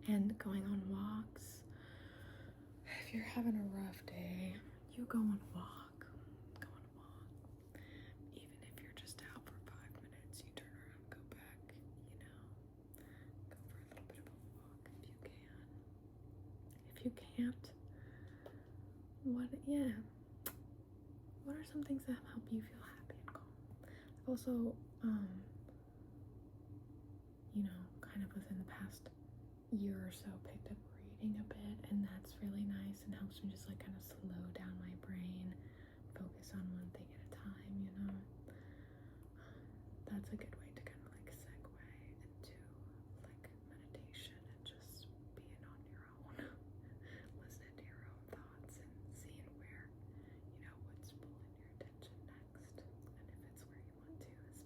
and going on walks. If you're having a rough day, you go on a walk. Go on a walk. Even if you're just out for 5 minutes, you turn around, go back, you know. Go for a little bit of a walk if you can. If you can't, what are some things that help you feel happy and calm? I've also, you know, kind of within the past year or so picked up reading a bit, and that's really nice and helps me just like kind of slow down my brain, focus on one thing at a time, you know. That's a good way to kind of like segue into like meditation and just being on your own, listening to your own thoughts.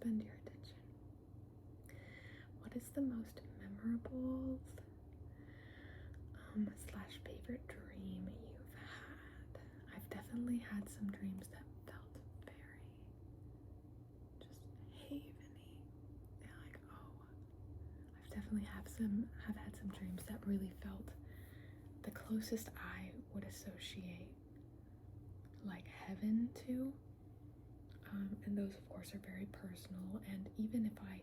spend your attention. What is the most memorable slash favorite dream you've had? I've definitely had some dreams that felt very just haveny. They're like, oh, I've definitely have had some dreams that really felt the closest I would associate like heaven to. And those of course are very personal, and even if I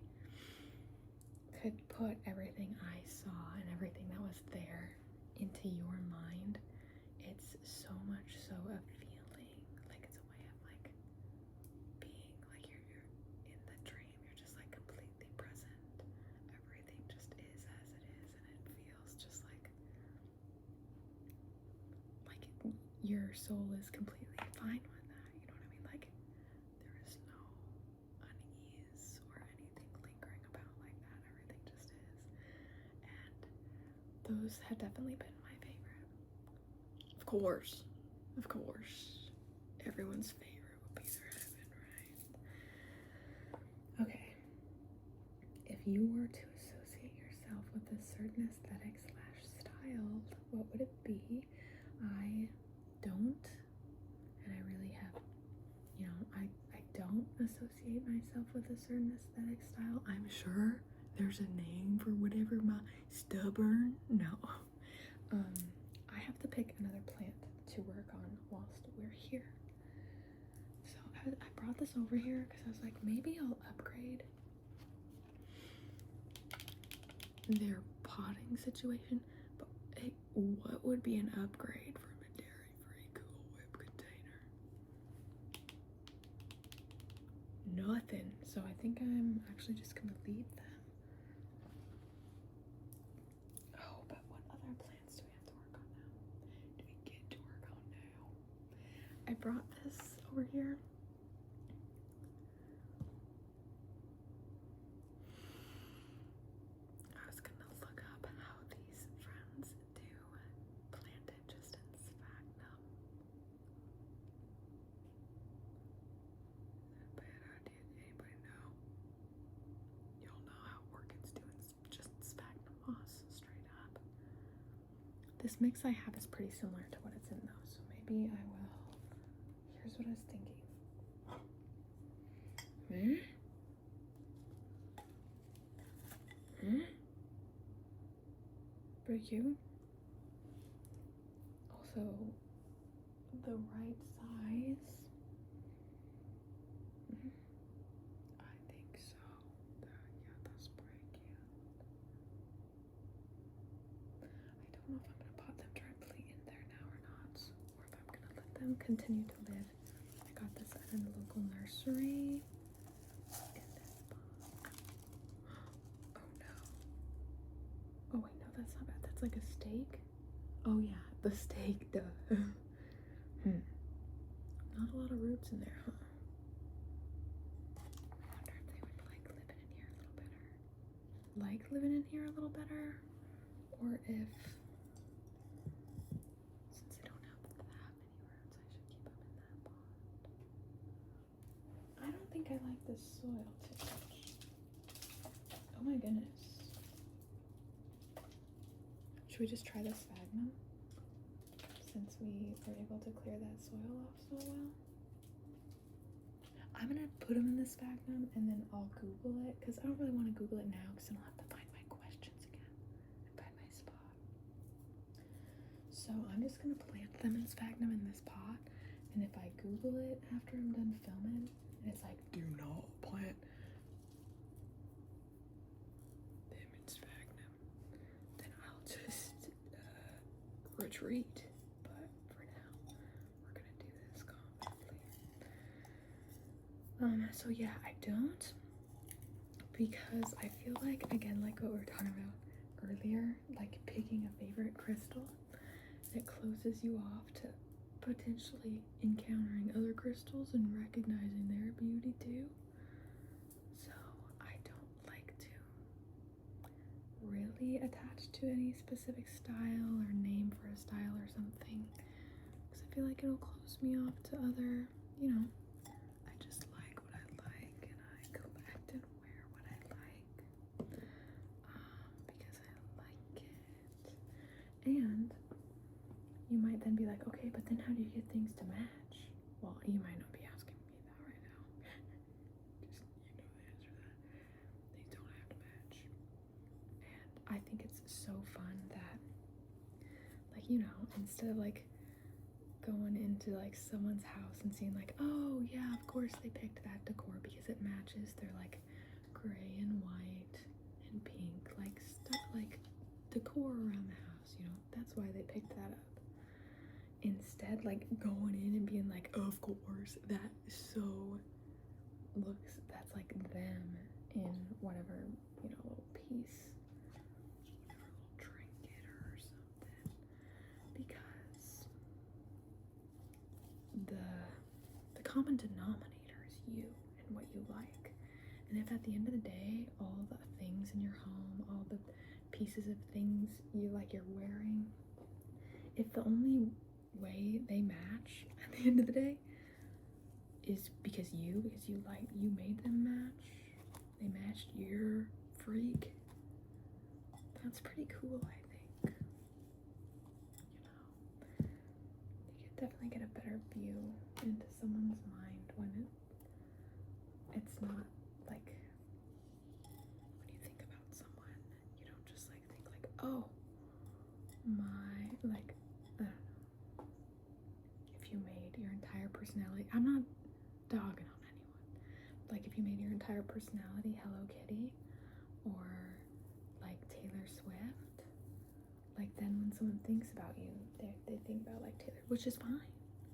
could put everything I saw and everything that was there into your mind, it's so much so a feeling, like it's a way of like being like you're in the dream, you're just like completely present, everything just is as it is, and it feels just like your soul is completely fine with that, you know what I mean? Like there is no unease or anything lingering about like that, everything just is. And those have definitely been my favorite. Of course, everyone's favorite would be their heaven, right? Okay, if you were to associate yourself with a certain aesthetic slash style, what would it be? I don't, and I really have, you know, I don't associate myself with a certain aesthetic style. I'm sure there's a name for whatever my stubborn, no. I have to pick another plant to work on whilst we're here. So I brought this over here because I was like, maybe I'll upgrade their potting situation. But hey, what would be an upgrade from a dairy-free Cool Whip container? Nothing. So I think I'm actually just gonna leave them. Oh, but what other plants do we have to work on now? Do we get to work on now? I brought this over here. I was gonna look up how these friends do planted just in sphagnum. Bad idea. Anybody know? Y'all know how orchids do just sphagnum moss, straight up. This mix I have is pretty similar to what it's in though, so maybe I will. Here's what I was thinking. Pretty cute. Also, the right size. I think so. Yeah, that's pretty cute. I don't know if I'm gonna pot them directly in there now or not, or if I'm gonna let them continue to live. I got this at a local nursery. In this pot. Oh no. Oh wait, no, that's not bad. That's like a steak. Oh yeah, the steak, duh. Not a lot of roots in there, huh? I wonder if they would like living in here a little better. Like living in here a little better? Or if, since they don't have that many roots, I should keep them in that pot. I don't think I like this soil too much. Oh my goodness. Should we just try the sphagnum? Since we were able to clear that soil off so well. I'm gonna put them in the sphagnum and then I'll Google it, because I don't really want to Google it now because then I'll have to find my questions again and find my spot. So I'm just gonna plant them in sphagnum in this pot, and if I Google it after I'm done filming and it's like, do not plant them in sphagnum, then I'll just retreat. But for now, we're gonna do this confidently. So yeah, I don't, because I feel like, again, like what we were talking about earlier, like picking a favorite crystal, it closes you off to potentially encountering other crystals and recognizing their beauty too. So I don't like to really attach to any specific style or name for a style or something, because I feel like it'll close me off to other, you know, I just like what I like and I collect might then be like, okay, but then how do you get things to match? Well, you might not be asking me that right now. Just, you know the answer to that. They don't have to match. And I think it's so fun that, like, you know, instead of like going into like someone's house and seeing like, oh yeah, of course they picked that decor because it matches their like gray and white and pink like stuff, like decor around the house, you know, that's why they picked that up. Instead, like going in and being like, of course that so looks, that's like them in whatever, you know, little piece, whatever little trinket or something, because the common denominator is you and what you like. And if at the end of the day, all the things in your home, all the pieces of things you like you're wearing, if the only way they match at the end of the day is because you made them match, they matched your freak, that's pretty cool, I think. You know, you could definitely get a better view into someone's mind when it's not like, when you think about someone, you don't just like think like, oh, my, like, I don't know, if you made your entire personality, I'm not dogging on anyone, like if you made your entire personality Hello Kitty or like Taylor Swift, like then when someone thinks about you, they think about like Taylor, which is fine.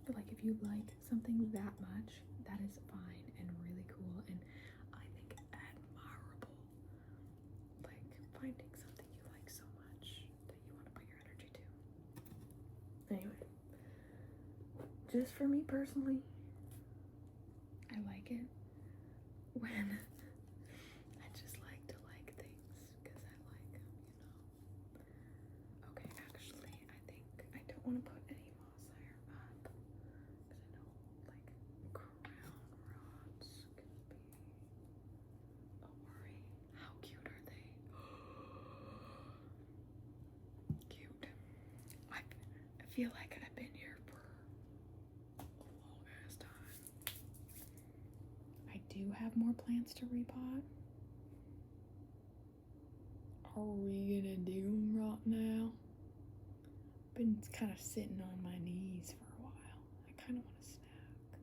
But like if you like something that much, that is fine and really cool and I think admirable. Like finding something you like so much that you want to put your energy to. Anyway, just for me personally, I like it when I just like to like things because I like them, you know. Okay, actually, I think I don't want to put any moss higher up because I know like crown rods can be a worry. How cute are they? Cute. I feel like I've been here for a long ass time. I do have more plants to repot. Are we gonna dig them right now? Been kind of sitting on my knees for a while. I kind of want to snack.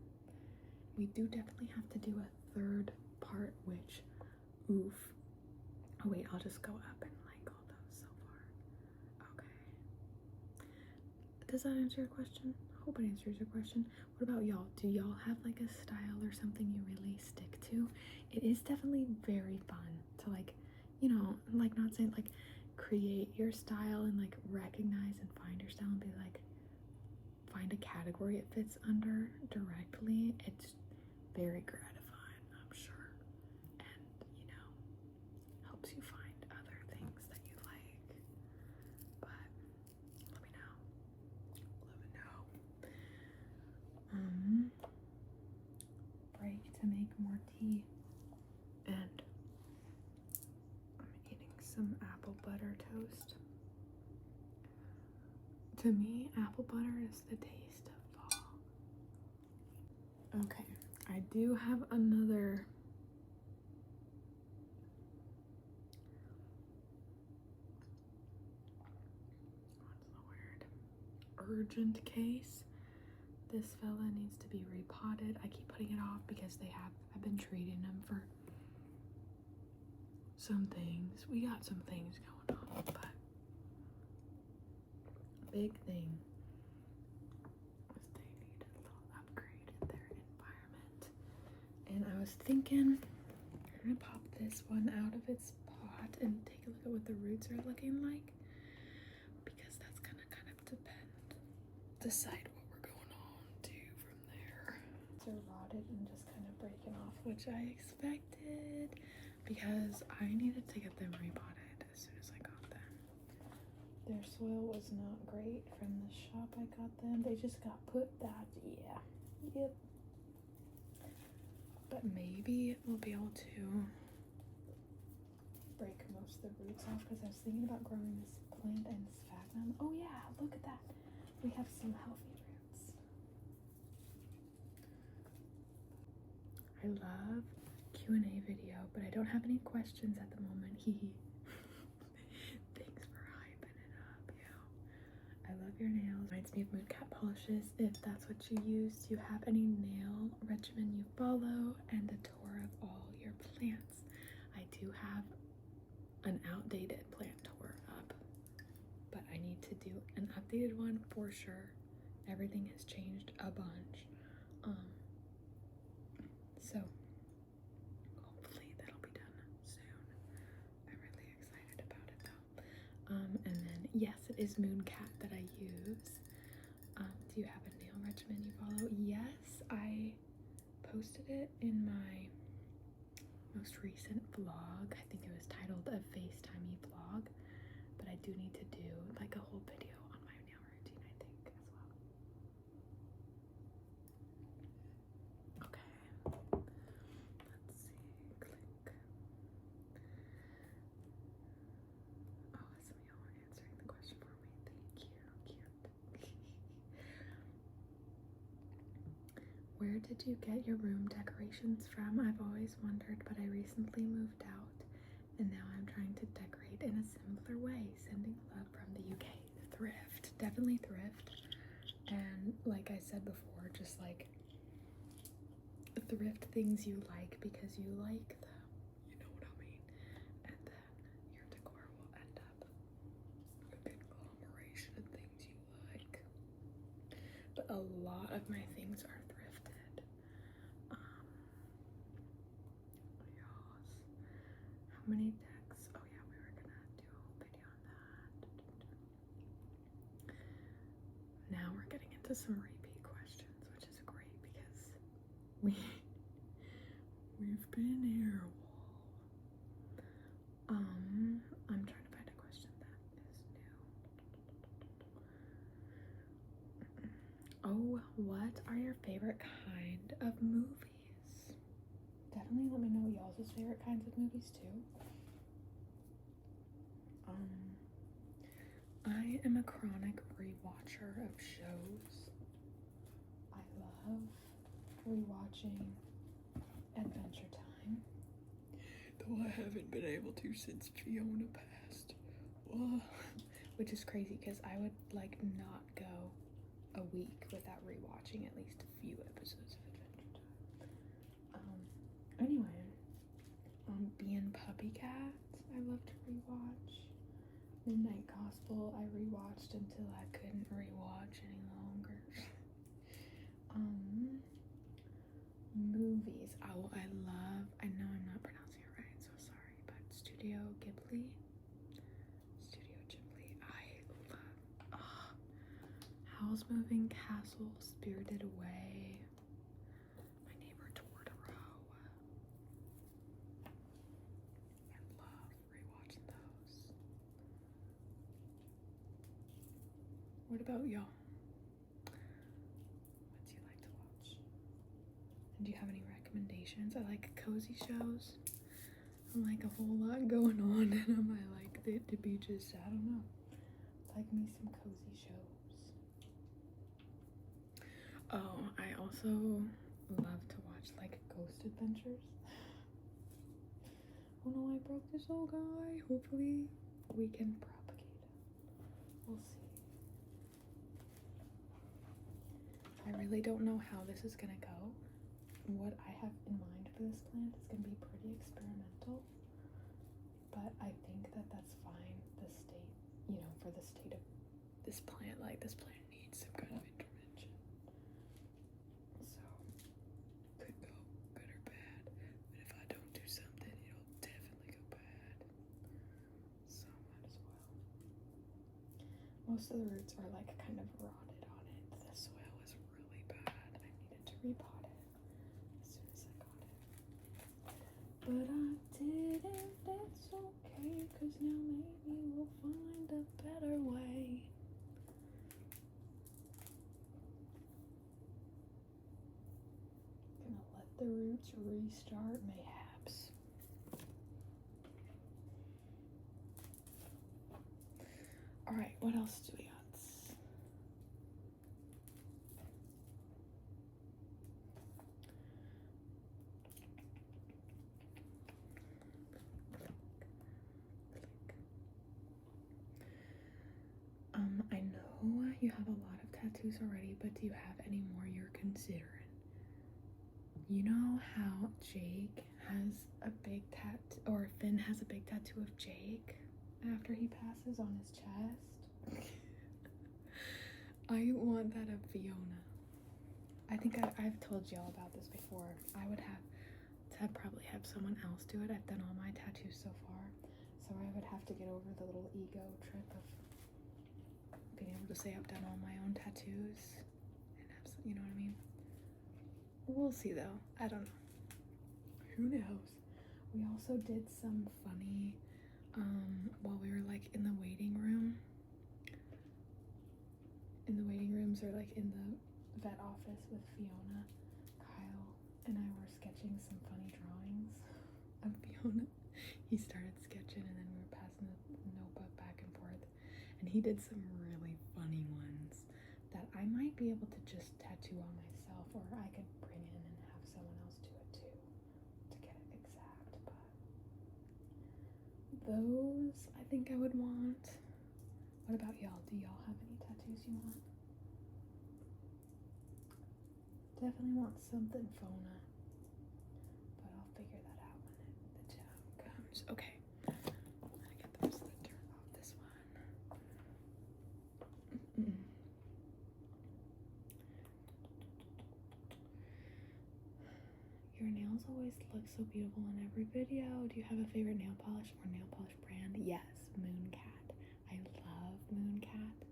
We do definitely have to do a third part, which, oof. Oh wait, I'll just go up and like all those so far. Okay. Does that answer your question? I hope it answers your question. What about y'all? Do y'all have like a style or something you really stick to? It is definitely very fun to like, you know, like not saying like create your style and like recognize and find your style and be like, find a category it fits under directly. It's very gratifying, I'm sure. And, you know, helps you find other things that you like. But let me know. Break to make more tea. And I'm eating some apple butter toast. To me, apple butter is the taste of fall. Okay, I do have another urgent case. This fella needs to be repotted. I keep putting it off because I've been treating him for some things. We got some things going on, but big thing was they needed a little upgrade in their environment. And I was thinking, I'm gonna pop this one out of its pot and take a look at what the roots are looking like, because that's gonna kind of decide what we're going on to from there. They're rotted and just kind of breaking off, which I expected because I needed to get them repotted as soon as I got them. Their soil was not great from the shop I got them. They just got put that, yeah, yep. But maybe we'll be able to break most of the roots off because I was thinking about growing this plant in sphagnum. Oh yeah, look at that. we have some healthy roots. I love Q&A video, but I don't have any questions at the moment. Hee. Thanks for hyping it up, yo. I love your nails. Reminds me of Mooncat polishes. If that's what you use, do you have any nail regimen you follow and a tour of all your plants? I do have an outdated plant tour up, but I need to do an updated one for sure. Everything has changed a bunch. So hopefully that'll be done soon. I'm really excited about it though. And then yes, it is Mooncat that I use. Do you have a nail regimen you follow? Yes, I posted it in my most recent vlog. I think it was titled a FaceTimey vlog, but I do need to do like a whole video on my nail routine, I think, as well. Okay, let's see, click. Oh, some of y'all are answering the question for me. Thank you, cute. Where did you get your room decorations from? I've always wondered, but I recently moved out and now I'm trying to decorate in a similar way. Sending love from the UK. Thrift. Definitely thrift. And like I said before, just like thrift things you like because you like them. You know what I mean? And then your decor will end up a conglomeration of things you like. But a lot of my things are thrifted. How many decks? Oh yeah, we were gonna do a whole video on that. Now we're getting into some repeat questions, which is great because we've been here a while. I'm trying to find a question that is new. Oh, what are your favorite kind of movies? Definitely let me know y'all's favorite kinds of movies too. I am a chronic rewatcher of shows. I love rewatching Adventure Time. Though I haven't been able to since Fiona passed. Which is crazy because I would like not go a week without rewatching at least a few episodes of Adventure Time. Anyway, being Puppy Cats, I love to rewatch. Midnight Gospel, I rewatched until I couldn't rewatch any longer. Movies. Oh, I know I'm not pronouncing it right, so sorry, but Studio Ghibli. I love Howl's Moving Castle, Spirited Away, My Neighbor Totoro. I love rewatching those. What about y'all? What do you like to watch? And do you have any recommendations? I like cozy shows. I like a whole lot going on, and I like it to be just, I don't know, like me some cozy shows. Oh, I also love to watch like Ghost Adventures. Oh no, I broke this old guy. Hopefully we can propagate him. We'll see. I really don't know how this is gonna go. What I have in mind for this plant is gonna be pretty experimental, but I think that that's fine. The state, for the state of this plant, like this plant needs some kind of intervention. So, could go good or bad, but if I don't do something, it'll definitely go bad. So, might as well. Most of the roots are like kind of rotted on it. The soil is really bad. I needed to repot it as soon as I got it. But I didn't, that's okay, cause now maybe we'll find a better way. Gonna let the roots restart, mayhaps. Alright, what else do we got? tattoos already, but do you have any more you're considering? You know how Jake has a big tattoo, or Finn has a big tattoo of Jake after he passes on his chest? I want that of Fiona. I think I've told y'all about this before. I would have to probably have someone else do it. I've done all my tattoos so far, so I would have to get over the little ego trip of being able to say I've done all my own tattoos and have some, you know what I mean? We'll see though. I don't know. Who knows? We also did some funny while we were like in the waiting room. In the waiting rooms, or like in the vet office with Fiona, Kyle and I were sketching some funny drawings of Fiona. He started sketching and then we were passing the notebook back and forth, and he did some really funny ones that I might be able to just tattoo on myself, or I could bring in and have someone else do it too to get it exact. But those I think I would want. What about y'all? Do y'all have any tattoos you want? Definitely want something Fona, but I'll figure that out when the time comes. Okay, I'm gonna get the rest of the dirt off this one. Your nails always look so beautiful in every video. Do you have a favorite nail polish or nail polish brand? Yes, Mooncat. I love Mooncat.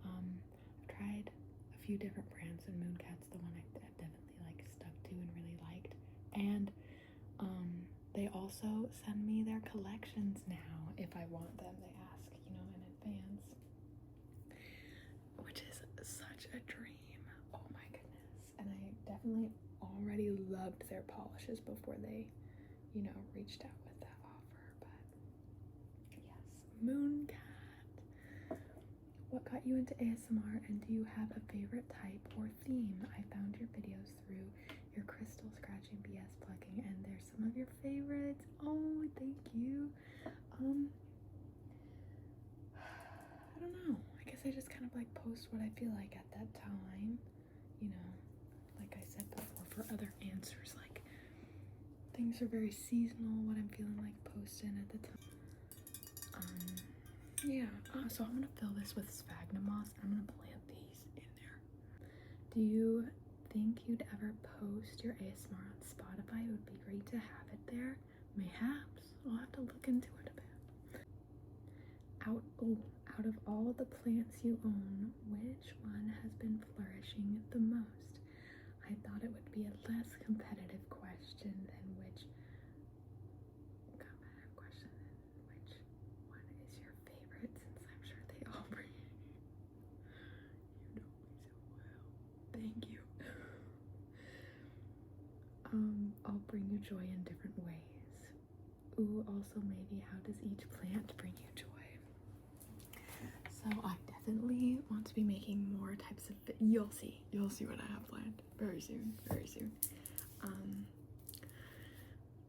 I've tried a few different brands, and Mooncat's the one I've definitely like stuck to and really liked. And they also send me their collections now if I want them. They ask, you know, in advance, which is such a dream. Oh my goodness. And I definitely already loved their polishes before they, you know, reached out with that offer. But yes, Mooncat. What got you into ASMR, and do you have a favorite type or theme? I found your videos through your crystal scratching BS plugging, and they're some of your favorites. Oh, thank you. I don't know. I guess I just kind of like post what I feel like at that time. You know, like I said before, for other answers, like things are very seasonal, what I'm feeling like posting at the time. Yeah, so I'm gonna fill this with sphagnum moss. I'm gonna plant these in there. Do you think you'd ever post your ASMR on Spotify? It would be great to have it there. Mayhaps. I'll have to look into it a bit. Out of all the plants you own, which one has been flourishing the most? I thought it would be a less competitive question than which one is your favorite, since I'm sure they all bring you. You know me so well. Thank you. I'll bring you joy in different ways. Ooh, also maybe how does each plant bring you joy? So I definitely want to be making more types of you'll see what I have planned very soon.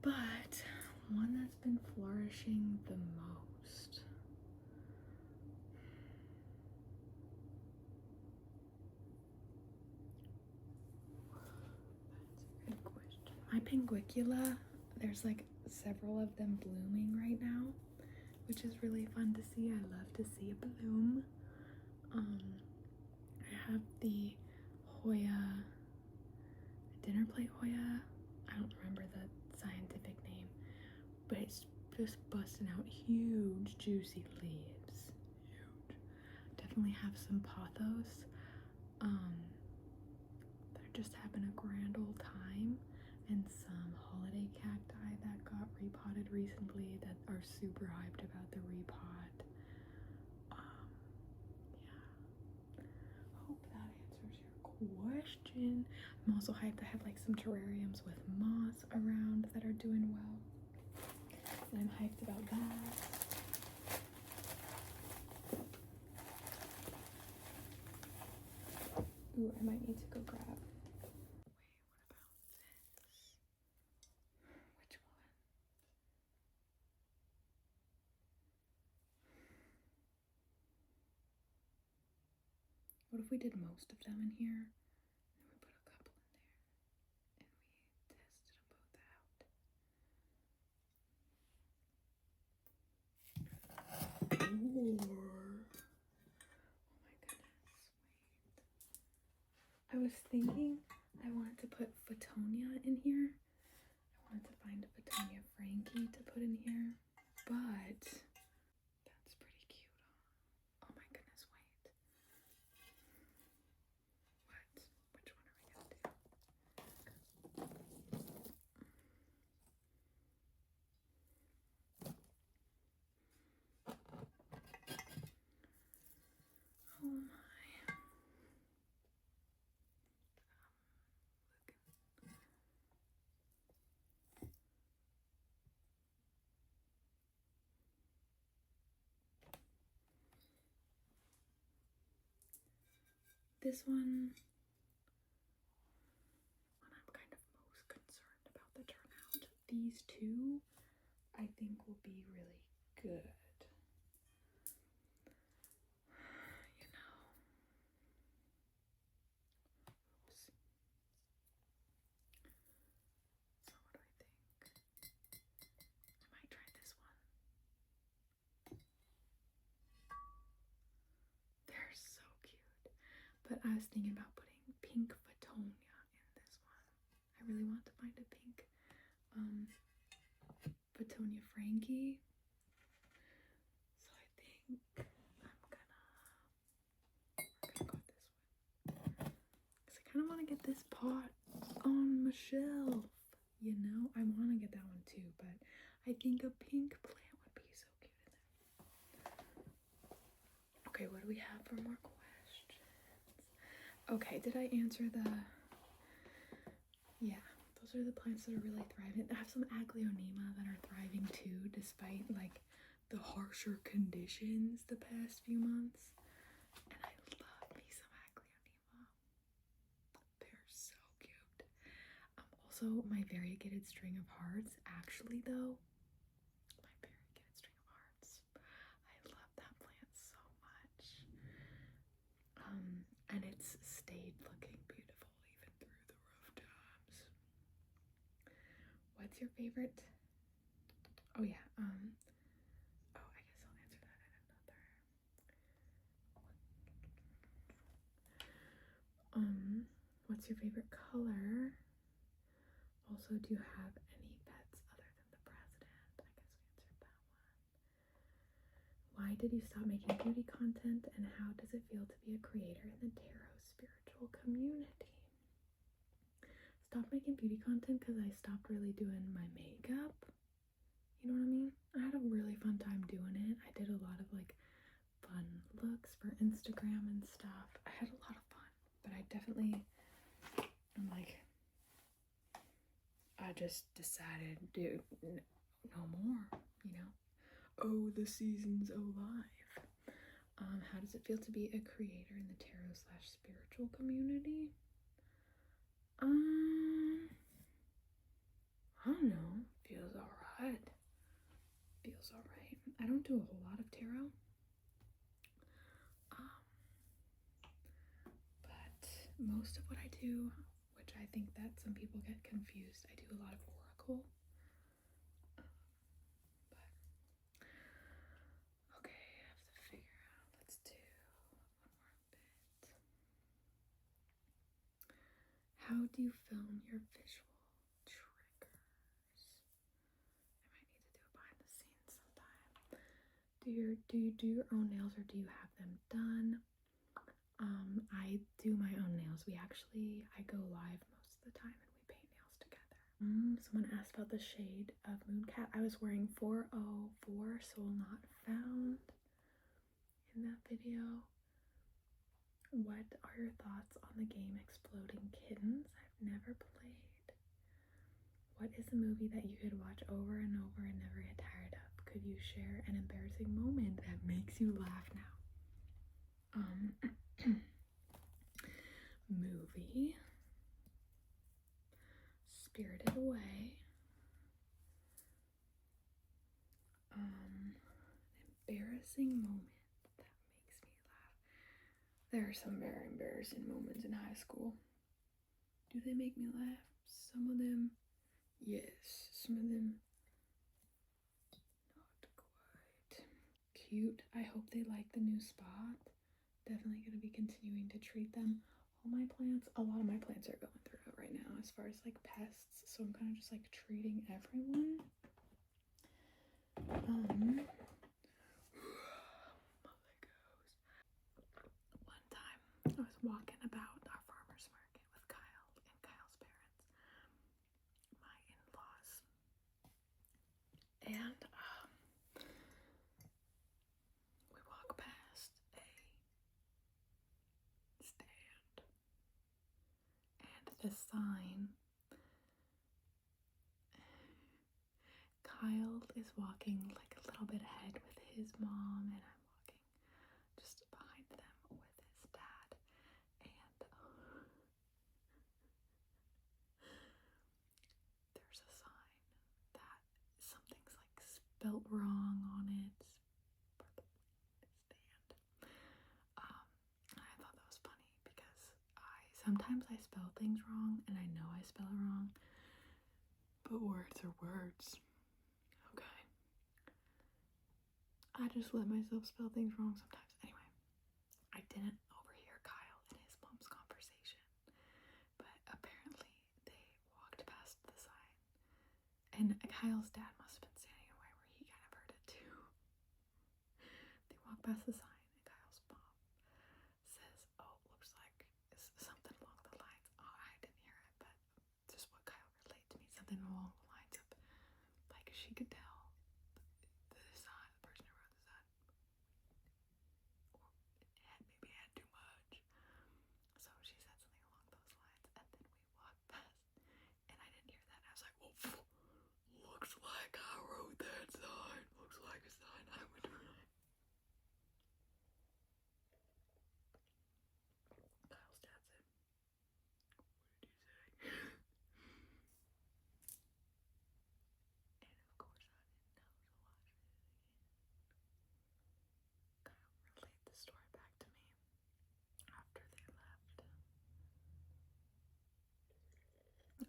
But one that's been flourishing the most, that's a good question. My pinguicula, there's like several of them blooming right now, which is really fun to see. I love to see a bloom. I have the Hoya, dinner plate Hoya. I don't remember the scientific name, but it's just busting out huge juicy leaves. Huge. Definitely have some pothos. They're just having a grand old time, and some holiday cacti that got repotted recently that are super hyped about the repot. Yeah. Hope that answers your question. I'm also hyped. I have like some terrariums with moss around that are doing well, and I'm hyped about that. Ooh, I might need to go grab. Wait, what about this? Which one? What if we did most of them in here, and we put a couple in there, and we tested them both out? Or, oh my goodness, wait. I was thinking I wanted to put Fatonia in here. I wanted to find a Fatonia Frankie to put in here, but that's pretty cute, huh? Oh my goodness, wait. What? Which one are we gonna do? Oh my. This one I'm kind of most concerned about the turnout. These two, I think, will be really good. You know. Oops. So what do I think? I might try this one. They're so cute. But I was thinking about putting pink Fatonia in this one. I really want to find a pink Fatonia Frankie. So I think we're gonna go with this one. Because I kind of want to get this pot on my shelf. You know, I want to get that one too, but I think a pink plant would be so cute in there. Okay, what do we have for more questions? Okay, did I answer the... Yeah, those are the plants that are really thriving. I have some aglaonema that are thriving too, despite like the harsher conditions the past few months. And I love me some aglaonema. They're so cute. Also, my variegated string of hearts. Actually, though, my variegated string of hearts. I love that plant so much. And it's stayed looking beautiful even through the rough times. What's your favorite? Oh yeah. Oh, I guess I'll answer that in another. What's your favorite color? Also, do you have any pets other than the president? I guess we answered that one. Why did you stop making beauty content, and how does it feel to be a creator in the tarot spiritual community? Stopped making beauty content because I stopped really doing my makeup. You know what I mean? I had a really fun time doing it. I did a lot of like fun looks for Instagram and stuff. I had a lot of fun, but I definitely, I'm like, I just decided, dude, no more, you know? Oh, the season's alive. How does it feel to be a creator in the tarot / spiritual community? I don't know. Feels alright. Feels alright. I don't do a whole lot of tarot. But most of what I do, which I think that some people get confused, I do a lot of oracle. But okay, I have to figure out. Let's do one more bit. How do you film your visual triggers? I might need to do it behind the scenes sometime. Do you do your own nails, or do you have them done? I do my own nails. I go live most of the time and we paint nails together. Someone asked about the shade of Mooncat. I was wearing 404 Soul Not Found in that video. What are your thoughts on the game Exploding Kittens? I've never played. What is a movie that you could watch over and over and never get tired of? Could you share an embarrassing moment that makes you laugh now? Movie. Spirited Away. Embarrassing moment that makes me laugh. There are some very embarrassing moments in high school. Do they make me laugh? Some of them, yes. Some of them, not quite. Cute. I hope they like the new spot. Definitely going to be continuing to treat them. All my plants, a lot of my plants are going through it right now as far as like pests. So I'm kind of just like treating everyone. One time I was walking about our farmer's market with Kyle and Kyle's parents, my in-laws, and we walk past a stand, and the sign, Kyle is walking like a little bit ahead with his mom, and I'm walking just behind them with his dad, and there's a sign that something's like spelt wrong on it for the stand. I thought that was funny because sometimes I spell things wrong, and I know I spell it wrong, but words are words. Okay. I just let myself spell things wrong sometimes. Anyway, I didn't overhear Kyle and his mom's conversation, but apparently they walked past the sign, and Kyle's dad must have been standing away where he kind of heard it too. They walked past the sign, and Kyle's mom says, "Oh, looks like something along the lines." Oh, I didn't hear it, but just what Kyle relayed to me, something along the lines of, like, she could tell the sign, the person who wrote the sign, or maybe had too much. So she said something along those lines, and then we walked past, and I didn't hear that. I was like, "Well, looks like I wrote that sign. Looks like a sign I would write." Kyle's dad said, "What did you say?" And of course I didn't know to watch it again. Kyle relayed the story back to me after they left.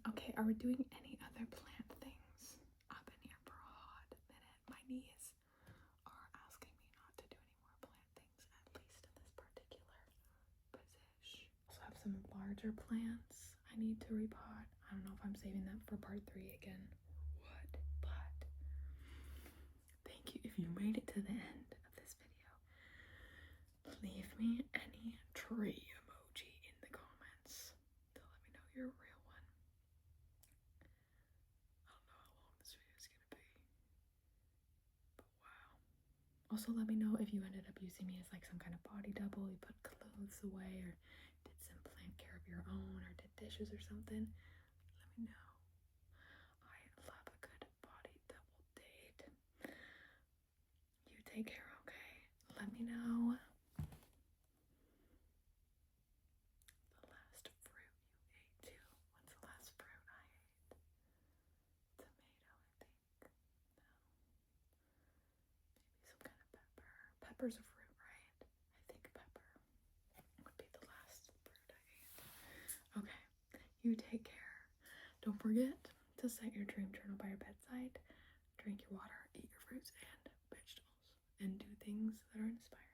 Okay, are we doing any other plant things? I've been here for a hot minute. My knees are asking me not to do any more plant things, at least in this particular position. Also have some larger plants I need to repot. I don't know if I'm saving that for part 3 again. What? But thank you. If you made it to the end of this video, leave me any tree emoji in the comments to let me know you're a real one. I don't know how long this video is gonna be, but wow. Also, let me know if you ended up using me as like some kind of body double. You put clothes away, or did some plant care of your own, or did dishes or something. Let me know. I love a good body double date. You take care, okay? Let me know the last fruit you ate too. What's the last fruit I ate? Tomato, I think. No. Maybe some kind of pepper. Pepper's a fruit, right? I think pepper would be the last fruit I ate. Okay, you take care. Don't forget to set your dream journal by your bedside. Drink your water, eat your fruits and vegetables, and do things that are inspiring.